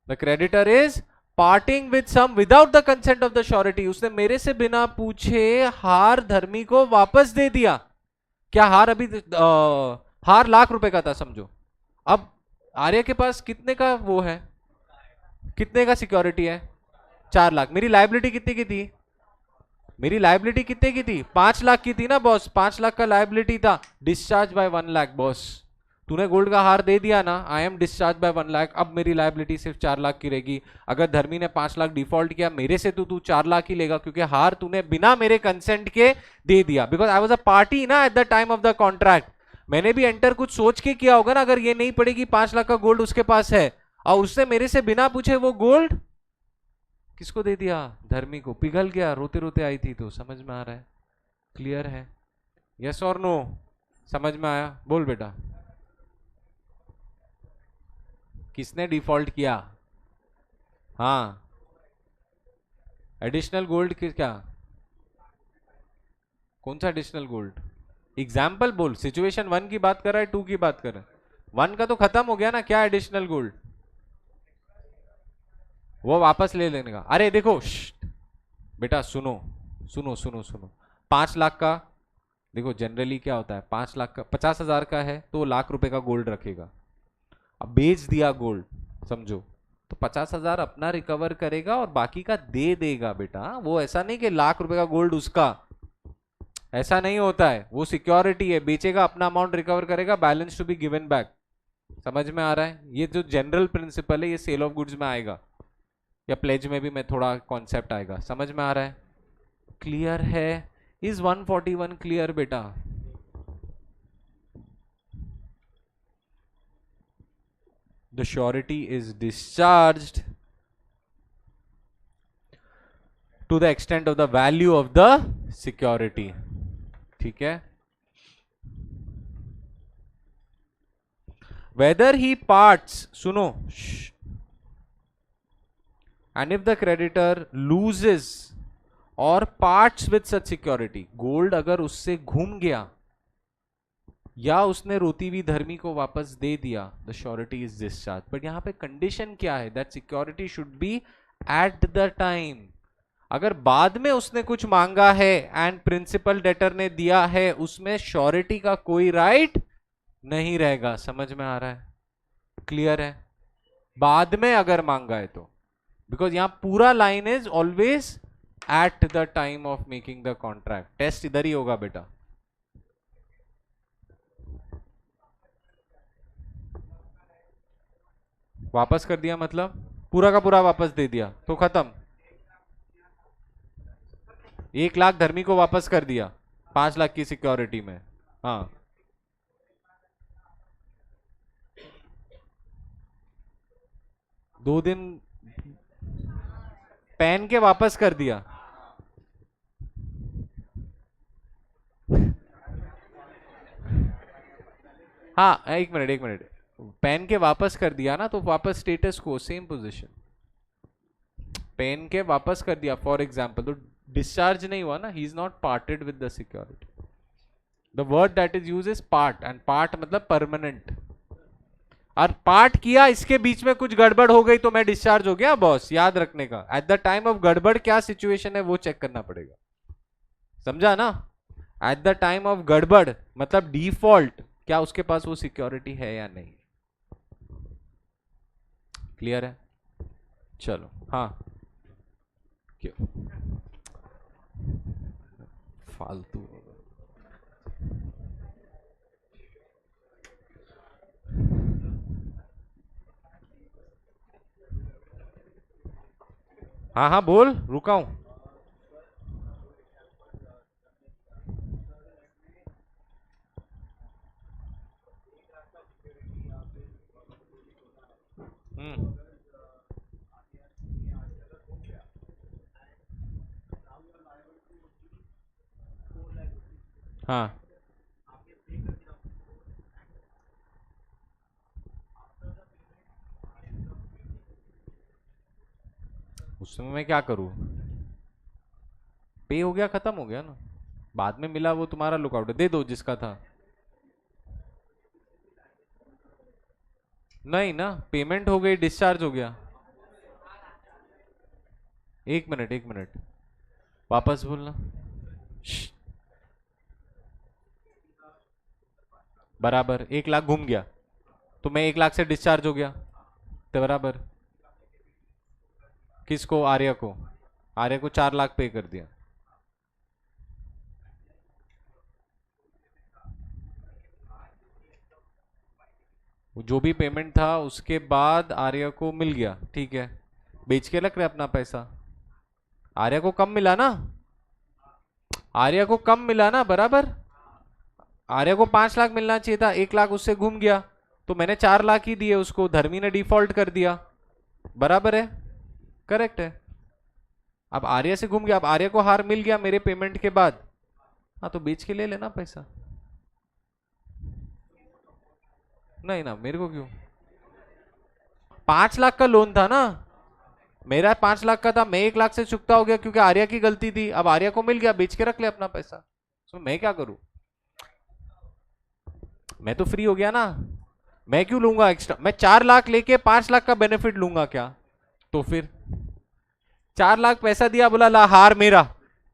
The creditor is parting with some without the consent of the surety. उसने मेरे से बिना पूछे हार धर्मी को वापस दे दिया. क्या हार अभी हार ₹1,00,000 का था समझो. अब आर्य के पास कितने का वो है, कितने का सिक्योरिटी है? 4,00,000. मेरी लाइबिलिटी कितने की थी? मेरी लाइबिलिटी कितने की थी? 5,00,000 की थी ना बॉस. 5,00,000 का लाइबिलिटी था. Discharge by 1,00,000 boss. तूने गोल्ड का हार दे दिया ना, आई एम डिस्चार्ज बाय 1,00,000. अब मेरी लाइबिलिटी सिर्फ 4,00,000 की रहेगी. अगर धर्मी ने 5,00,000 डिफॉल्ट किया मेरे से तो तू 4,00,000 ही लेगा, क्योंकि हार तूने बिना मेरे कंसेंट के दे दिया. Because I was a party ना at the time of the contract. मैंने भी एंटर कुछ सोच के किया होगा ना. अगर ये नहीं पड़ेगी 5,00,000 का गोल्ड उसके पास है और उससे मेरे से बिना पूछे वो गोल्ड किसको दे दिया? धर्मी को. पिघल गया, रोते रोते आई थी. तो समझ में आ रहा है? क्लियर है? Yes or no? समझ में आया? बोल बेटा. किसने डिफॉल्ट किया? हाँ, एडिशनल गोल्ड क्या? कौन सा एडिशनल गोल्ड? एग्जाम्पल बोल. सिचुएशन 1 की बात कर रहा है, 2 की बात कर रहा है? 1 का तो खत्म हो गया ना. क्या एडिशनल गोल्ड? वो वापस ले लेने का. अरे देखो बेटा, सुनो सुनो सुनो सुनो. 5,00,000 का देखो, जनरली क्या होता है, 5,00,000 का 50,000 का है तो ₹1,00,000 का गोल्ड रखेगा. अब बेच दिया गोल्ड समझो, तो 50,000 अपना रिकवर करेगा और बाकी का दे देगा बेटा. वो ऐसा नहीं कि ₹1,00,000 का गोल्ड उसका, ऐसा नहीं होता है. वो सिक्योरिटी है. बेचेगा, अपना अमाउंट रिकवर करेगा, balance to be given back. समझ में आ रहा है? ये जो जनरल प्रिंसिपल है ये सेल ऑफ गुड्स में आएगा या प्लेज में भी मैं थोड़ा कॉन्सेप्ट आएगा. समझ में आ रहा है? क्लियर है? इज 141 क्लियर बेटा? The surety is discharged to the extent of the value of the security. ठीक है? Whether he parts, सुनो, and if the creditor loses or parts with such security, gold अगर उससे घूम गया या उसने रोती हुई धर्मी को वापस दे दिया, the surety is discharge. But यहां पे कंडीशन क्या है? That security should be eight the time. अगर बाद में उसने कुछ मांगा है एंड प्रिंसिपल डेटर ने दिया है, उसमें श्योरिटी का कोई राइट नहीं रहेगा. समझ में आ रहा है? क्लियर है? बाद में अगर मांगा है तो, बिकॉज यहां पूरा line is always at the time of making the contract. Test इधर ही होगा बेटा. वापस कर दिया मतलब पूरा का पूरा वापस दे दिया तो खत्म. 1,00,000 धर्मी को वापस कर दिया 5,00,000 की सिक्योरिटी में. हाँ, दो दिन पहन के वापस कर दिया. हाँ, एक मिनट एक मिनट. पहन के वापस कर दिया ना, तो वापस स्टेटस को सेम पोजीशन. पहन के वापस कर दिया फॉर एग्जांपल, तो डिस्चार्ज नहीं हुआ ना. ही is not parted with the security. The word that is use is part, and part मतलब परमानेंट. और पार्ट किया, इसके बीच में कुछ गड़बड़ हो गई तो मैं डिस्चार्ज हो गया बॉस. याद रखने का, एट द टाइम ऑफ गड़बड़ क्या सिचुएशन है वो चेक करना पड़ेगा. समझा ना? एट द टाइम ऑफ गड़बड़ मतलब डिफॉल्ट, क्या उसके पास वो सिक्योरिटी है या नहीं. क्लियर है? चलो. हाँ, क्यों फालतू. हाँ हाँ बोल, रुका हूं. हाँ, उसमें मैं क्या करूं? पे हो गया, खत्म हो गया ना। बाद में मिला वो तुम्हारा लुकआउट है, दे दो जिसका था। नहीं ना, पेमेंट हो गई, डिस्चार्ज हो गया। एक मिनट एक मिनट, वापस बोलना। श्श, बराबर 1 लाख घूम गया, तो मैं 1 लाख से डिस्चार्ज हो गया, तो बराबर। किसको? आर्या को। आर्या को 4 लाख पे कर दिया। वो जो भी पेमेंट था उसके बाद आर्या को मिल गया, ठीक है, बेच के रख रहे अपना पैसा। आर्या को कम मिला ना, आर्या को कम मिला ना, बराबर। आर्या को 5 लाख मिलना चाहिए था, 1 लाख उससे घूम गया, तो मैंने 4 लाख ही दिए उसको, धर्मी ने डिफॉल्ट कर दिया, बराबर है, करेक्ट है। अब आर्या से घूम गया, अब आर्या को हार मिल गया मेरे पेमेंट के बाद, हाँ तो बेच के ले लेना पैसा। नहीं ना, मेरे को क्यों? 5 लाख का लोन था ना, मेरा 5 लाख का था, मैं 1 लाख से चुकता हो गया क्योंकि आर्या की गलती थी, अब आर्या को मिल गया, बेच के रख ले अपना पैसा, तो मैं क्या करूं? मैं तो फ्री हो गया ना, मैं क्यों लूंगा एक्स्ट्रा? मैं 4 लाख लेके 5 लाख का बेनिफिट लूंगा क्या? तो फिर 4 लाख पैसा दिया, बोला ला हार मेरा,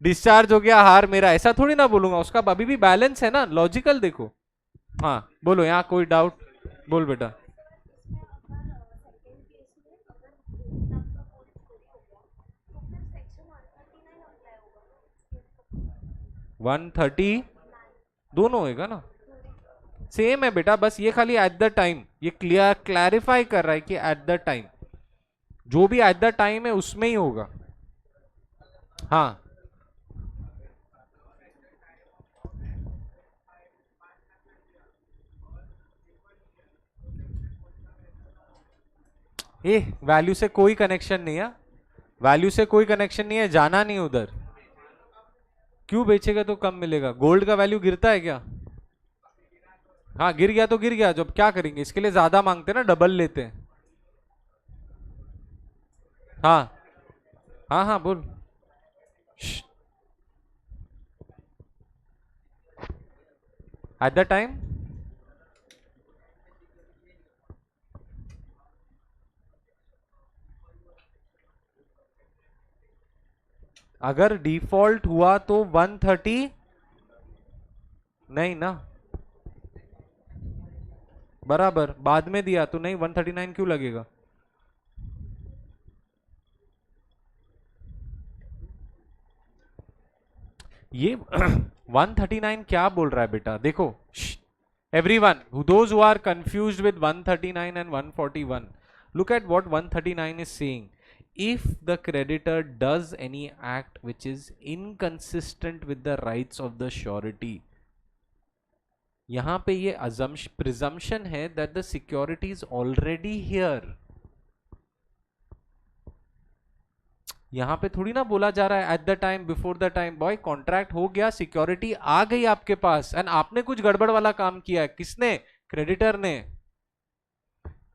डिस्चार्ज हो गया, हार मेरा, ऐसा थोड़ी ना बोलूंगा, उसका अभी भी बैलेंस है ना, लॉजिकल देखो। हाँ बोलो, यहाँ कोई डाउट? बोल बेटा। 130 दोनों होएगा ना, सेम है बेटा, बस ये खाली एट द टाइम, ये क्लैरिफाई कर रहा है कि एट द टाइम, जो भी एट द टाइम है उसमें ही होगा। हाँ ए, वैल्यू से कोई कनेक्शन नहीं है, वैल्यू से कोई कनेक्शन नहीं है, जाना नहीं उधर। क्यों बेचेगा तो कम मिलेगा? गोल्ड का वैल्यू गिरता है क्या? हाँ गिर गया तो गिर गया, जब क्या करेंगे, इसके लिए ज्यादा मांगते ना, डबल लेते हैं। हाँ हाँ हाँ बोल। एट द टाइम अगर डिफॉल्ट हुआ तो 130 नहीं ना, बराबर, बाद में दिया तो नहीं, 139 क्यों लगेगा? ये 139 क्या बोल रहा है बेटा? देखो everyone those who are confused with 139 and 141, look at what 139 is saying. If the creditor does any act which is inconsistent with the rights of the surety, यहां पे ये presumption है that the security is already here. यहां पे थोड़ी ना बोला जा रहा है at the time, before the time, boy contract हो गया, सिक्योरिटी आ गई आपके पास, एंड आपने कुछ गड़बड़ वाला काम किया है, किसने? क्रेडिटर ने,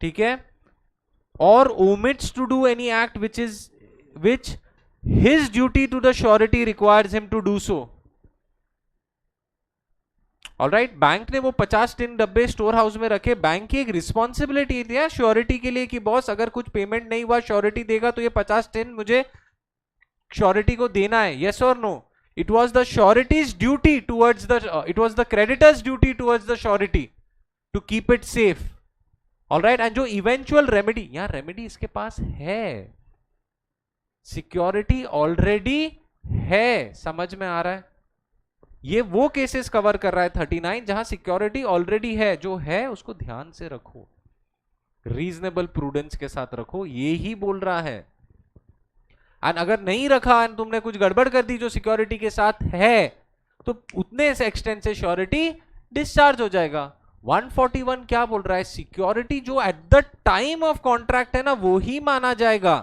ठीक है, और omits to do any act which his duty to the surety requires him to do so. Alright, bank ने वो 50 टिन डब्बे स्टोर हाउस में रखे, बैंक की एक रिस्पॉन्सिबिलिटी थी श्योरिटी के लिए कि बॉस अगर कुछ पेमेंट नहीं हुआ श्योरिटी देगा तो ये 50 टिन मुझे श्योरिटी को देना है, yes or no? It was the surety's duty towards the it was the creditor's duty towards the surety to keep it safe, alright. And जो इवेंचुअल रेमेडी, यहां रेमेडी इसके पास है, सिक्योरिटी ऑलरेडी है, समझ में आ रहा है? ये वो केसेस कवर कर रहा है 39 जहां सिक्योरिटी ऑलरेडी है, जो है उसको ध्यान से रखो, रीजनेबल प्रूडेंस के साथ रखो, ये ही बोल रहा है। एंड अगर नहीं रखा एंड तुमने कुछ गड़बड़ कर दी जो सिक्योरिटी के साथ है, तो उतने से एक्सटेंड से श्योरिटी डिस्चार्ज हो जाएगा। 141 क्या बोल रहा है? सिक्योरिटी जो at the time of contract है ना वो ही माना जाएगा,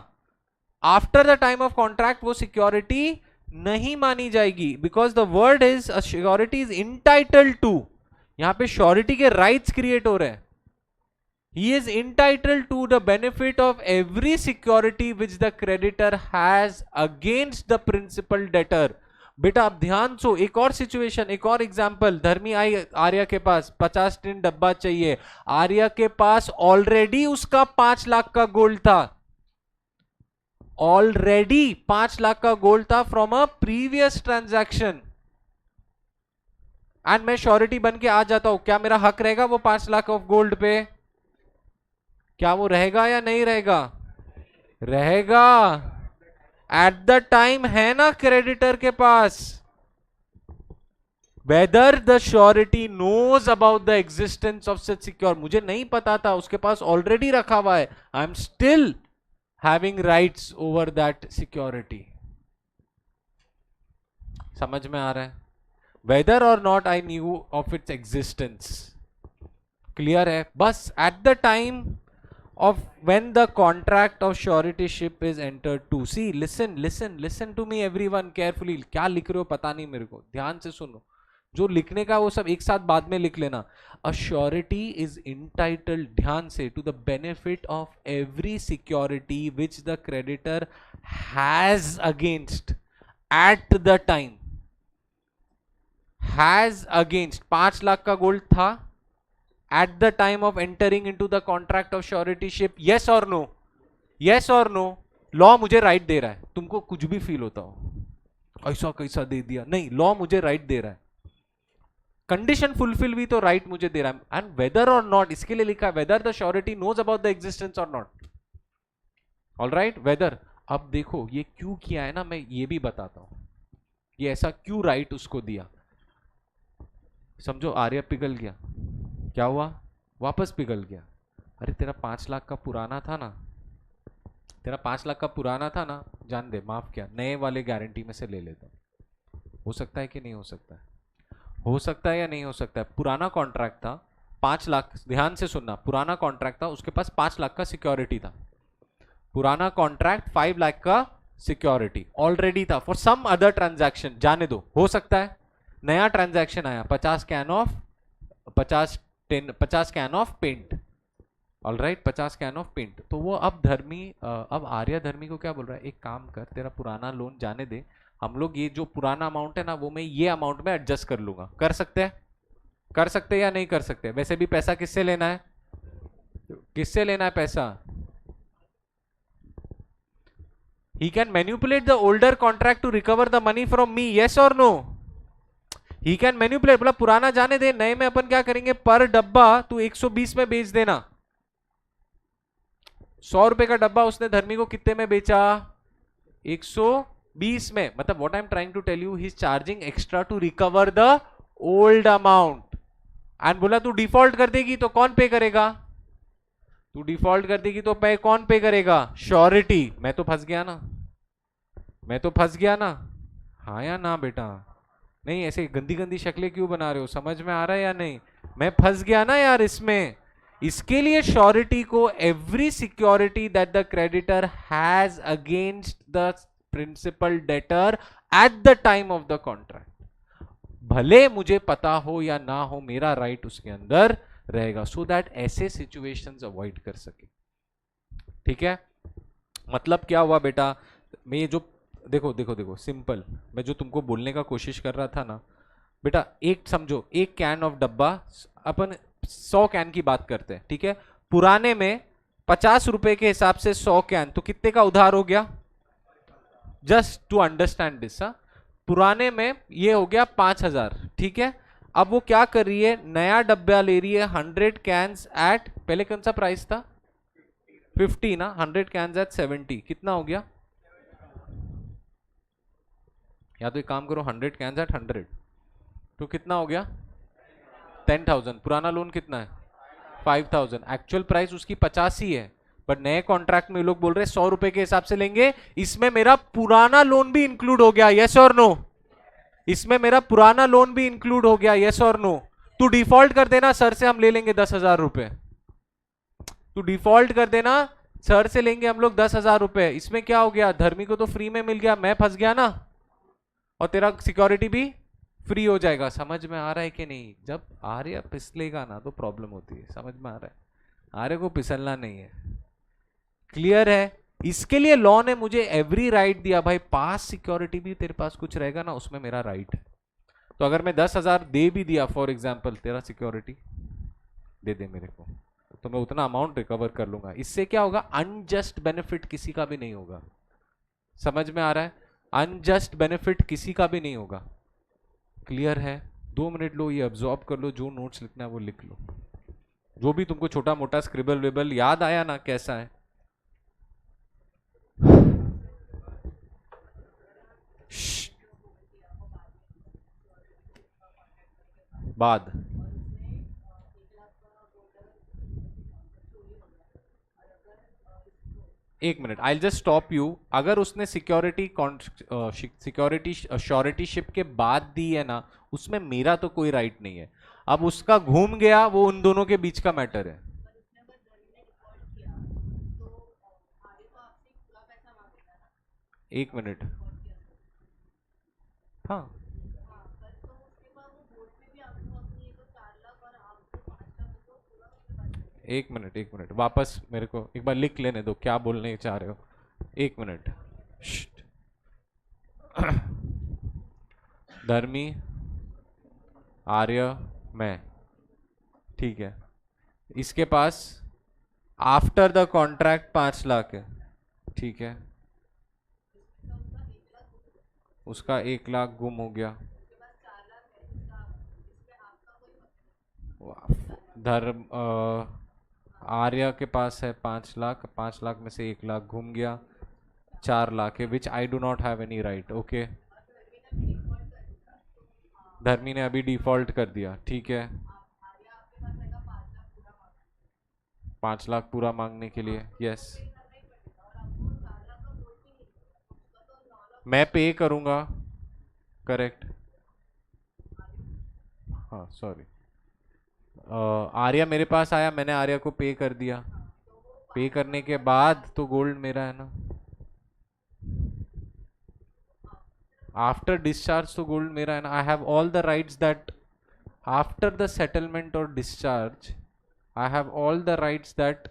after the time of contract वो सिक्योरिटी नहीं मानी जाएगी, because the word is surety is entitled to, यहां पे श्योरिटी के राइट्स क्रिएट हो रहे हैं, He is entitled to the benefit of every security which the creditor has against the principal debtor. बेटा अब ध्यान सो, एक और सिचुएशन, एक और एग्जांपल। धर्मी आई आर्या के पास 50 टिन डब्बा चाहिए। आर्या के पास ऑलरेडी उसका 5 लाख का गोल्ड था, ऑलरेडी 5 लाख का गोल्ड था from a previous transaction, and मैं श्योरिटी बन के आ जाता हूं, क्या मेरा हक रहेगा वो 5 लाख ऑफ गोल्ड पे? क्या वो रहेगा या नहीं रहेगा? रहेगा। एट द टाइम है ना क्रेडिटर के पास। Whether the surety knows about the existence of such secure, मुझे नहीं पता था, उसके पास ऑलरेडी रखा हुआ है, I am still having rights over that security. समझ में आ रहा है? वेदर और not I knew of its existence, clear है? बस eight the time of when the contract of suretyship is entered to, see listen to me everyone carefully, क्या लिख रहे हो पता नहीं मेरे को, ध्यान से सुनो, जो लिखने का वो सब एक साथ बाद में लिख लेना। a surety is entitled, ध्यान से, to the benefit of every security which the creditor has against at the time, has against 5 lakh का गोल्ड था at the time of entering into the contract of suretyship, yes or no? yes or no? Law मुझे राइट दे रहा है, तुमको कुछ भी फील होता हो ऐसा कैसा दे दिया, नहीं, लॉ मुझे राइट दे रहा है, कंडीशन फुलफिल भी तो राइट मुझे दे रहा है। एंड वेदर और नॉट, इसके लिए लिखा है whether the surety knows about the existence or not, alright, whether. अब देखो ये क्यों किया है ना, मैं ये भी बताता हूं, ये ऐसा क्यों राइट उसको दिया। समझो आर्या पिघल गया, क्या हुआ? वापस पिघल गया। अरे तेरा 5 लाख का पुराना था ना, तेरा 5 लाख का पुराना था ना, जान दे, माफ किया, नए वाले गारंटी में से ले लेता हूं। हो सकता है कि नहीं हो सकता है? हो सकता है या नहीं हो सकता है? पुराना कॉन्ट्रैक्ट था 5 लाख, ध्यान से सुनना, पुराना कॉन्ट्रैक्ट था, उसके पास 5 लाख का सिक्योरिटी था, पुराना कॉन्ट्रैक्ट 5 लाख का सिक्योरिटी ऑलरेडी था फॉर सम अदर ट्रांजैक्शन, जाने दो, हो सकता है नया ट्रांजैक्शन आया, 50 can of paint, alright, 50 can of paint. तो वो अब अब आर्या धर्मी को क्या बोल रहा है, एक काम कर, तेरा पुराना लोन जाने दे, हम लोग ये जो पुराना अमाउंट है ना वो मैं ये अमाउंट में एडजस्ट कर लूंगा। कर सकते हैं? कर सकते हैं या नहीं कर सकते? वैसे भी पैसा किससे लेना है, किससे लेना है पैसा? He can manipulate the older contract to recover the money from me, yes or no? He can manipulate, बोला पुराना जाने दे, नए में अपन क्या करेंगे, पर डब्बा तू 120 में बेच देना। 100 रुपए का डब्बा उसने धर्मी को कितने में बेचा? 120 में। मतलब what I am trying to tell you, he is charging extra to recover the old amount. And बोला तू डिफॉल्ट कर देगी तो कौन पे करेगा? तू डिफॉल्ट कर देगी तो पे कौन पे करेगा? श्योरिटी। मैं तो फंस गया ना, मैं तो फंस गया ना, हाँ या ना बेटा? नहीं, ऐसे गंदी गंदी शक्लें क्यों बना रहे हो, समझ में आ रहा है या नहीं? मैं फंस गया ना यार इसमें। इसके लिए श्योरिटी को every security that the creditor has against the principal debtor at the time of the contract, भले मुझे पता हो या ना हो, मेरा राइट उसके अंदर रहेगा, सो दैट ऐसे सिचुएशंस अवॉइड कर सके। ठीक है? मतलब क्या हुआ बेटा, मैं ये जो देखो सिंपल, मैं जो तुमको बोलने का कोशिश कर रहा था ना बेटा, एक समझो, एक कैन ऑफ डब्बा, अपन 100 कैन की बात करते हैं, ठीक है? पुराने में 50 रुपए के हिसाब से 100 कैन, तो कितने का उधार हो गया? जस्ट टू अंडरस्टैंड दिस, पुराने में ये हो गया 5000, ठीक है? अब वो क्या कर रही है, नया डब्बा ले रही है 100 कैन्स एट, पहले कौन सा प्राइस था? 50 ना, 100 कैन्स एट 70, कितना हो गया? या तो एक काम करो, 100 कैन्स एट 100, तो कितना हो गया? 10,000। पुराना लोन कितना है? 5,000। एक्चुअल प्राइस उसकी 50 ही है, बट नए कॉन्ट्रैक्ट में लोग बोल रहे हैं 100 रुपए के हिसाब से लेंगे, इसमें मेरा पुराना लोन भी इंक्लूड हो गया, यस और नो? इसमें मेरा पुराना लोन भी इंक्लूड हो गया, यस और नो? तू डिफॉल्ट कर देना, सर से हम ले लेंगे 10,000 रुपए। तू डिफॉल्ट कर देना, सर से लेंगे हम लोग 10,000 रुपए। इसमें क्या हो गया, धर्मी को तो फ्री में मिल गया, मैं फंस गया ना, और तेरा सिक्योरिटी भी फ्री हो जाएगा। समझ में आ रहा है कि नहीं? जब आर्या फिसलेगा ना तो प्रॉब्लम होती है, समझ में आ रहा है? आर्य को फिसलना नहीं है। क्लियर है? इसके लिए लॉ ने मुझे एवरी राइट दिया भाई, पास सिक्योरिटी भी तेरे पास कुछ रहेगा ना, उसमें मेरा राइट है। तो अगर मैं 10,000 दे भी दिया फॉर एग्जाम्पल, तेरा सिक्योरिटी दे दे मेरे को, तो मैं उतना अमाउंट रिकवर कर लूंगा। इससे क्या होगा, अनजस्ट बेनिफिट किसी का भी नहीं होगा। समझ में आ रहा है? अनजस्ट बेनिफिट किसी का भी नहीं होगा। क्लियर है? 2 मिनट लो, ये अब्सॉर्ब कर लो, जो नोट्स लिखना है वो लिख लो, जो भी तुमको छोटा मोटा स्क्रिबल विबल याद आया ना, कैसा है। बाद 1 minute, I just stop you. अगर उसने सिक्योरिटी श्योरिटीशिप के बाद दी है ना, उसमें मेरा तो कोई राइट नहीं है। अब उसका घूम गया, वो उन दोनों के बीच का मैटर है। 1 मिनट। हाँ, 1 मिनट वापस मेरे को एक बार लिख लेने दो, क्या बोलने चाह रहे हो। 1 मिनट। धर्मी, आर्य, मैं, ठीक है। इसके पास आफ्टर द कॉन्ट्रैक्ट 5 लाख है, ठीक है। उसका 1 लाख गुम हो गया। धर्म आर्य के पास है 5 लाख, 5 लाख में से 1 लाख घूम गया, 4 लाख है which I do not have any right. Okay, Dharmi ने अभी डिफॉल्ट कर दिया, ठीक है। 5 लाख पूरा मांगने के लिए, यस। मैं पे करूंगा, करेक्ट। हाँ सॉरी, आर्या मेरे पास आया, मैंने आर्या को पे कर दिया। पे करने के बाद तो गोल्ड मेरा है ना। आफ्टर डिस्चार्ज तो गोल्ड मेरा है ना। I have all the rights that after the settlement और discharge, I have all the rights that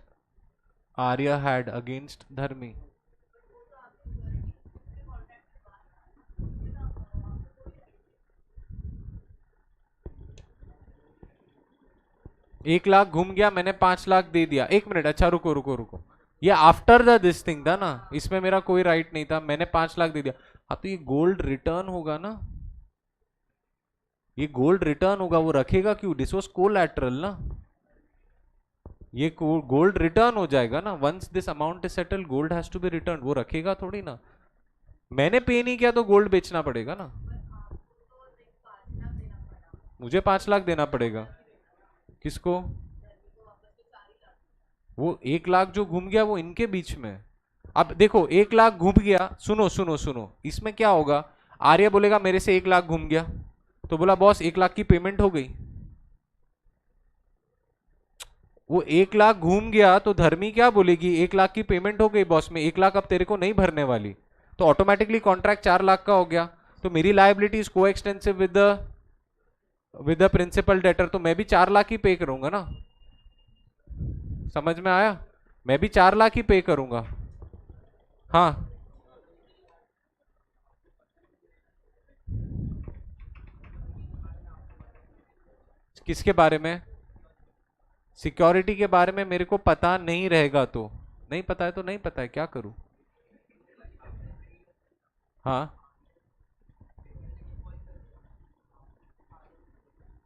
Arya had against Dharmi. 1 lakh घूम गया, मैंने 5 लाख दे दिया। 1 मिनट, अच्छा रुको रुको रुको, ये आफ्टर द दिस थिंग था ना, इसमें मेरा कोई राइट नहीं था, मैंने 5 लाख दे दिया। हाँ तो ये गोल्ड रिटर्न होगा ना, ये गोल्ड रिटर्न होगा, वो रखेगा क्यों, दिस वॉज कोलैटरल ना, ये गोल्ड रिटर्न हो जाएगा ना। Once this amount is settle, gold has to be return, वो रखेगा थोड़ी ना। मैंने पे नहीं किया तो गोल्ड बेचना पड़ेगा ना, मुझे 5 लाख देना पड़ेगा। किसको? वो 1 लाख जो घूम गया वो इनके बीच में। अब देखो 1 लाख घूम गया, सुनो सुनो सुनो, इसमें क्या होगा, आर्य बोलेगा मेरे से 1 लाख घूम गया, तो बोला बॉस 1 लाख की पेमेंट हो गई। वो 1 लाख घूम गया तो धर्मी क्या बोलेगी, 1 लाख की पेमेंट हो गई बॉस, में 1 लाख अब तेरे को नहीं भरने वाली, तो ऑटोमेटिकली कॉन्ट्रैक्ट 4 लाख का हो गया। तो मेरी liability is coextensive with the principal debtor, तो मैं भी 4 लाख ही पे करूंगा ना। समझ में आया? मैं भी 4 लाख ही पे करूंगा। हाँ, किसके बारे में? सिक्योरिटी के बारे में मेरे को पता नहीं रहेगा तो नहीं पता है, तो नहीं पता है, क्या करूं। हाँ।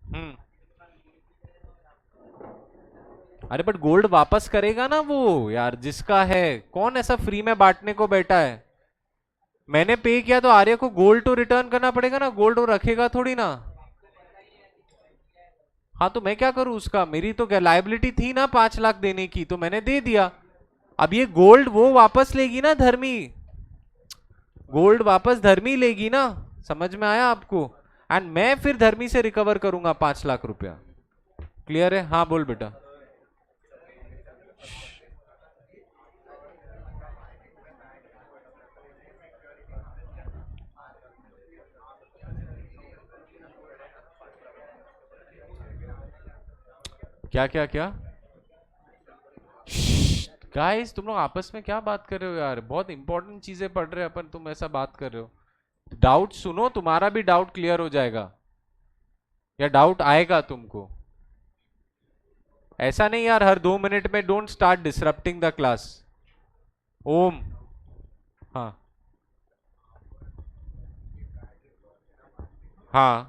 हम्म। अरे बट गोल्ड वापस करेगा ना वो यार, जिसका है, कौन ऐसा फ्री में बांटने को बैठा है। मैंने पे किया तो आर्य को गोल्ड तो रिटर्न करना पड़ेगा ना, गोल्ड वो रखेगा थोड़ी ना। हाँ तो मैं क्या करूं उसका, मेरी तो लाइबिलिटी थी ना 5 लाख देने की, तो मैंने दे दिया। अब ये गोल्ड वो वापस लेगी ना धर्मी, गोल्ड वापस धर्मी लेगी ना। समझ में आया आपको? एंड मैं फिर धर्मी से रिकवर करूंगा 5 लाख रुपया। क्लियर है? हाँ बोल बेटा। क्या क्या क्या? गाइस तुम लोग आपस में क्या बात कर रहे हो यार, बहुत इंपॉर्टेंट चीजें पढ़ रहे हैं अपन, तुम ऐसा बात कर रहे हो। डाउट सुनो, तुम्हारा भी डाउट क्लियर हो जाएगा, या डाउट आएगा तुमको। ऐसा नहीं यार हर 2 मिनट में, don't start disrupting the class. Om. हाँ हाँ।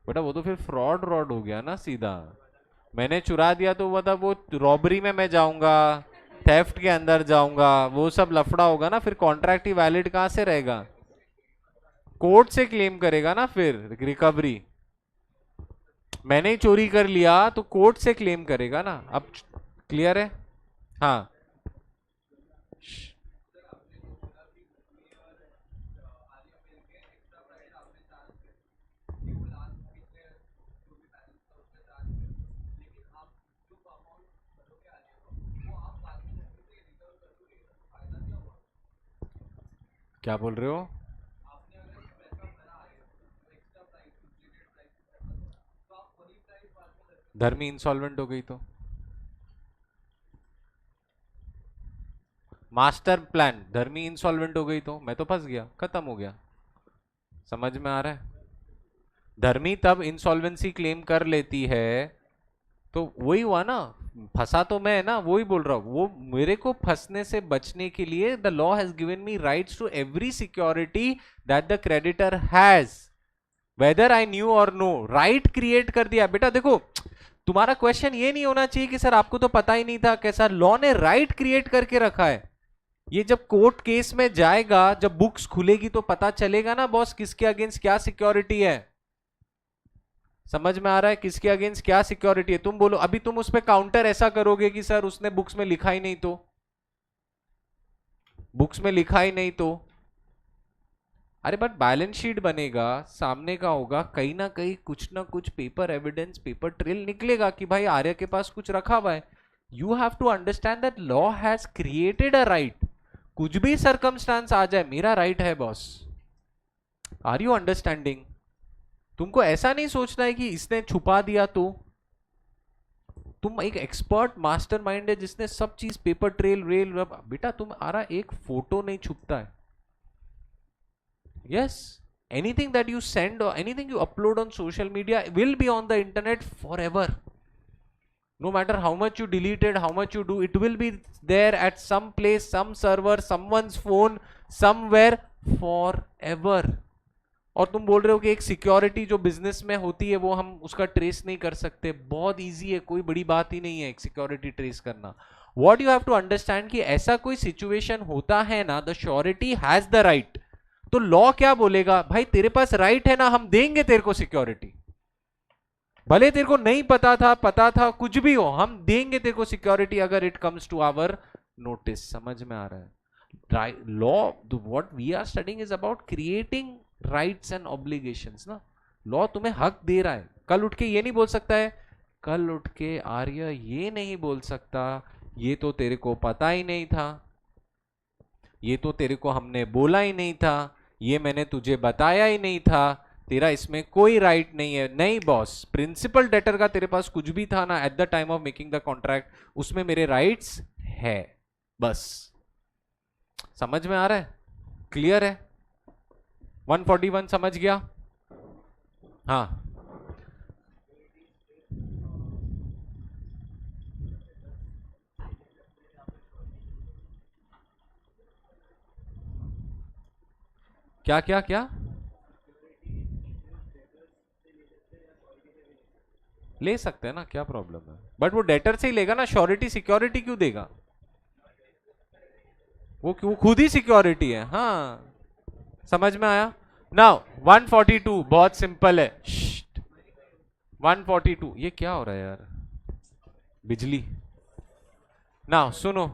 बेटा वो तो फिर फ्रॉड रॉड हो गया ना सीधा। मैंने चुरा दिया तो मतलब वो रॉबरी में मैं जाऊंगा, थेफ्ट के अंदर जाऊंगा, वो सब लफड़ा होगा ना, फिर कॉन्ट्रैक्ट ही वैलिड कहां से रहेगा। कोर्ट से क्लेम करेगा ना फिर रिकवरी। मैंने ही चोरी कर लिया तो कोर्ट से क्लेम करेगा ना। अब क्लियर है। हाँ। क्या बोल रहे हो? धर्मी इंसॉल्वेंट हो गई तो मास्टर प्लान, धर्मी इंसॉल्वेंट हो गई तो मैं तो फंस गया, खत्म हो गया। समझ में आ रहा है? धर्मी तब इंसॉल्वेंसी क्लेम कर लेती है तो वही हुआ ना, फंसा तो मैं ना, वही बोल रहा हूं, वो मेरे को फंसने से बचने के लिए the law has given me rights to every security that the creditor has, whether I knew or no. Right create कर दिया बेटा। देखो तुम्हारा क्वेश्चन ये नहीं होना चाहिए कि सर आपको तो पता ही नहीं था, कैसा लॉ ने राइट क्रिएट करके रखा है। ये जब कोर्ट केस में जाएगा, जब बुक्स खुलेगी तो पता चलेगा ना बॉस किसके अगेंस्ट क्या सिक्योरिटी है। समझ में आ रहा है? किसके अगेंस्ट क्या सिक्योरिटी है। तुम बोलो अभी, तुम उस पर काउंटर ऐसा करोगे कि सर उसने बुक्स में लिखा ही नहीं, तो बुक्स में लिखा ही नहीं तो। अरे बट बैलेंस शीट बनेगा, सामने का होगा, कहीं ना कहीं कुछ ना कुछ पेपर एविडेंस, पेपर ट्रेल निकलेगा कि भाई आर्य के पास कुछ रखा हुआ है। You have to understand that law has created a right. कुछ भी सरकमस्टांस आ जाए, मेरा राइट है बॉस। Are you understanding? तुमको ऐसा नहीं सोचना है कि इसने छुपा दिया तो। तुम एक एक्सपर्ट मास्टरमाइंड है जिसने सब चीज पेपर ट्रेल रेल, बेटा तुम आ रहा, एक फोटो नहीं छुपता है। Yes, anything that you send or anything you upload on social media will be on the internet forever. No matter how much you delete it, how much you do, it will be there at some place, some server, someone's phone, somewhere forever. और तुम बोल रहे हो कि एक सिक्योरिटी जो बिजनेस में होती है वो हम उसका ट्रेस नहीं कर सकते। बहुत इजी है, कोई बड़ी बात ही नहीं है एक सिक्योरिटी ट्रेस करना। What you have to understand कि ऐसा कोई सिचुएशन होता है ना, the surety has the right. तो लॉ क्या बोलेगा, भाई तेरे पास राइट है ना, हम देंगे तेरे को सिक्योरिटी। भले तेरे को नहीं पता था, पता था, कुछ भी हो, हम देंगे तेरे को सिक्योरिटी अगर it comes to our notice. समझ में आ रहा है? Law, what we are studying is about creating rights and obligations ना। लॉ तुम्हें हक दे रहा है। कल उठ के ये नहीं बोल सकता है, कल उठ के आर्य ये नहीं बोल सकता ये तो तेरे को पता ही नहीं था, ये तो तेरे को हमने बोला ही नहीं था, ये मैंने तुझे बताया ही नहीं था, तेरा इसमें कोई राइट नहीं है। नहीं बॉस, प्रिंसिपल डेटर का तेरे पास कुछ भी था ना at the time of making the contract, उसमें मेरे राइट्स है बस। समझ में आ रहा है? क्लियर है? 141 समझ गया? हाँ। क्या क्या क्या? ले सकते हैं ना, क्या प्रॉब्लम है, बट वो डेटर से ही लेगा ना, श्योरिटी सिक्योरिटी क्यों देगा? वो खुद ही सिक्योरिटी है। हाँ, समझ में आया? नाउ 142 बहुत सिंपल है। 142 ये क्या हो रहा है यार, बिजली। नाउ सुनो,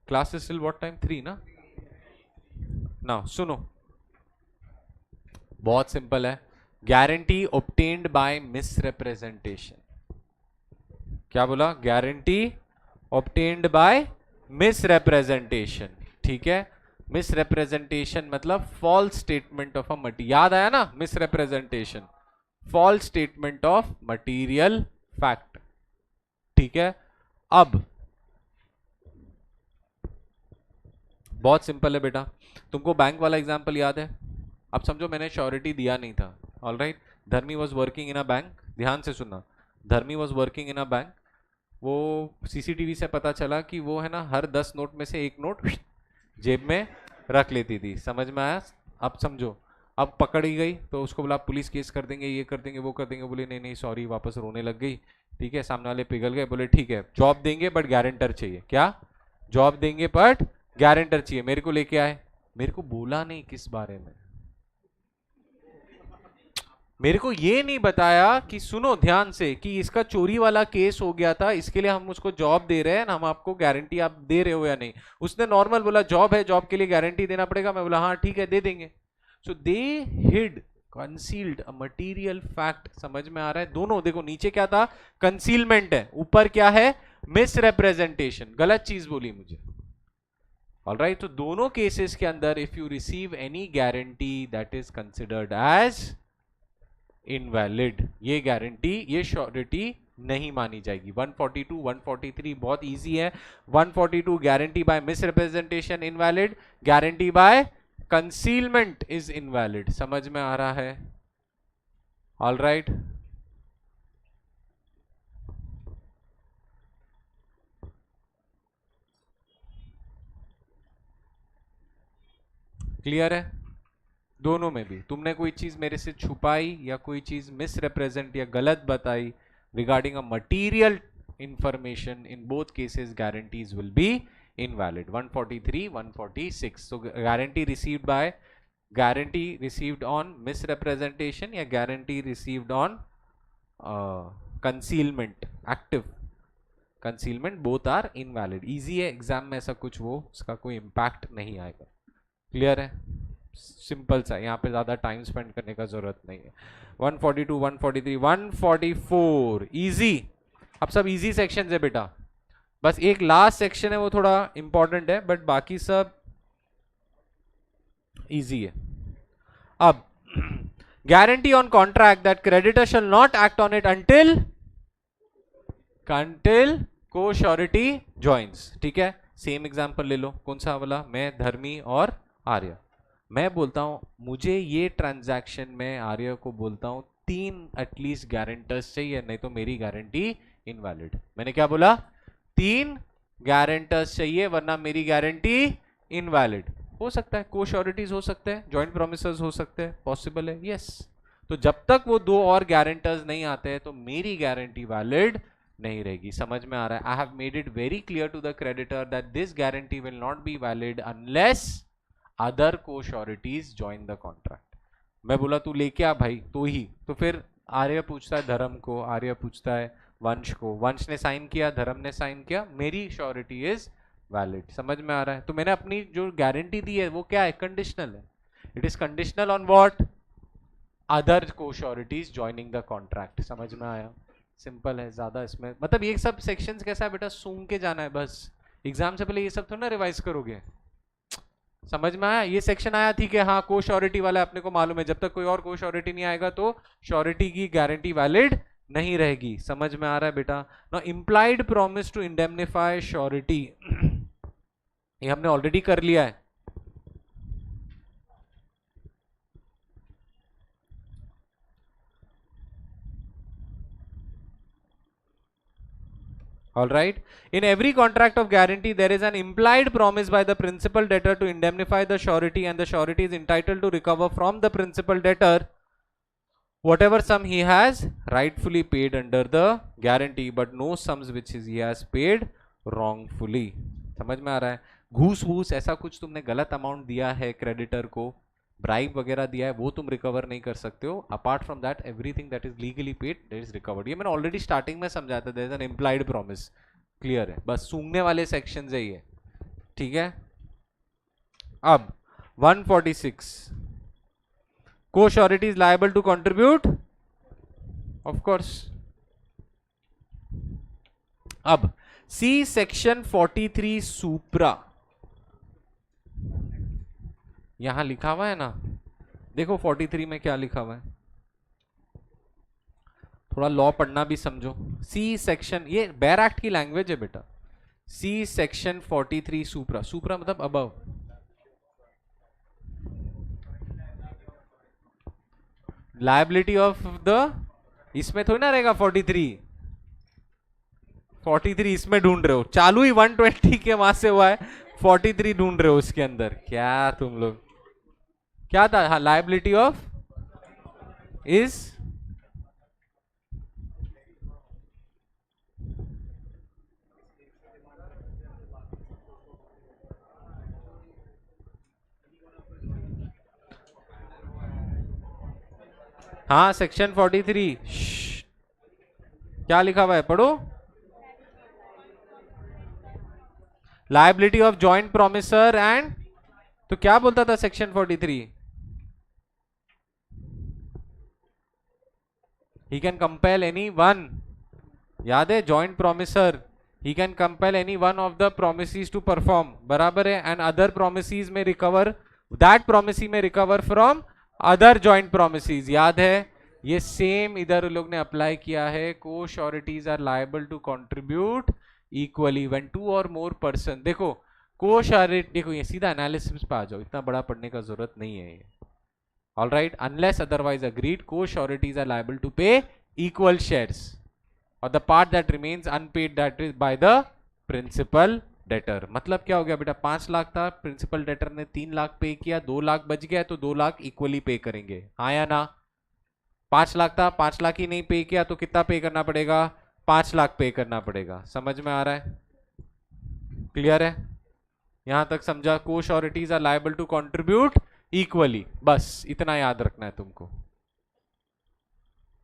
class is till what time, 3 ना। नाउ सुनो, बहुत सिंपल है। Guarantee obtained by misrepresentation. क्या बोला? गारंटी ऑब्टेन्ड बाय मिसरिप्रेजेंटेशन, ठीक है। मिसरिप्रेजेंटेशन मतलब false statement of a material, याद आया ना? Misrepresentation, false statement of material fact, ठीक है। अब बहुत सिंपल है बेटा, तुमको बैंक वाला एग्जांपल याद है? अब समझो मैंने श्योरिटी दिया नहीं था, ऑलराइट। धर्मी was working in a bank, ध्यान से सुनना, धर्मी was working in a bank. वो सीसीटीवी से पता चला कि वो है ना हर 10 नोट में से एक नोट जेब में रख लेती थी, समझ में आया? अब समझो, अब पकड़ी गई तो उसको बोला पुलिस केस कर देंगे, ये कर देंगे, वो कर देंगे, बोले नहीं नहीं सॉरी, वापस रोने लग गई, ठीक है। सामने वाले पिघल गए, बोले ठीक है जॉब देंगे बट गारंटर चाहिए। क्या? जॉब देंगे बट गारंटर चाहिए, मेरे को लेके आए। मेरे को बोला नहीं किस बारे में, मेरे को ये नहीं बताया कि सुनो ध्यान से कि इसका चोरी वाला केस हो गया था, इसके लिए हम उसको जॉब दे रहे हैं, हम आपको गारंटी आप दे रहे हो या नहीं। उसने नॉर्मल बोला जॉब है, जॉब के लिए गारंटी देना पड़ेगा। मैं बोला हाँ ठीक है दे देंगे। So they hid, concealed a material fact, समझ में आ रहा है? दोनों देखो, नीचे क्या था? कंसीलमेंट है, ऊपर क्या है? मिसरिप्रेजेंटेशन, गलत चीज बोली मुझे, ऑलराइट। तो दोनों केसेस के अंदर if you receive any guarantee that is considered as invalid, ये गारंटी, ये श्योरिटी नहीं मानी जाएगी। 142 143 बहुत इजी है। 142 guarantee by misrepresentation invalid, guarantee by concealment is invalid, समझ में आ रहा है? ऑलराइट, क्लियर है? दोनों में भी तुमने कोई चीज मेरे से छुपाई या कोई चीज मिसरिप्रेजेंट या गलत बताई regarding a material information, in both cases guarantees will be invalid. 143 146, so guarantee received on misrepresentation या guarantee received on concealment, active concealment, both are invalid. easy है, एग्जाम में ऐसा कुछ वो उसका कोई इम्पैक्ट नहीं आएगा। क्लियर है? सिंपल सा, यहाँ पे ज्यादा टाइम स्पेंड करने का जरूरत नहीं है। 142 143 144 इजी। अब सब इजी सेक्शन है बेटा, बस एक लास्ट सेक्शन है वो थोड़ा इंपॉर्टेंट है, बट बाकी सब इजी है। अब guarantee on contract that creditor shall not act on it until को श्योरिटी जॉइंस, ठीक है। सेम एग्जांपल ले लो, कौन सा वाला? मैं, धर्मी और आर्य। मैं बोलता हूं मुझे ये ट्रांजैक्शन में आर्य को बोलता हूं 3 एटलीस्ट गारंटर्स चाहिए, नहीं तो मेरी गारंटी इनवैलिड। मैंने क्या बोला? 3 गारंटर्स चाहिए वरना मेरी गारंटी इनवैलिड। हो सकता है को श्योरिटीज हो सकते हैं, जॉइंट प्रोमिसेस हो सकते हैं, पॉसिबल है, यस। तो जब तक वो 2 और गारंटर्स नहीं आते हैं तो मेरी गारंटी वैलिड नहीं रहेगी, समझ में आ रहा है? I have made it very clear to the creditor that this guarantee will not be valid unless other co sureties join the contract. मैं बोला तू लेके आ भाई, तो ही तो फिर आर्य पूछता है धर्म को, आर्य पूछता है वंश को, वंश ने साइन किया, धर्म ने साइन किया, मेरी श्योरिटी इज वैलिड, समझ में आ रहा है? तो मैंने अपनी जो गारंटी दी है वो क्या है? कंडीशनल है। It is conditional on what? Other co sureties joining the contract, समझ में आया? सिंपल है, ज्यादा इसमें मतलब ये सब सेक्शंस कैसा है बेटा, सूंघ के जाना है बस, एग्जाम से पहले ये सब थोड़ा ना रिवाइज करोगे। समझ में आया? ये सेक्शन आया ठीक है, हाँ को श्योरिटी वाला अपने को मालूम है, जब तक कोई और को श्योरिटी नहीं आएगा तो श्योरिटी की गारंटी वैलिड नहीं रहेगी, समझ में आ रहा है बेटा? Now implied promise to indemnify surety, ये हमने ऑलरेडी कर लिया है। All right. In every contract of guarantee, there is an implied promise by the principal debtor to indemnify the surety, and the surety is entitled to recover from the principal debtor whatever sum he has rightfully paid under the guarantee, but no sums which he has paid wrongfully. समझ में आ रहा है? घूस वूस ऐसा कुछ तुमने गलत अमाउंट दिया है क्रेडिटर को, ब्राइब वगैरह दिया है, वो तुम रिकवर नहीं कर सकते हो। Apart from that everything that is legally paid that is recovered. ये मैंने ऑलरेडी स्टार्टिंग में समझाया था, there is an implied promise. Clear है? बस सूंघने वाले सेक्शन है ये, ठीक है। अब 146 को surety is liable to contribute, of course अब सी सेक्शन 43 सुप्रा, यहां लिखा हुआ है ना, देखो 43 में क्या लिखा हुआ है, थोड़ा लॉ पढ़ना भी समझो। सी सेक्शन, ये बेयर एक्ट की लैंग्वेज है बेटा। सी सेक्शन 43 सुप्रा, सुप्रा मतलब अबव, लायबिलिटी ऑफ द, इसमें थोड़ी ना रहेगा 43 इसमें ढूंढ रहे हो, चालू ही 120 के वहां से हुआ है, 43 ढूंढ रहे हो उसके अंदर, क्या तुम लोग, क्या था, हाँ लायबिलिटी ऑफ इज, हाँ सेक्शन 43, क्या लिखा हुआ है पढ़ो, liability of joint promisor and, तो क्या बोलता था section 43, he can compel any one, याद है joint promisor, he can compel any one of the promisees to perform, बराबर है, एंड अदर प्रोमिसेस में रिकवर, दैट प्रोमिसी में recover from other joint promisees, याद है, ये सेम इधर लोग ने अप्लाई किया है, co sureties are liable to contribute equally when two or more person, देखो को श्योरिटी, देखो ये सीधा एनालिसिस पे आ जाओ, इतना बड़ा पढ़ने का जरूरत नहीं है ये, all right, unless otherwise agreed co sureties are liable to pay equal shares और the part that remains unpaid that is by the principal debtor, मतलब क्या हो गया बेटा, 5 लाख था, प्रिंसिपल डेटर ने 3 लाख पे किया, 2 लाख बच गया, तो 2 लाख इक्वली पे करेंगे, हाँ या ना, 5 लाख था, 5 लाख ही नहीं पे किया, तो कितना पे करना पड़ेगा, 5 लाख पे करना पड़ेगा, समझ में आ रहा है, क्लियर है, यहां तक समझा, co sureties are liable to contribute equally, बस इतना याद रखना है तुमको,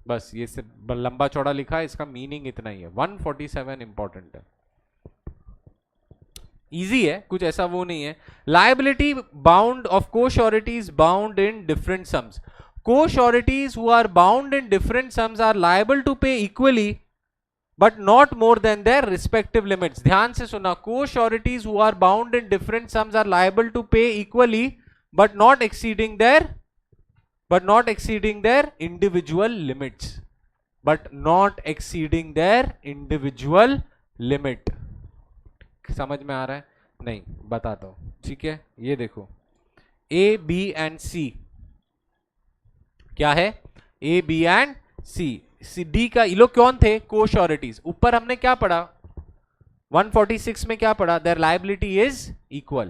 बस ये सिर्फ लंबा चौड़ा लिखा है, इसका मीनिंग इतना ही है, 147 इंपॉर्टेंट है, इजी है, कुछ ऐसा वो नहीं है, liability bound of co sureties bound in different sums, co sureties who are bound in different sums are liable to pay equally but not more than their respective limits, ध्यान से सुना, co sureties who are bound in different sums are liable to pay equally but not exceeding their individual limits, but not exceeding their individual limit, समझ में आ रहा है, नहीं बताता हूं, ठीक है, ये देखो A, B एंड C, क्या है, A, B and C, D का, ये लोग कौन थे, को श्योरिटीज, ऊपर हमने क्या पढ़ा 146 में, क्या पढ़ा, their liability is equal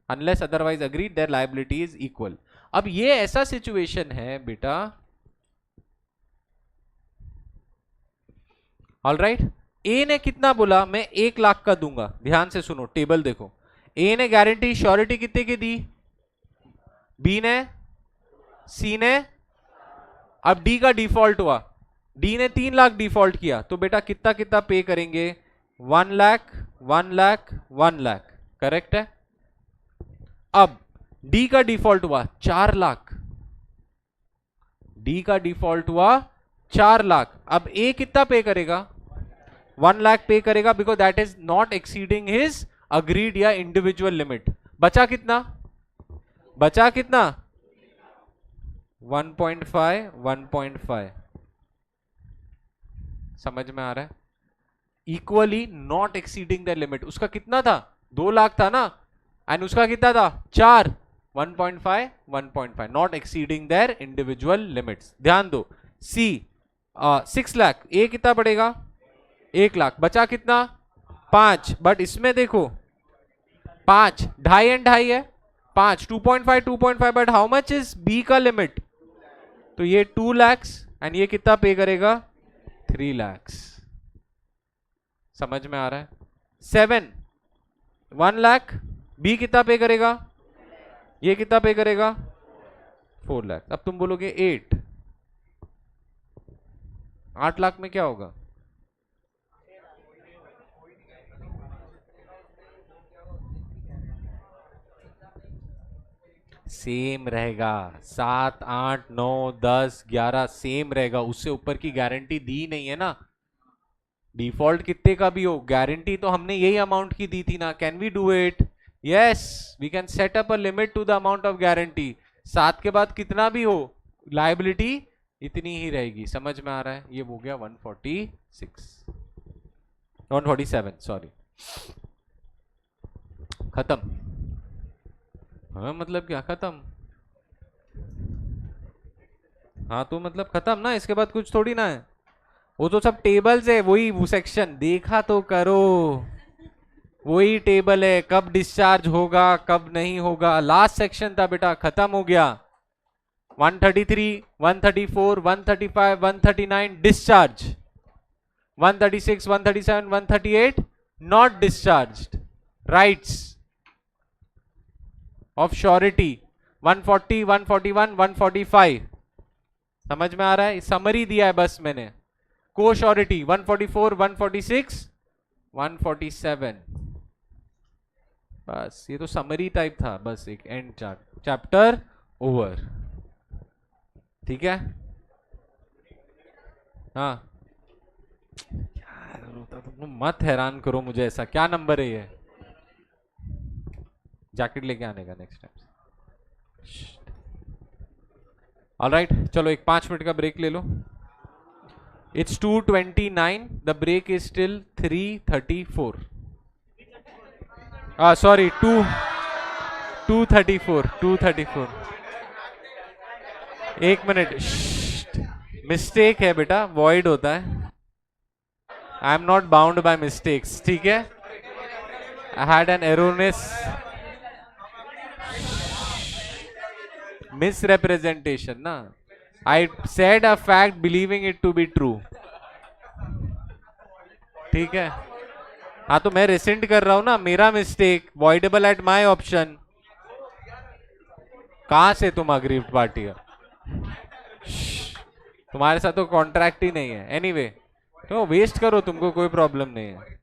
unless otherwise agreed, their liability is equal, अब ये ऐसा सिचुएशन है बेटा, ऑल राइट, ए ने कितना बोला, मैं 1 लाख का दूंगा, ध्यान से सुनो, टेबल देखो, ए ने गारंटी श्योरिटी कितने की दी, बी ने, सी ने, अब डी का डिफॉल्ट हुआ, डी ने 3 लाख डिफॉल्ट किया, तो बेटा कितना कितना पे करेंगे, 1 लाख 1 लाख 1 लाख, करेक्ट है, अब डी का डिफॉल्ट हुआ 4 लाख, डी का डिफॉल्ट हुआ 4 लाख, अब ए कितना पे करेगा, 1 लाख पे करेगा, because that is not exceeding his agreed या इंडिविजुअल लिमिट, बचा कितना, 1.5 1.5, समझ में आ रहा है, equally not exceeding the limit, उसका कितना था, 2 लाख था ना, एंड उसका कितना था 4, 1.5 1.5, not exceeding their individual limits, ध्यान दो, सी 6 लाख, ए कितना पड़ेगा 1 लाख, बचा कितना 5, बट इसमें देखो 5 ढाई एंड ढाई है, 5 2.5 but how much is B का लिमिट, तो ये 2 lakhs एंड ये कितना पे करेगा 3 lakhs, समझ में आ रहा है, 7 1 लाख, बी कितना पे करेगा, ये कितना पे करेगा 4 लाख, अब तुम बोलोगे 8 लाख में क्या होगा, सेम रहेगा, 7 8 9 10 11 सेम रहेगा, उससे ऊपर की गारंटी दी नहीं है ना, डिफॉल्ट कितने का भी हो, गारंटी तो हमने यही अमाउंट की दी थी ना. Can we do it? Yes, we can set up a limit to the amount of guarantee. 7 के बाद कितना भी हो, लाइबिलिटी इतनी ही रहेगी. समझ में आ रहा है? ये हो गया 146, 147 सॉरी. खत्म. हाँ मतलब क्या खत्म? हाँ तो मतलब खत्म ना, इसके बाद कुछ थोड़ी ना है. वो तो सब टेबल्स है, वही वो सेक्शन देखा तो करो. वही टेबल है, कब डिस्चार्ज होगा कब नहीं होगा. लास्ट सेक्शन था बेटा, खत्म हो गया. 133, 134, 135, 139 discharge. 136, 137, 138 not discharged. Rights of surety 140, 141, 145. समझ में आ रहा है? समरी दिया है बस मैंने. को श्योरिटी 144, 146, 147. बस ये तो समरी टाइप था, बस एक एंड चार्ट. Chapter over. ठीक है. हाँ यार तुम मत हैरान करो मुझे. ऐसा क्या नंबर है ये? जैकेट लेके आने का नेक्स्ट टाइम. ऑलराइट चलो एक 5 मिनट का ब्रेक ले लो. It's 2:29. The break is still 3:34. Sorry 2:34. 2:34. एक मिनट. मिस्टेक है बेटा, वॉइड होता है. I am not bound by mistakes. ठीक है. आई हैड एन एरोनेस misrepresentation ना. I said a fact believing it to be true. ठीक है. हाँ तो मैं रिसेंट कर रहा हूँ ना, मेरा mistake. Voidable at my option. कहाँ से तुम अग्रीव्ड पार्टी हो? तुम्हारे साथ तो कॉन्ट्रैक्ट ही नहीं है. एनीवे तो वेस्ट करो, तुमको कोई प्रॉब्लम नहीं है.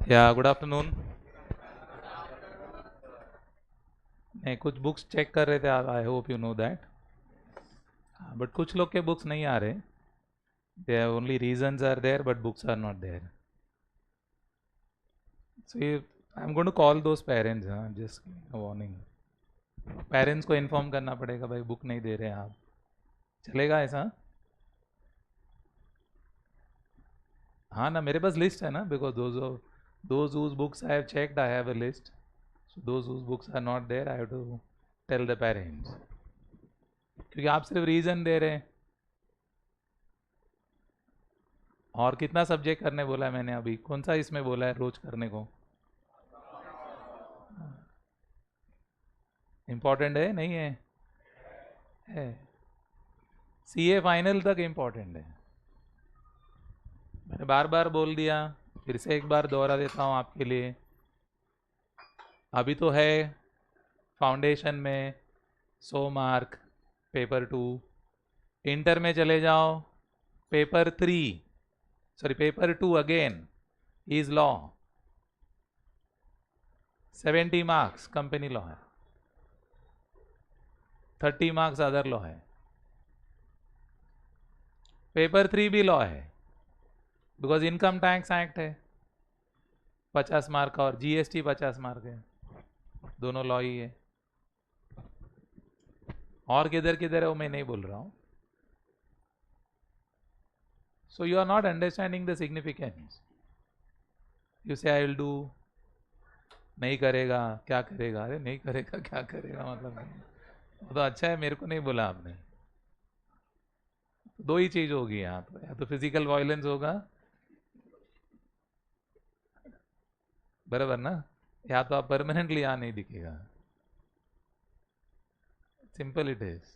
या गुड आफ्टरनून। नहीं, कुछ बुक्स चेक कर रहे थे, I hope you know that. But कुछ लोग के बुक्स नहीं आ रहे, they only reasons are there but books are not there. So I am going to call those parents, just warning. Parents को इन्फॉर्म करना पड़ेगा, भाई बुक नहीं दे रहे हैं आप। चलेगा ऐसा? हाँ ना, मेरे पास लिस्ट है ना, because those whose books I have checked, I have a list. So those whose books are not there, I have to tell the parents. क्योंकि आप सिर्फ रीजन दे रहे हैं। और कितना सब्जेक्ट करने बोला है मैंने अभी? कौन सा इसमें बोला है रोज करने को? इम्पोर्टेंट है नहीं है? है। सीए फाइनल तक इम्पोर्टेंट है। मैंने बार बार बोल दिया, फिर से एक बार दोहरा देता हूँ आपके लिए। अभी तो है फाउंडेशन में 100 मार्क, पेपर 2। इंटर में चले जाओ, paper 3, sorry paper 2 again is law, 70 marks company law है, 30 मार्क्स अदर लॉ है। पेपर 3 भी लॉ है, बिकॉज इनकम टैक्स एक्ट है, 50 मार्क का, और जीएसटी 50 मार्क है, दोनों लॉ ही है। और किधर किधर है वो मैं नहीं बोल रहा हूँ। So you are not understanding the significance. You say I will do, नहीं करेगा क्या करेगा? अरे नहीं करेगा क्या करेगा मतलब नहीं। वो तो अच्छा है, मेरे को नहीं बोला आपने। दो ही चीज होगी यहाँ तो, या तो फिजिकल वायलेंस होगा, बराबर ना, या तो आप परमानेंटली यहाँ नहीं दिखेगा। Simple it is.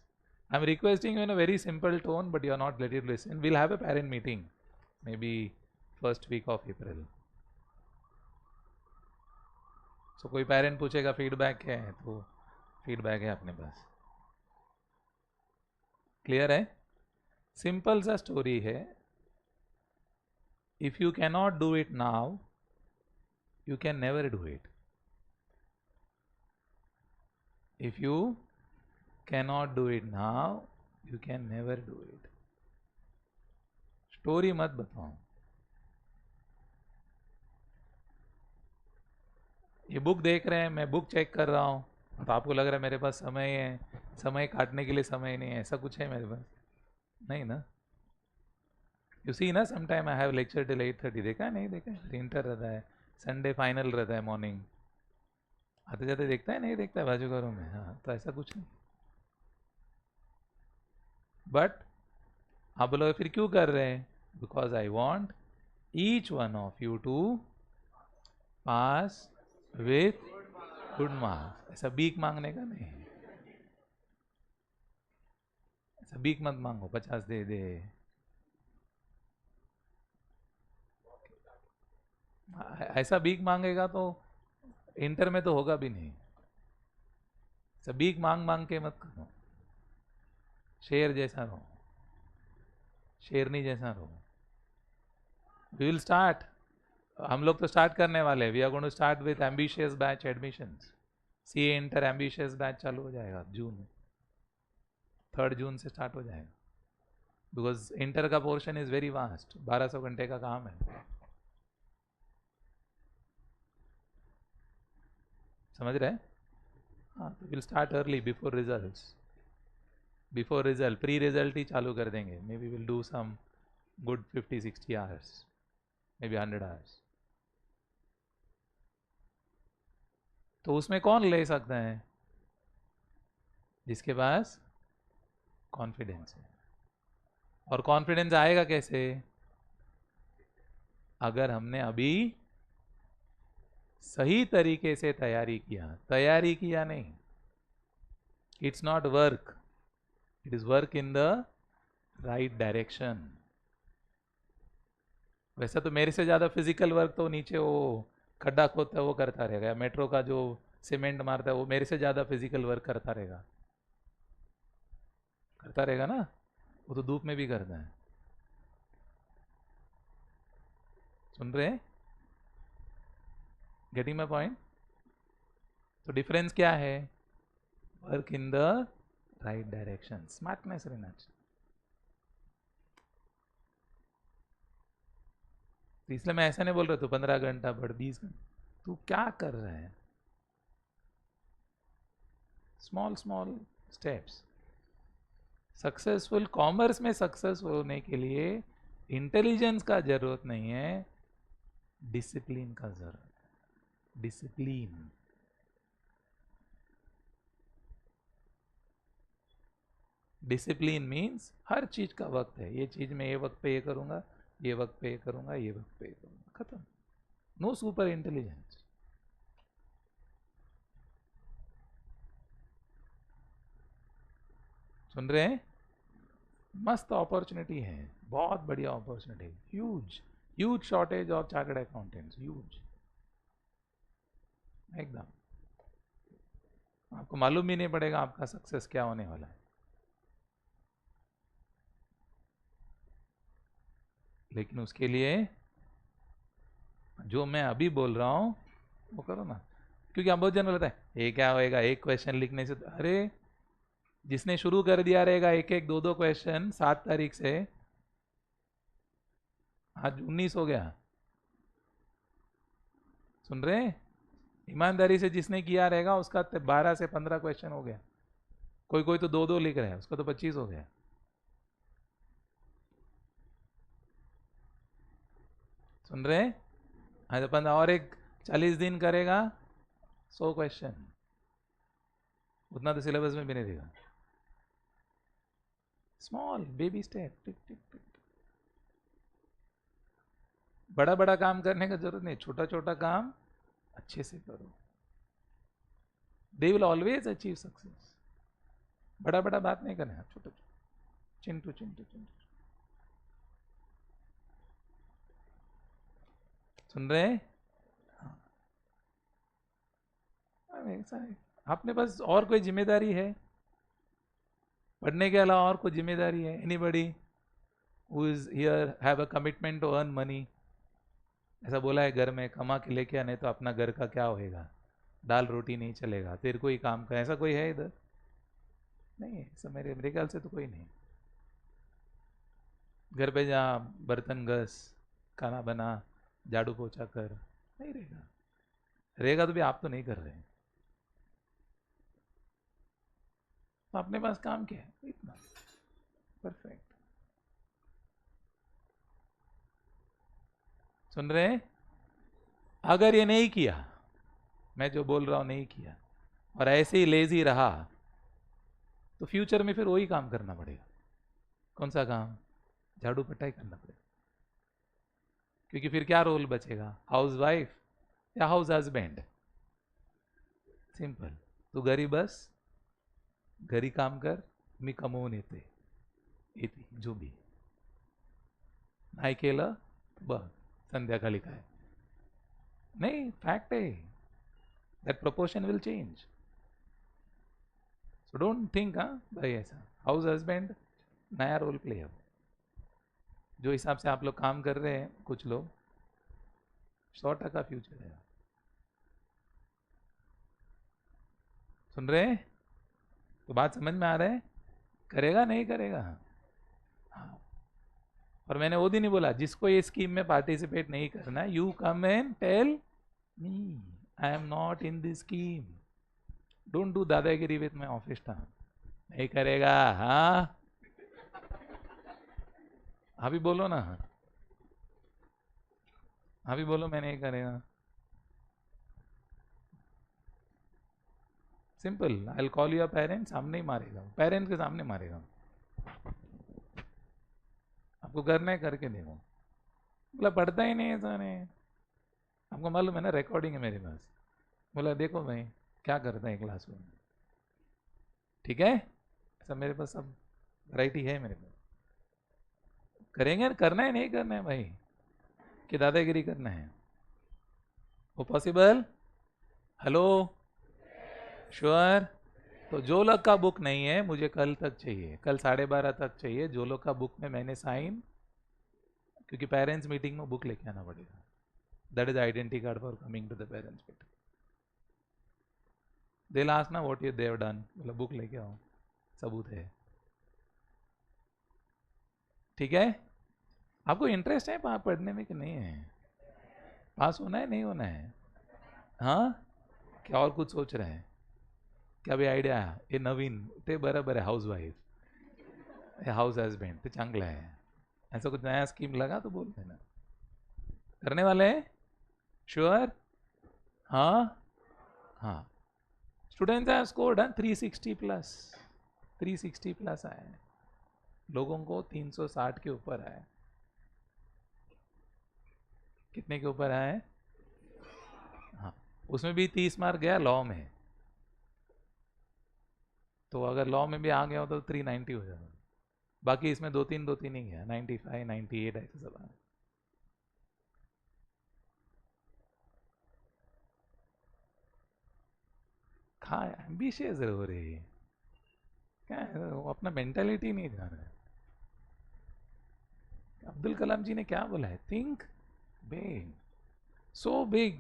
I'm requesting you in a very simple tone, but you are not ready to listen. We'll have a parent meeting, maybe first week of April. So कोई पेरेंट पूछेगा फीडबैक क्या है, तो फीडबैक है अपने पास। क्लियर है? सिंपल सा स्टोरी है। If you can not do it now, you can never do it. If you cannot do it now, you can never do it. Story मत बताओ। ये बुक देख रहे हैं, मैं बुक चेक कर रहा हूँ, तो आपको लग रहा है मेरे पास समय है, समय काटने के लिए समय नहीं है, ऐसा कुछ है मेरे पास? नहीं ना। यू सी ना, some time I have lecture till 8:30, देखा नहीं देखा? इंटर रहता है, संडे फाइनल रहता है मॉर्निंग, आते जाते देखता है नहीं देखता है बाजूघरों में? हाँ, तो ऐसा कुछ नहीं। बट आप बोलोगे फिर क्यों कर रहे हैं? Because I want each one of you to pass with good marks. ऐसा बीक मांगने का नहीं है, ऐसा बीक मत मांगो 50 दे दे। ऐसा बीक मांगेगा तो इंटर में तो होगा भी नहीं। ऐसा बीक मांग मांग के मत करो, शेर जैसा रहो, शेरनी जैसा रहो। वी विल स्टार्ट, हम लोग तो स्टार्ट करने वाले हैं। We are going to start with ambitious batch admissions. CA inter ambitious batch चालू हो जाएगा जून, 3 जून से स्टार्ट हो जाएगा। बिकॉज इंटर का पोर्शन इज वेरी वास्ट, 1200 घंटे का काम है। समझ रहे हैं? हाँ, तो will start early before results. Before result, pre result ही चालू कर देंगे। Maybe will do some good 50-60 hours, maybe 100 hours. तो उसमें कौन ले सकता है? जिसके पास कॉन्फिडेंस है। और कॉन्फिडेंस आएगा कैसे? अगर हमने अभी सही तरीके से तैयारी किया। तैयारी किया नहीं, it's not work, it is work in the right direction. वैसे तो मेरे से ज़्यादा फिजिकल वर्क तो नीचे वो खड्डा खोदता है वो करता रहेगा, मेट्रो का जो सीमेंट मारता है वो मेरे से ज़्यादा फिजिकल वर्क करता रहेगा, करता रहेगा ना। वो तो धूप में भी करता है। सुन रहे हैं? Getting my point? तो डिफरेंस क्या है? Work in the right direction, smartness रहना चाहिए। तो इसलिए मैं ऐसा नहीं बोल रहा तू 15 घंटा पढ़, 20 घंटा, तू क्या कर रहा है? Small small steps. Successful commerce में सक्सेसफुल होने के लिए इंटेलिजेंस का जरूरत नहीं है, डिसिप्लिन का जरूरत है। डिसिप्लिन। डिसिप्लिन मीन्स हर चीज का वक्त है, ये चीज मैं ये वक्त पे ये करूंगा, ये वक्त पे ये करूंगा, ये वक्त पे ये करूंगा, खत्म। Know super intelligence. सुन रहे हैं? मस्त अपॉर्चुनिटी है, बहुत बढ़िया opportunity, huge huge shortage of chartered accountants, huge एकदम। आपको मालूम भी नहीं पड़ेगा आपका सक्सेस क्या होने वाला है। लेकिन उसके लिए जो मैं अभी बोल रहा हूं वो करो ना। क्योंकि हम बहुत जन बोलते हैं ये क्या होएगा, एक क्वेश्चन लिखने से, अरे जिसने शुरू कर दिया रहेगा एक एक दो दो क्वेश्चन 7 तारीख से, आज 19 हो गया। सुन रहे हैं? ईमानदारी से जिसने किया रहेगा उसका 12 से 15 क्वेश्चन हो गया। कोई कोई तो दो दो लिख रहा है, उसका तो 25 हो गया। सुन रहे हैं? आज अपन और एक 40 दिन करेगा 100 क्वेश्चन, उतना तो सिलेबस में भी नहीं देगा। स्मॉल बेबी स्टेप, टिक टिक टिक। बड़ा बड़ा काम करने का जरूरत नहीं, छोटा छोटा काम अच्छे से करो, they will always achieve success. बड़ा बड़ा बात नहीं करना, छोटा छोटा, चिंटू चिंटू चिंटू। सुन रहे हैं? ऐसा है। आपने बस और कोई जिम्मेदारी है? पढ़ने के अलावा और कोई जिम्मेदारी है? Anybody who is here have a commitment to earn money? ऐसा बोला है घर में कमा के लेके आने, तो अपना घर का क्या होएगा, दाल रोटी नहीं चलेगा, तेरे को ही काम कर, ऐसा कोई है इधर? नहीं है, सब मेरे ख्याल से तो कोई नहीं। घर पे जा, बर्तन घस, खाना बना, झाड़ू पोछा कर, नहीं रहेगा। रहेगा तो भी आप तो नहीं कर रहे हैं, तो अपने पास काम क्या है? इतना परफेक्ट। सुन रहे हैं? अगर ये नहीं किया, मैं जो बोल रहा हूं नहीं किया, और ऐसे ही लेजी रहा, तो फ्यूचर में फिर वही काम करना पड़ेगा। कौन सा काम? झाड़ू पटाई करना पड़ेगा। क्योंकि फिर क्या रोल बचेगा, हाउस वाइफ या हाउस हस्बैंड? सिंपल। तू घरी बस, घरी काम कर, मी कमवून येते, जो भी नाही केलं बघ संध्याकाळी काय। नहीं, फैक्ट है, that proportion will change. So don't think भाई ऐसा हाउस हस्बैंड नया रोल प्ले है। जो हिसाब से आप लोग काम कर रहे हैं कुछ लोग, 100% फ्यूचर है। सुन रहे हैं? तो बात समझ में आ रहा है? करेगा नहीं करेगा? हाँ। और मैंने वो दिन ही बोला, जिसको ये स्कीम में पार्टिसिपेट नहीं करना, you come and tell me, I am not in this scheme. Don't do दादागिरी विथ माई ऑफिस टाइम। नहीं करेगा? हाँ, अभी बोलो ना, अभी बोलो मैं नहीं करेगा। Simple, I will call your parents, सामने ही मारेगा, पेरेंट्स के सामने मारेगा। आपको करना है करके देखो। बोला पढ़ता ही नहीं है सारे, आपको मालूम है ना, रिकॉर्डिंग है मेरे पास। बोला देखो भाई क्या करता है क्लास में, ठीक है, सब मेरे पास, सब वैरायटी है मेरे पास। करेंगे, करना है नहीं करना है भाई, कि दादागिरी करना है? वो पॉसिबल? Hello, sure? तो जो लोग का बुक नहीं है मुझे कल तक चाहिए, कल 12:30 तक चाहिए। जो लोग का बुक में मैंने साइन, क्योंकि पेरेंट्स मीटिंग में बुक लेके आना पड़ेगा। That is the identity card for coming to the parents meeting. They'll ask ना what they have done. बोला बुक लेके आओ, सबूत है. ठीक है? आपको इंटरेस्ट है पढ़ने में कि नहीं है? पास होना है नहीं होना है? हाँ, क्या और कुछ सोच रहे हैं? क्या भी आयडिया? ये नवीन ते बराबर है, हाउस वाइफ, हाउस हस्बैंड ते चांगला है. ऐसा कुछ नया स्कीम लगा तो बोल देना. करने वाले हैं? श्योर? हाँ हाँ. Students have scored 360 plus. 360 plus आए. लोगों को 360 के ऊपर आए. कितने के ऊपर आए? हाँ, उसमें भी 30 मार्क गया लॉ में. तो अगर लॉ में भी आ गया हो तो 390 हो जाएगा. बाकी इसमें दो तीन ही गया. 95, 98 ऐसे सब आए. खा एम्बिशियस हो रही है क्या है? वो अपना मेंटालिटी नहीं जान रहा है. अब्दुल कलाम जी ने क्या बोला है? थिंक बिग, सो बिग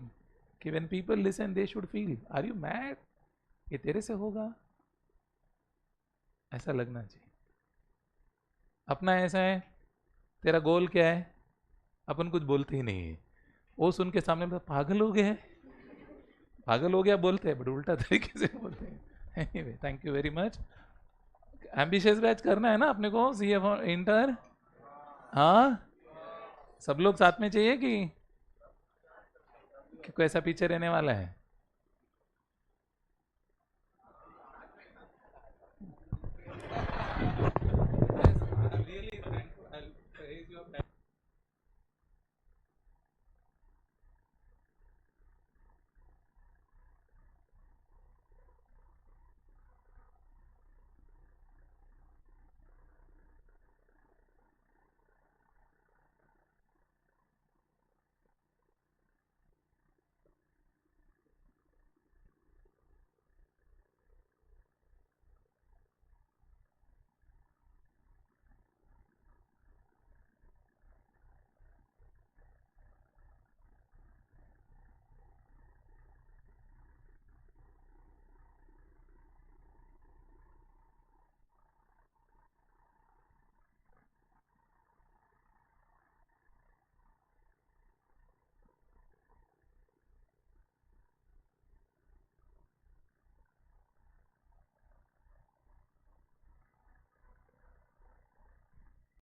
कि when people listen they should feel are you mad, ये तेरे से होगा, ऐसा लगना चाहिए. अपना ऐसा है, तेरा गोल क्या है, अपन कुछ बोलते ही नहीं है. वो सुन के सामने में पागल हो गया, पागल हो गया बोलते हैं, बट उल्टा तरीके से बोलते हैं. Anyway, thank you very much. Ambitious batch करना है ना अपने को, सीए फॉर इंटर. हाँ, सब लोग साथ में चाहिए कि कैसा पीछे रहने वाला है?